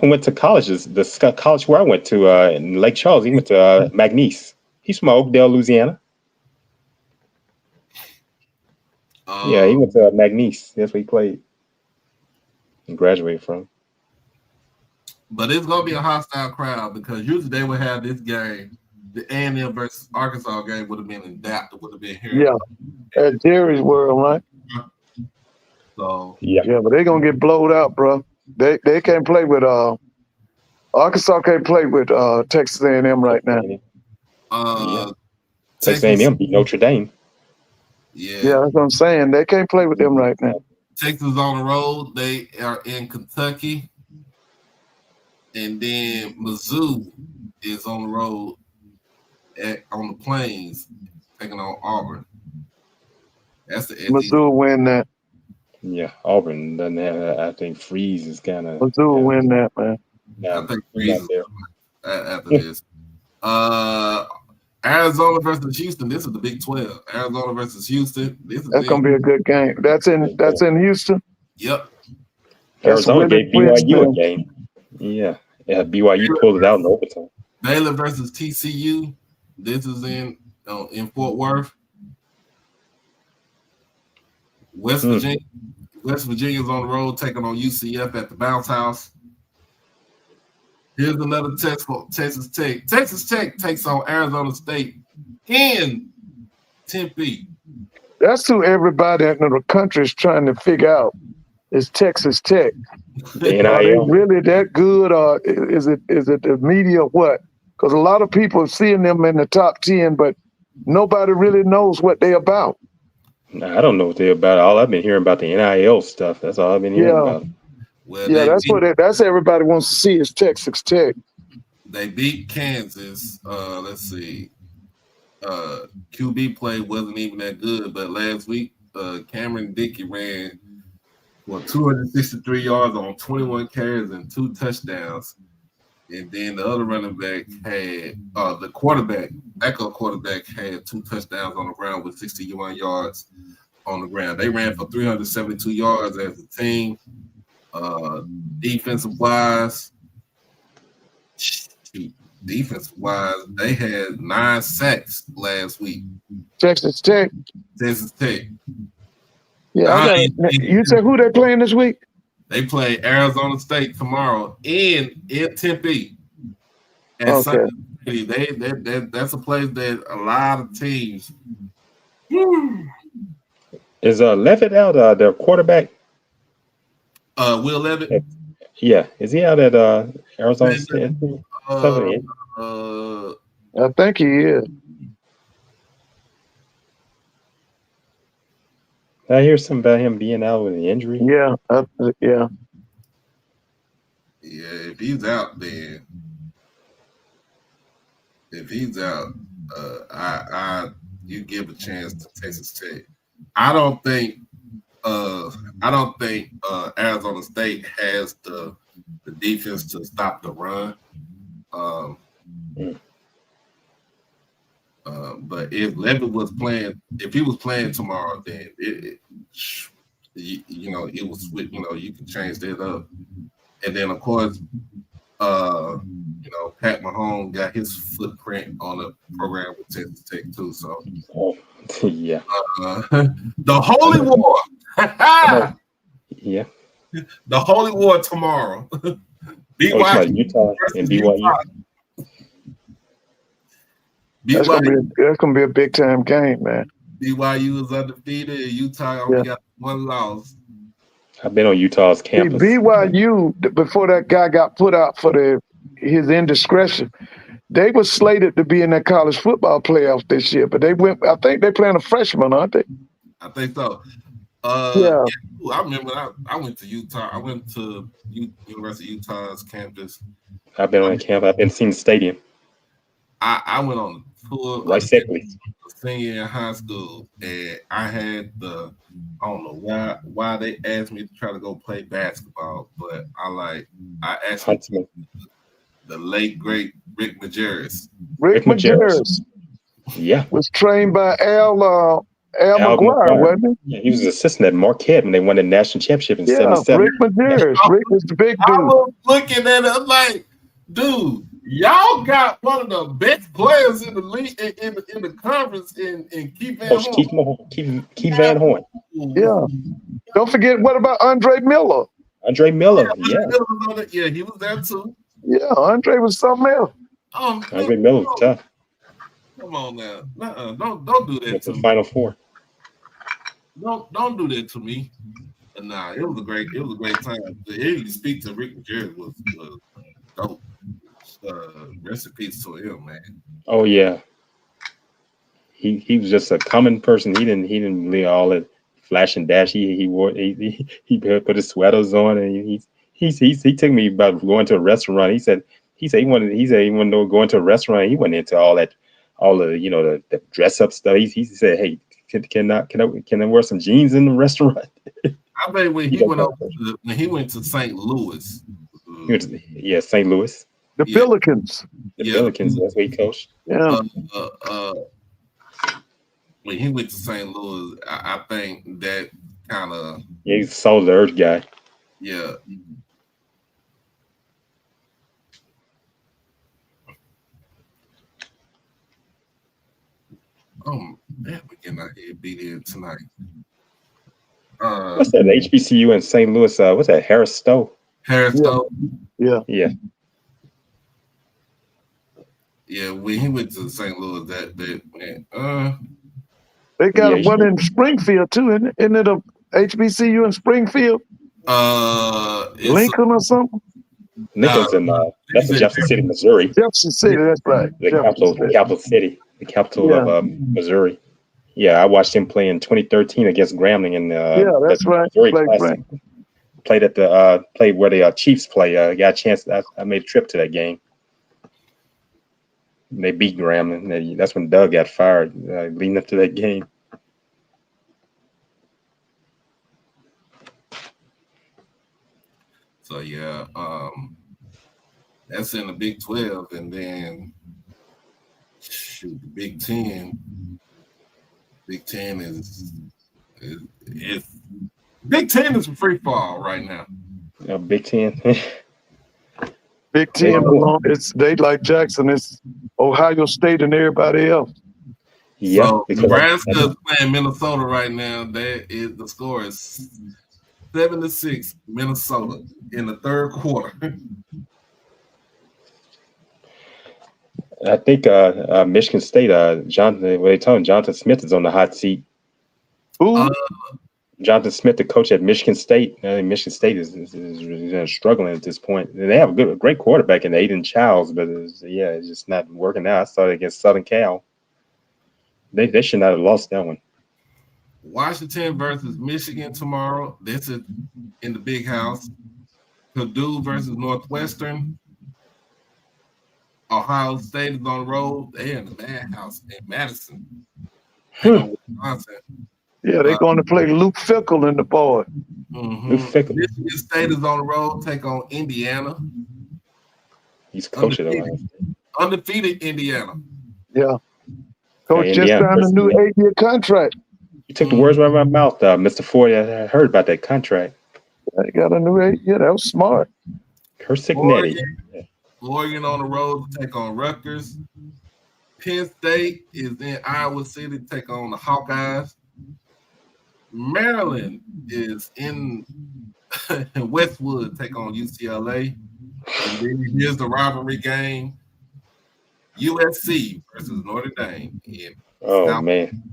went to colleges. The college where I went to in Lake Charles. He went to McNeese. He's from Oakdale, Louisiana. He went to McNeese. That's where he played and graduated from. But it's gonna be a hostile crowd because usually they would have this game. The A&M versus Arkansas game would have been in Dallas. Would have been here. Yeah, at Jerry's World, right? So but they're gonna get blowed out, bro. They can't play with Arkansas can't play with Texas A&M right now. Texas A&M beat Notre Dame. Yeah, that's what I'm saying. They can't play with them right now. Texas on the road. They are in Kentucky, and then Mizzou is on the road on the Plains taking on Auburn. That's the Mizzou win that. Yeah, Auburn doesn't have. I think Freeze is kind of. Mizzou will win that, man. I think Freeze is after this. Arizona versus Houston. This is the Big 12. Arizona versus Houston. That's gonna be a good game. That's in Houston. Yep. Arizona gave BYU a game. Yeah. BYU pulled it out in overtime. Baylor versus TCU. This is in Fort Worth. West Virginia's on the road taking on UCF at the Bounce House. Here's another test for Texas Tech. Texas Tech takes on Arizona State in Tempe. That's who everybody in the country is trying to figure out is Texas Tech. Are they really that good, or is it the media or what? Because a lot of people are seeing them in the top 10, but nobody really knows what they're about. I don't know what they're about. All I've been hearing about the NIL stuff. That's all I've been hearing about. Well, that's everybody wants to see is Texas Tech. They beat Kansas. Let's see. QB play wasn't even that good, but last week, Cameron Dickey ran for 263 yards on 21 carries and 2 touchdowns. And then the other running back had the quarterback, backup quarterback, had 2 touchdowns on the ground with 61 yards on the ground. They ran for 372 yards as a team. Defensive wise, they had 9 sacks last week. Texas Tech. Texas Tech. Yeah, you said who they playing this week? They play Arizona State tomorrow in Tempe. Okay. That's a place that a lot of teams. Is Levitt out? Their quarterback. Will Levitt. Yeah, is he out at Arizona State? I think he is. I hear something about him being out with an injury. Yeah, yeah. Yeah, if he's out, then you give a chance to Texas Tech. I don't think Arizona State has the defense to stop the run. But if Levitt was playing, if he was playing tomorrow, then it was switch. You can change that up. And then of course, Pat Mahomes got his footprint on the program with Texas Tech too. So, yeah, the Holy War. Yeah, the Holy War tomorrow. BYU, Utah and BYU. That's gonna be a big time game, man. BYU is undefeated. Utah only got 1 loss. I've been on Utah's campus. BYU, before that guy got put out for his indiscretion, they were slated to be in that college football playoff this year, but they went. I think they're playing a freshman, aren't they? I think so. Yeah. I remember I went to Utah. I went to University of Utah's campus. I've been on camp. I've been seeing the stadium. I went on a tour right senior in high school, and I had I don't know why they asked me to try to go play basketball, but I asked the late great Rick Majerus. Rick Majerus. Yeah. Was trained by Al McGuire, wasn't he? Yeah, he was an assistant at Marquette when they won the national championship in 77. Rick Majerus. Rick was the big dude. I was looking at it, I'm like, dude, y'all got one of the best players in the league in the conference in Keith Van Horn. Keith Van Horn. Yeah. Don't forget, what about Andre Miller? Andre Miller, yeah. Yeah, he was there too. Yeah, Andre was something else. Andre Miller was tough. Come on now. Don't do that to me. Final Four. Don't do that to me. Nah, it was a great time. Hearing you speak to Rick Majerus was dope. Rest in peace to him, man. Oh yeah. He was just a common person. He didn't really all that flash and dash. He put his sweaters on, and he took me about going to a restaurant. He said he wanted to go into a restaurant. He went into all the the dress up stuff. He said, hey, can I wear some jeans in the restaurant? I bet when he went to St. Louis. St. Louis. The Pelicans. The Pelicans, that's where he coached. Yeah. When he went to St. Louis, I think that kind of... Yeah, he's a solid earth guy. Yeah. Man, we're getting out here beat in tonight. What's that? HBCU in St. Louis? What's that? Harris Stowe. Harris Stowe. Yeah. Yeah. Yeah, when he went to St. Louis, they got one in Springfield too, isn't it a HBCU in Springfield? Lincoln or something? Lincoln's in that's in Jefferson City, Missouri. Jefferson City, that's right. The capital city, the capital of Missouri. Yeah, I watched him play in 2013 against Grambling in that's right. Missouri Classic. Played at played where the Chiefs play. Got a chance. I made a trip to that game. They beat Grambling. That's when Doug got fired leading up to that game. So yeah, that's in the Big 12, and then shoot, the Big 10. Big 10 is Big 10 is a free fall right now. Big 10. Big 10 alone. They like Jackson. It's Ohio State and everybody else. Yeah. So Nebraska is playing Minnesota right now. The score is 7-6 Minnesota in the third quarter. I think Michigan State, Jonathan Smith is on the hot seat. Who? Jonathan Smith, the coach at Michigan State. Michigan State is struggling at this point. And they have a great quarterback in Aiden Childs, but it's just not working out. I saw it against Southern Cal. They should not have lost that one. Washington versus Michigan tomorrow. This is in the Big House. Purdue versus Northwestern. Ohio State is on the road. They're in the Madhouse in Madison. Wisconsin. Yeah, they're going to play Luke Fickle in the board. Mm-hmm. Luke Fickle. Michigan State is on the road, take on Indiana. He's coach at Ohio State. Undefeated Indiana. Yeah. Coach just signed a new 8-year contract. You took the words right out of my mouth, Mr. Ford. I heard about that contract. They got a new 8-year. That was smart. Oregon on the road to take on Rutgers. Penn State is in Iowa City to take on the Hawkeyes. Maryland is in Westwood to take on UCLA. And then here's the rivalry game. USC versus Notre Dame. Man.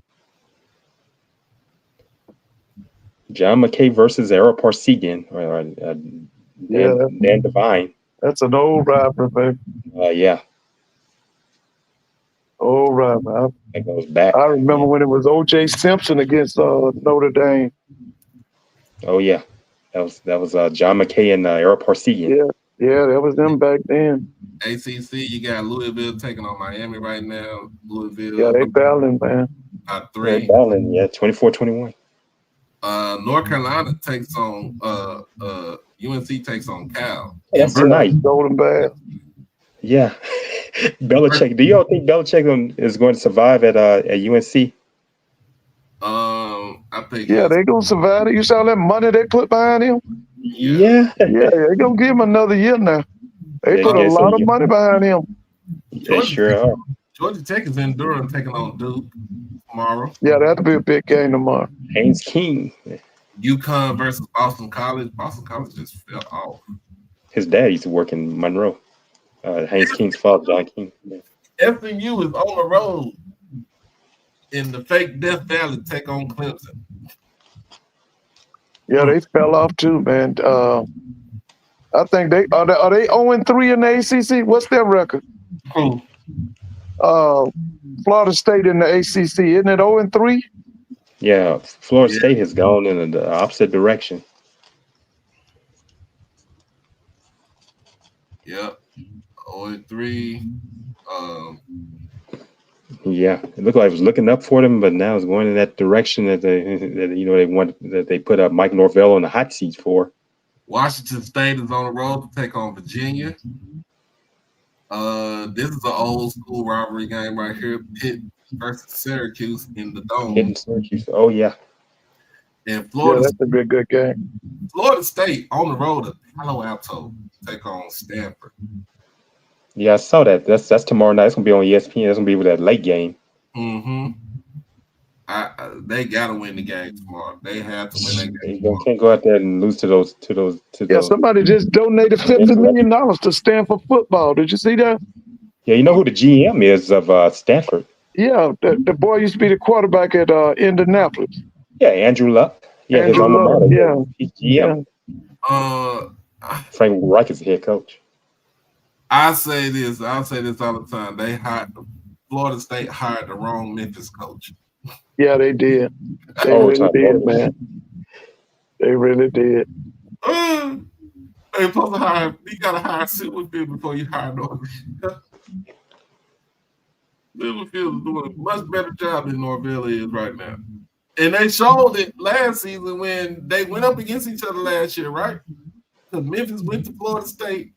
John McKay versus Ara Parsegian. Dan Devine. That's an old rivalry, baby. Yeah. Old rivalry. That goes back. I remember when it was O.J. Simpson against Notre Dame. Oh yeah, that was John McKay and Ara Parsegian. Yeah, that was them back then. ACC, you got Louisville taking on Miami right now. Louisville. Yeah, they battling, man. 3. They battling, 24-21. North Carolina takes on UNC takes on Cal. That's tonight. Golden Bear. Yeah. Belichick. Do y'all think Belichick is going to survive at UNC? I think. Yeah, they're gonna survive it. You saw that money they put behind him. Yeah. They're gonna give him another year now. They put a lot of money behind him. They sure are. Georgia Tech is in Durham taking on Duke tomorrow. Yeah, that'll be a big game tomorrow. Haynes King. UConn versus Boston College. Boston College just fell off. His dad used to work in Monroe. Haynes King's father, John King. FBU is on the road in the fake Death Valley to take on Clemson. Yeah, they fell off too, man. I think they 0-3 in the ACC. What's their record? Who? Florida State in the ACC, isn't it 0-3? Yeah, Florida State has gone in the opposite direction. Yep, 0-3. Yeah, it looked like it was looking up for them, but now it's going in that direction that they put Mike Norvell on the hot seat for. Washington State is on the road to take on Virginia. This is an old school rivalry game right here. Pitt versus Syracuse in the Dome. Pitt and Syracuse. Oh yeah. And Florida. That's a good game. Florida State on the road to Palo Alto take on Stanford. Yeah, I saw that. That's tomorrow night. It's gonna be on ESPN. It's gonna be with that late game. Mm-hmm. They gotta win the game tomorrow. They have to win that game. You can't go out there and lose to those. Yeah, somebody just donated $50 million to Stanford football. Did you see that? Yeah, you know who the GM is of Stanford? Yeah, the boy used to be the quarterback at Indianapolis. Yeah, Andrew Luck. Yeah, his alma mater. Yeah, he's GM. Frank Reich is the head coach. I'll say this all the time. Florida State hired the wrong Memphis coach. Yeah, they did. They really did, man. They really did. They supposed to hire. You gotta hire Silverfield before you hire Northern. Littlefield is doing a much better job than Norvell is right now. And they showed it last season when they went up against each other last year, right? Because Memphis went to Florida State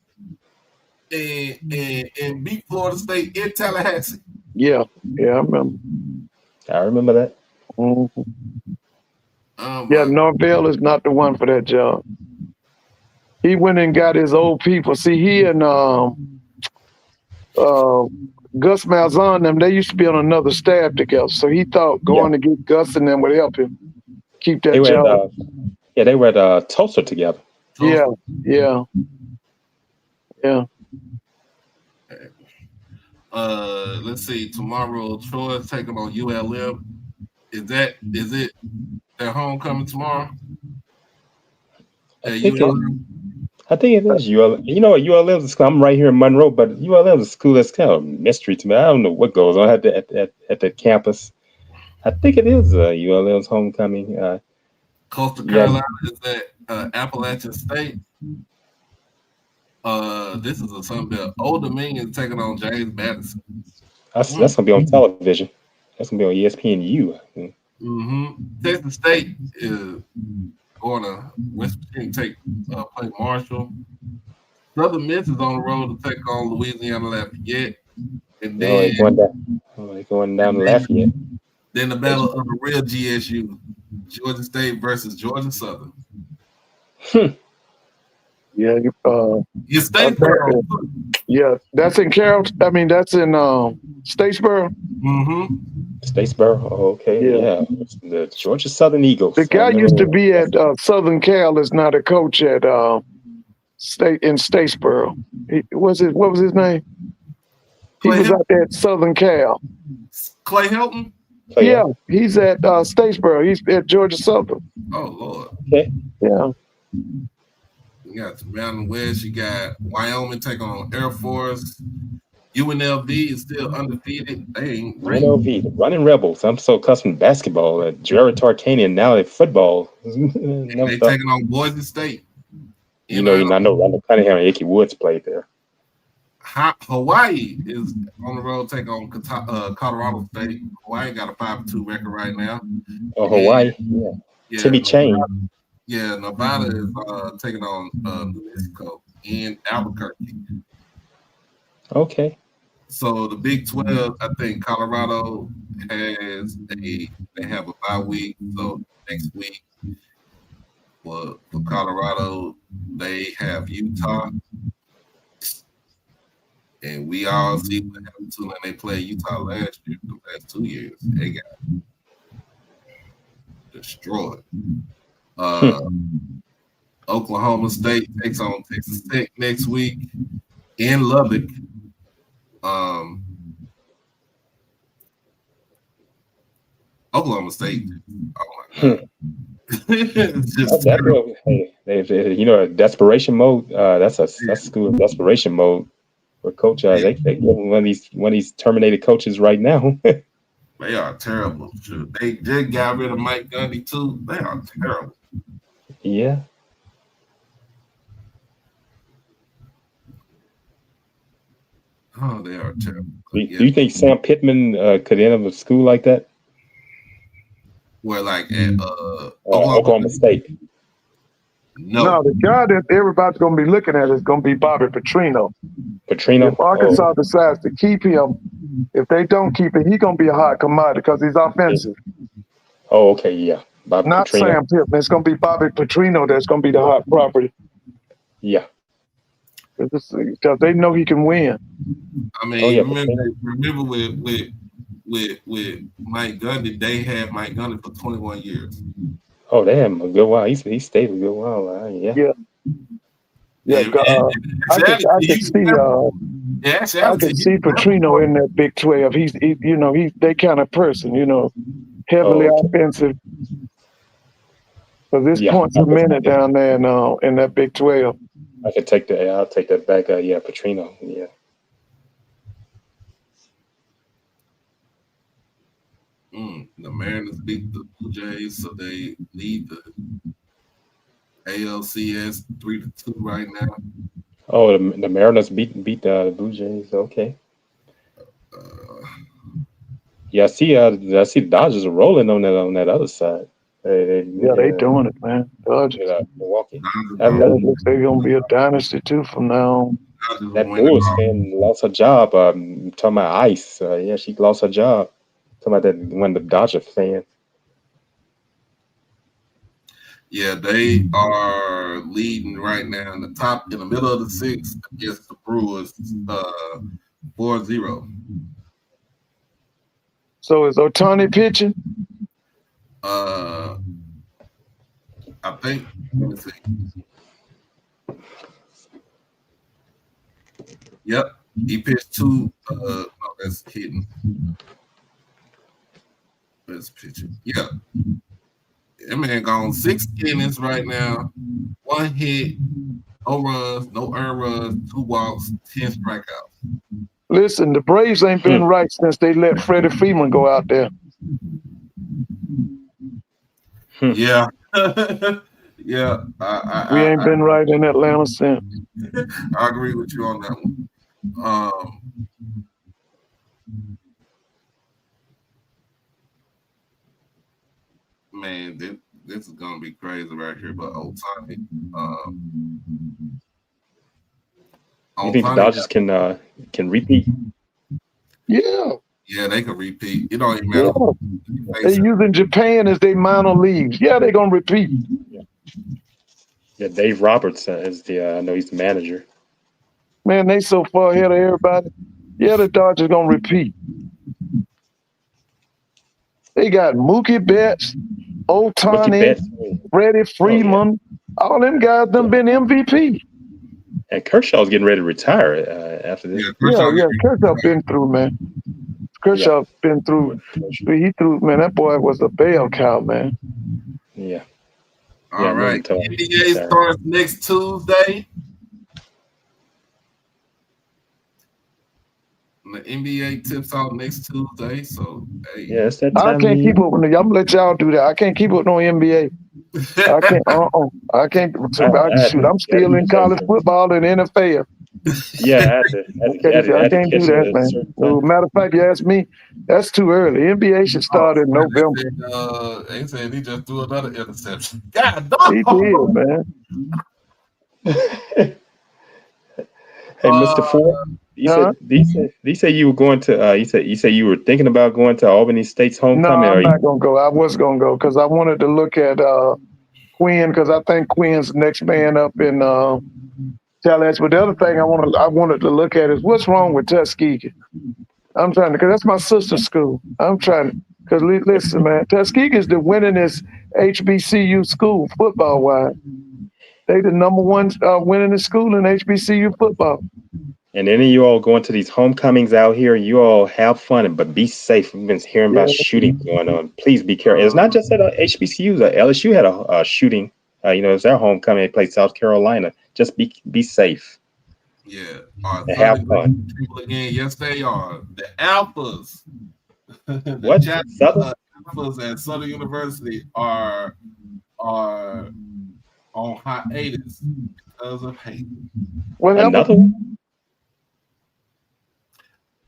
and beat Florida State in Tallahassee. Yeah, I remember. I remember that. Mm-hmm. Yeah, Norvell is not the one for that job. He went and got his old people. See, he and Gus Malzahn, them, they used to be on another staff together. So he thought going to get Gus and them would help him keep that job. They were at Tulsa together. Yeah. Let's see. Tomorrow, Troy is taking on ULM. Is it their homecoming tomorrow? I think it is ULM. You know, ULM is. I'm right here in Monroe, but ULM is a school that's kind of a mystery to me. I don't know what goes on at that campus. I think it is ULM's homecoming. Coastal Carolina is at Appalachian State. This is a Sun Belt. Old Dominion taking on James Madison. That's gonna be on television. That's gonna be on ESPNU. Texas State is going to West Virginia play Marshall. Southern Miss is on the road to take on Louisiana Lafayette. And then going down to Lafayette. Then the battle of the real GSU, Georgia State versus Georgia Southern. Yeah, you Statesboro. Yeah, that's in Carroll. I mean, that's in Statesboro. Statesboro. Oh, okay. Yeah. The Georgia Southern Eagles. The guy used to be at Southern Cal. Is not a coach at Statesboro. What was his name? He was out there at Southern Cal. Clay Hilton. He's at Statesboro. He's at Georgia Southern. Oh Lord. Okay. Yeah. You got the Mountain West. You got Wyoming taking on Air Force. UNLV is still undefeated. They ain't UNLV, the running Rebels. I'm so accustomed to basketball. Jared Tarkanian now at football. They taking on Boise State. I know Randall Cunningham and Icky Woods played there. Hawaii is on the road taking on Colorado State. Hawaii got a 5-2 record right now. Oh, Hawaii. Yeah. Timmy Chain. Yeah, Nevada is taking on New Mexico in Albuquerque. Okay. So the Big 12, I think Colorado they have a bye week. So next week for Colorado, they have Utah. And we all see what happened to them. They played Utah last year, the last 2 years. They got destroyed. Oklahoma State takes on Texas Tech next week in Lubbock. Oklahoma State. Oh my God. Desperation mode. That's a school of desperation mode. For coach, they get one of these terminated coaches right now. They are terrible. They just got rid of Mike Gundy too. They are terrible. Yeah. Oh, they are terrible. Do you think Sam Pittman could end up a school like that? Where, like at Oklahoma State? No, the guy that everybody's going to be looking at is going to be Bobby Petrino. If Arkansas decides to keep him, if they don't keep him, he's going to be a hot commodity because he's offensive. Oh, okay, yeah. Bobby Not Petrino. Sam Pittman. It's going to be Bobby Petrino that's going to be the hot property. Yeah. Because they know he can win. I mean, remember with Mike Gundy, they had Mike Gundy for 21 years. Oh, they had him a good while. He stayed a good while. Yeah. I can see Petrino in that Big 12. He's that kind of person, heavily offensive. So this points a minute down there in that Big 12. I could take that. I'll take that back. Petrino. Yeah. The Mariners beat the Blue Jays, so they lead the ALCS 3-2 right now. Oh, the Mariners beat the Blue Jays. Okay. Yeah, I see the Dodgers are rolling on that other side. They doing it, man. Dodgers. Milwaukee. Yeah, it looks they're gonna be a dynasty too from now on. That Bulls fan lost her job. Talking about Ice. Yeah, she lost her job. Talking about that one of the Dodger fan. Yeah, they are leading right now in the middle of the sixth against the Brewers, 4-0. So is Ohtani pitching? I think. Let me see. Yep, he pitched 2. No, that's hitting. That's pitching. Yeah, that man gone 6 innings right now. 1 hit, no runs, no earned runs, 2 walks, 10 strikeouts. Listen, the Braves ain't been right since they let Freddie Freeman go out there. Yeah. Yeah. We ain't been right in Atlanta since. I agree with you on that one. Man, this is gonna be crazy right here, but Ohtani. You think the Dodgers can repeat? Yeah, they can repeat. It don't even matter. They using Japan as their minor leagues. Yeah, they gonna repeat. Yeah, Dave Roberts is I know he's the manager. Man, they so far ahead of everybody. Yeah, the Dodgers gonna repeat. They got Mookie Betts, Ohtani, Freddie Freeman. All them guys done been MVP. And Kershaw's getting ready to retire after this. Yeah, Kershaw been through, man. Kershaw been through. He threw, man, that boy was a bell cow, man. Yeah. All right. NBA starts next Tuesday. The NBA tips off next Tuesday, so hey. Yeah, it's that time. I can't keep up with I'm gonna let y'all do that. I can't keep up with no NBA. I can't. I can't. I'm still in college football and NFL. Yeah, I can't do that, man. Matter of fact, you ask me, that's too early. NBA should start in November. They said he just threw another interception. God, he did, man. Hey, Mr. Ford, you said you were going to. You said you were thinking about going to Albany State's homecoming. No, I'm not gonna go. I was gonna go because I wanted to look at Quinn because I think Quinn's next man up in Tallahassee. But the other thing I wanted to look at is what's wrong with Tuskegee. I'm trying to, because that's my sister's school. I'm trying to, because listen, man, Tuskegee is the winningest HBCU school football wise. They the number one winningest school in HBCU football. And any of you all going to these homecomings out here, you all have fun, but be safe. We've been hearing about shooting going on. Please be careful. It's not just at HBCUs. LSU had a shooting. It's their homecoming. They played South Carolina. Just be safe. Yeah. Have fun. People again yesterday are the Alphas. What? Alphas at Southern University are on hiatus because of hate. Another one?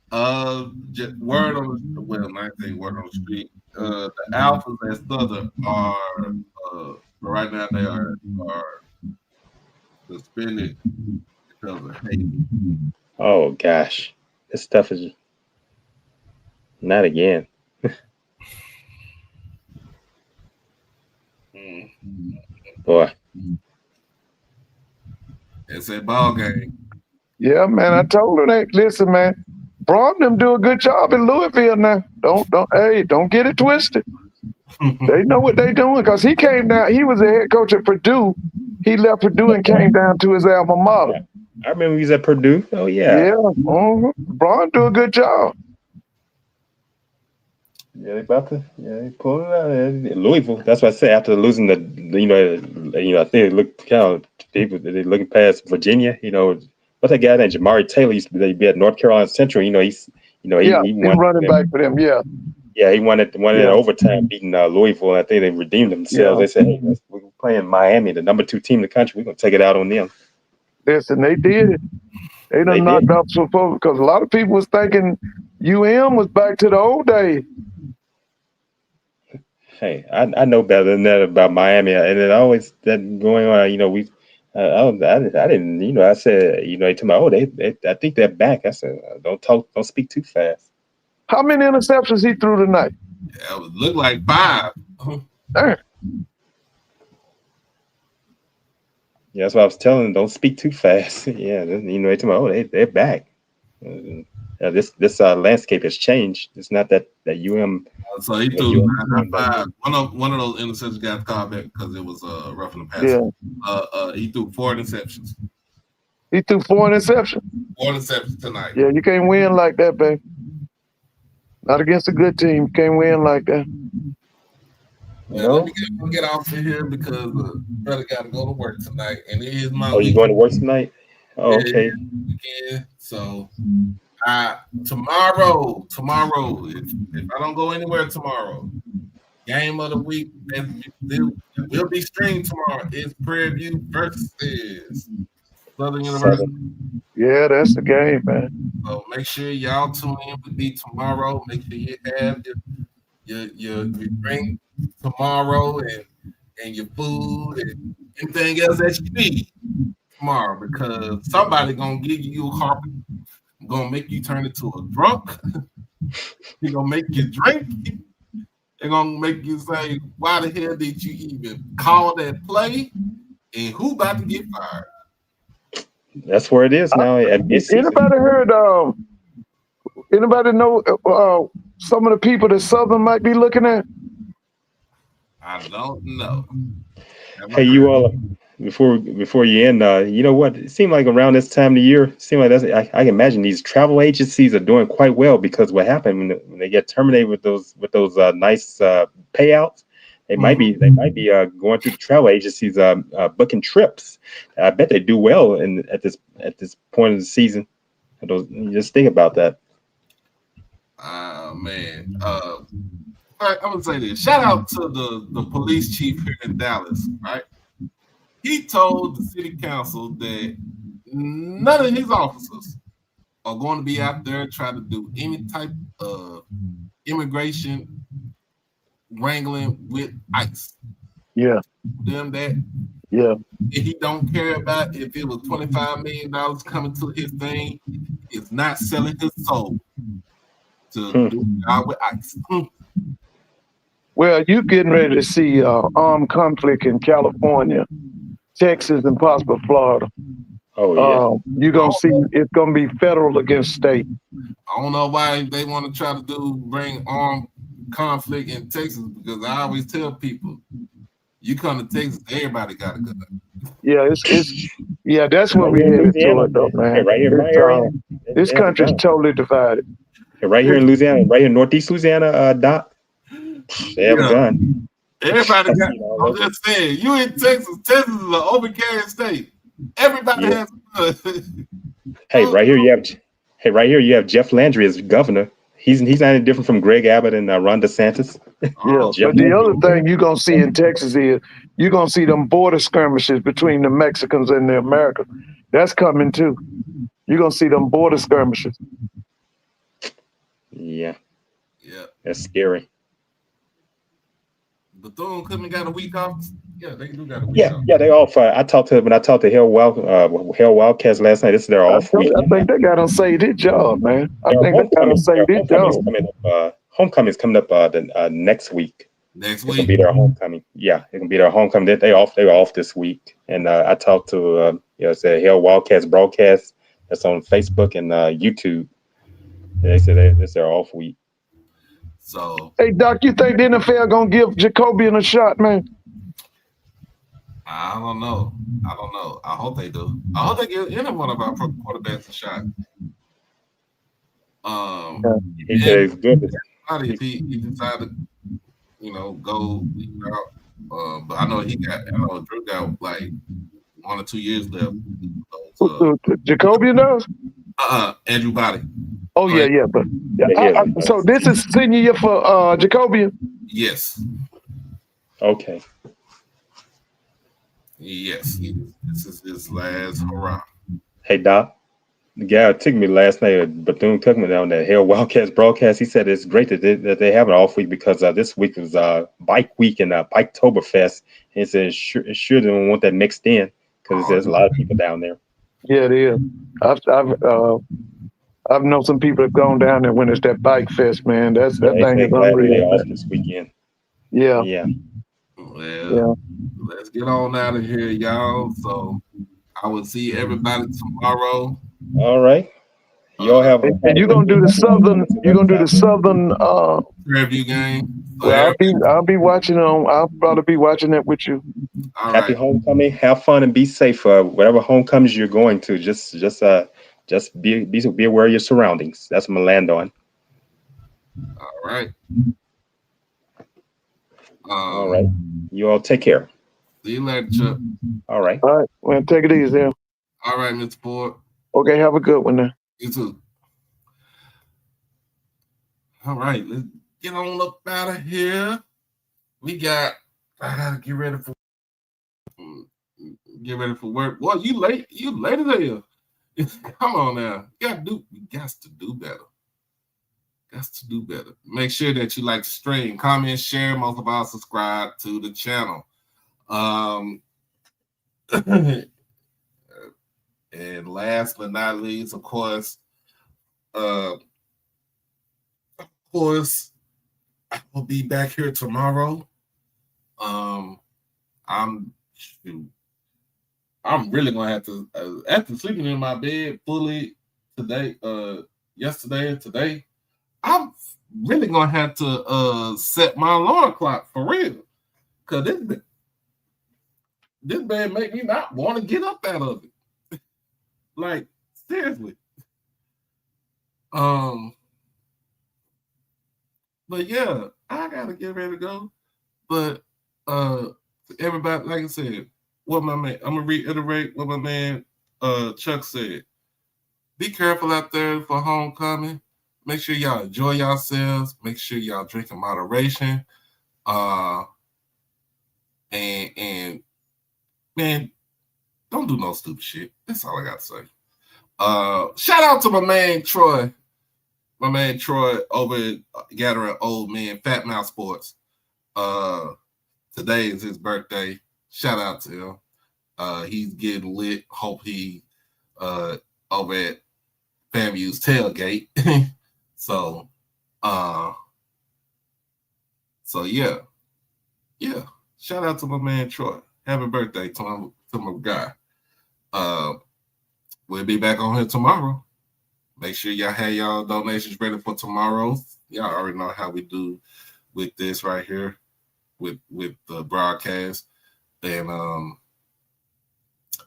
Word on the word on the street. The Alphas at Southern are right now they are suspended because of hate. Oh gosh, this stuff is not again. Boy, it's a ball game. Yeah, man. I told her that. Listen, man. Braun them do a good job in Louisville now. Don't get it twisted. They know what they're doing because he came down. He was the head coach at Purdue. He left Purdue and came down to his alma mater. I remember he was at Purdue. Oh yeah. Yeah. Braun do a good job. Yeah, they about to. Yeah, they pulled it out. Louisville. That's what I said. After losing I think they look kind of people. They looking past Virginia. What's that guy named Jamari Taylor used to be at North Carolina Central. He won running back for them. Yeah. Yeah, he won it in overtime, beating Louisville. I think they redeemed themselves. They said, "Hey, we're playing Miami, the number 2 team in the country. We're gonna take it out on them." Listen, they did it. They done knocked off some folks because a lot of people was thinking UM was back to the old days. Hey, I know better than that about Miami, and it always that going on. I didn't. I said, they told me, oh, they I think they're back. I said, don't speak too fast. How many interceptions he threw tonight? Yeah, it looked like 5. Darn. Yeah, that's what I was telling them. Don't speak too fast. Yeah, they told me, oh, they're back. This landscape has changed. It's not that UM. So he threw 5. One of those interceptions got called back because it was roughing the passer. Yeah. He threw 4 interceptions. He threw 4 interceptions. 4 interceptions tonight. Yeah, you can't win like that, baby. Not against a good team. You can't win like that. Yeah, let me get off of here because brother got to go to work tonight, and it is my. Oh, you going to work tonight? Oh, okay. Yeah, so tomorrow, if I don't go anywhere tomorrow, game of the week will be streamed tomorrow. It's Prairie View versus Southern University. Yeah, that's the game, man. So make sure y'all tune in with me tomorrow. Make sure you have your drink tomorrow and your food and anything else that you need tomorrow, because somebody gonna give you a carpet, gonna make you turn into a drunk. They're gonna make you drink. They're gonna make you say, why the hell did you even call that play? And who about to get fired? That's where it is now. Anybody heard? Anybody know some of the people that Southern might be looking at? I don't know. Hey, you all, before you end, you know what? It seemed like around this time of the year, it seemed like I can imagine these travel agencies are doing quite well, because what happened when they get terminated with those nice payouts, they might be going through the travel agencies booking trips. I bet they do well at this point of the season. Just think about that. Man. I'm gonna say this. Shout out to the police chief here in Dallas, right? He told the city council that none of his officers are going to be out there trying to do any type of immigration wrangling with ICE. Yeah. Them that. Yeah. And he don't care about if it was $25 million coming to his thing. He's not selling his soul to do a job with ICE. Well, you're getting ready to see armed conflict in California, Texas, and possibly Florida. Oh, yeah. You're going to see it's going to be federal against state. I don't know why they want to try to bring armed conflict in Texas, because I always tell people, you come to Texas, everybody got a gun. Yeah, yeah, that's what we headed toward, though, man. Hey, right here in my area. This country's totally divided. Hey, right here in Louisiana, right here in Northeast Louisiana, Doc. They have a gun. Everybody got. I'm just saying, you in Texas. Texas is an open carry state. Everybody has a gun. Hey, right here you have Jeff Landry as governor. He's not any different from Greg Abbott and Ron DeSantis. Yeah, but the other thing you're gonna see in Texas is you're gonna see them border skirmishes between the Mexicans and the Americans. That's coming too. You're gonna see them border skirmishes. Yeah. That's scary. Bethune-Cookman got a week off. Yeah, they do got a week off. Yeah, they off. I talked to Hell Wildcats last night. This is their off week. I think they got to save their job, man. I think they got to save their job. Homecoming's coming up next week. Next week. It'll be their homecoming. Yeah, it can be their homecoming. They were off this week. And I talked to it's a Hell Wildcats broadcast that's on Facebook and YouTube. They said it's their off week. So, hey, Doc, you think the NFL gonna give Jacobian a shot, man? I don't know. I hope they do. I hope they give any one of our quarterbacks a shot. He said it's good. If he decided, go out. But I know Drew got like 1 or 2 years left. Jacobian does? Andrew Body. Oh yeah, but so this is senior year for Jacobian? Yes. Okay. Yes. This is his last hurrah. Hey Doc. the guy who took me last night, Bethune-Cookman, on the Hell Wildcats broadcast, he said it's great that they have an off week because this week was bike week and Biketoberfest. He said it sure don't want that mixed in because there's a lot of people down there. Yeah, it is. I've known some people have gone down there when it's that bike fest, man. That thing is unreal. They off this weekend. Yeah. Yeah. Well, let's get on out of here, y'all. So I will see everybody tomorrow. All right. Y'all have and you're gonna do the southern. You're gonna do the southern review game. Well, I'll be watching on. I'll probably be watching it with you. All Happy right. homecoming. Have fun and be safe. Whatever homecomings you're going to, just be aware of your surroundings. That's what I'm gonna land on. All right. All right. You all take care. See you later, Chuck. All right. All right. Well, take it easy. All right, Mr. Ford. Okay. Have a good one now. You too. All right. Let's get on up out of here. I gotta get ready for work. Boy, you late. You late as hell. Come on now. You got to do better. Make sure that you like the stream, comment, share, most of all, subscribe to the channel. And last but not least, of course, I will be back here tomorrow. I'm really gonna have to after sleeping in my bed fully yesterday and today. I'm really gonna have to set my alarm clock for real, cause this bed make me not want to get up out of it. Like seriously. But yeah, I gotta get ready to go. But everybody, like I said, I'm gonna reiterate what my man Chuck said. Be careful out there for homecoming. Make sure y'all enjoy yourselves. Make sure y'all drink in moderation. And man, don't do no stupid shit. That's all I got to say. Shout out to my man Troy. My man Troy over at Gathering Old Men, Fat Mouth Sports. Today is his birthday. Shout out to him. He's getting lit. Hope he over at FAMU's tailgate. So yeah. Shout out to my man Troy. Happy birthday to my guy. We'll be back on here tomorrow. Make sure y'all have y'all donations ready for tomorrow. Y'all already know how we do with this right here, with the broadcast. And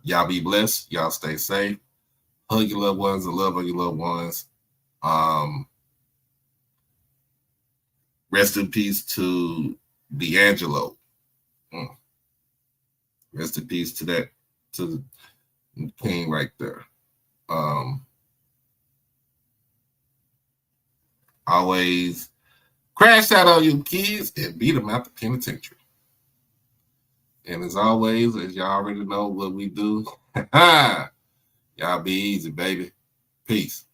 y'all be blessed. Y'all stay safe. Hug your loved ones and love on your loved ones. Rest in peace to D'Angelo. Rest in peace to the king right there. Always crash out on you kids and beat them out the penitentiary. And as always, as y'all already know what we do, y'all be easy, baby. Peace.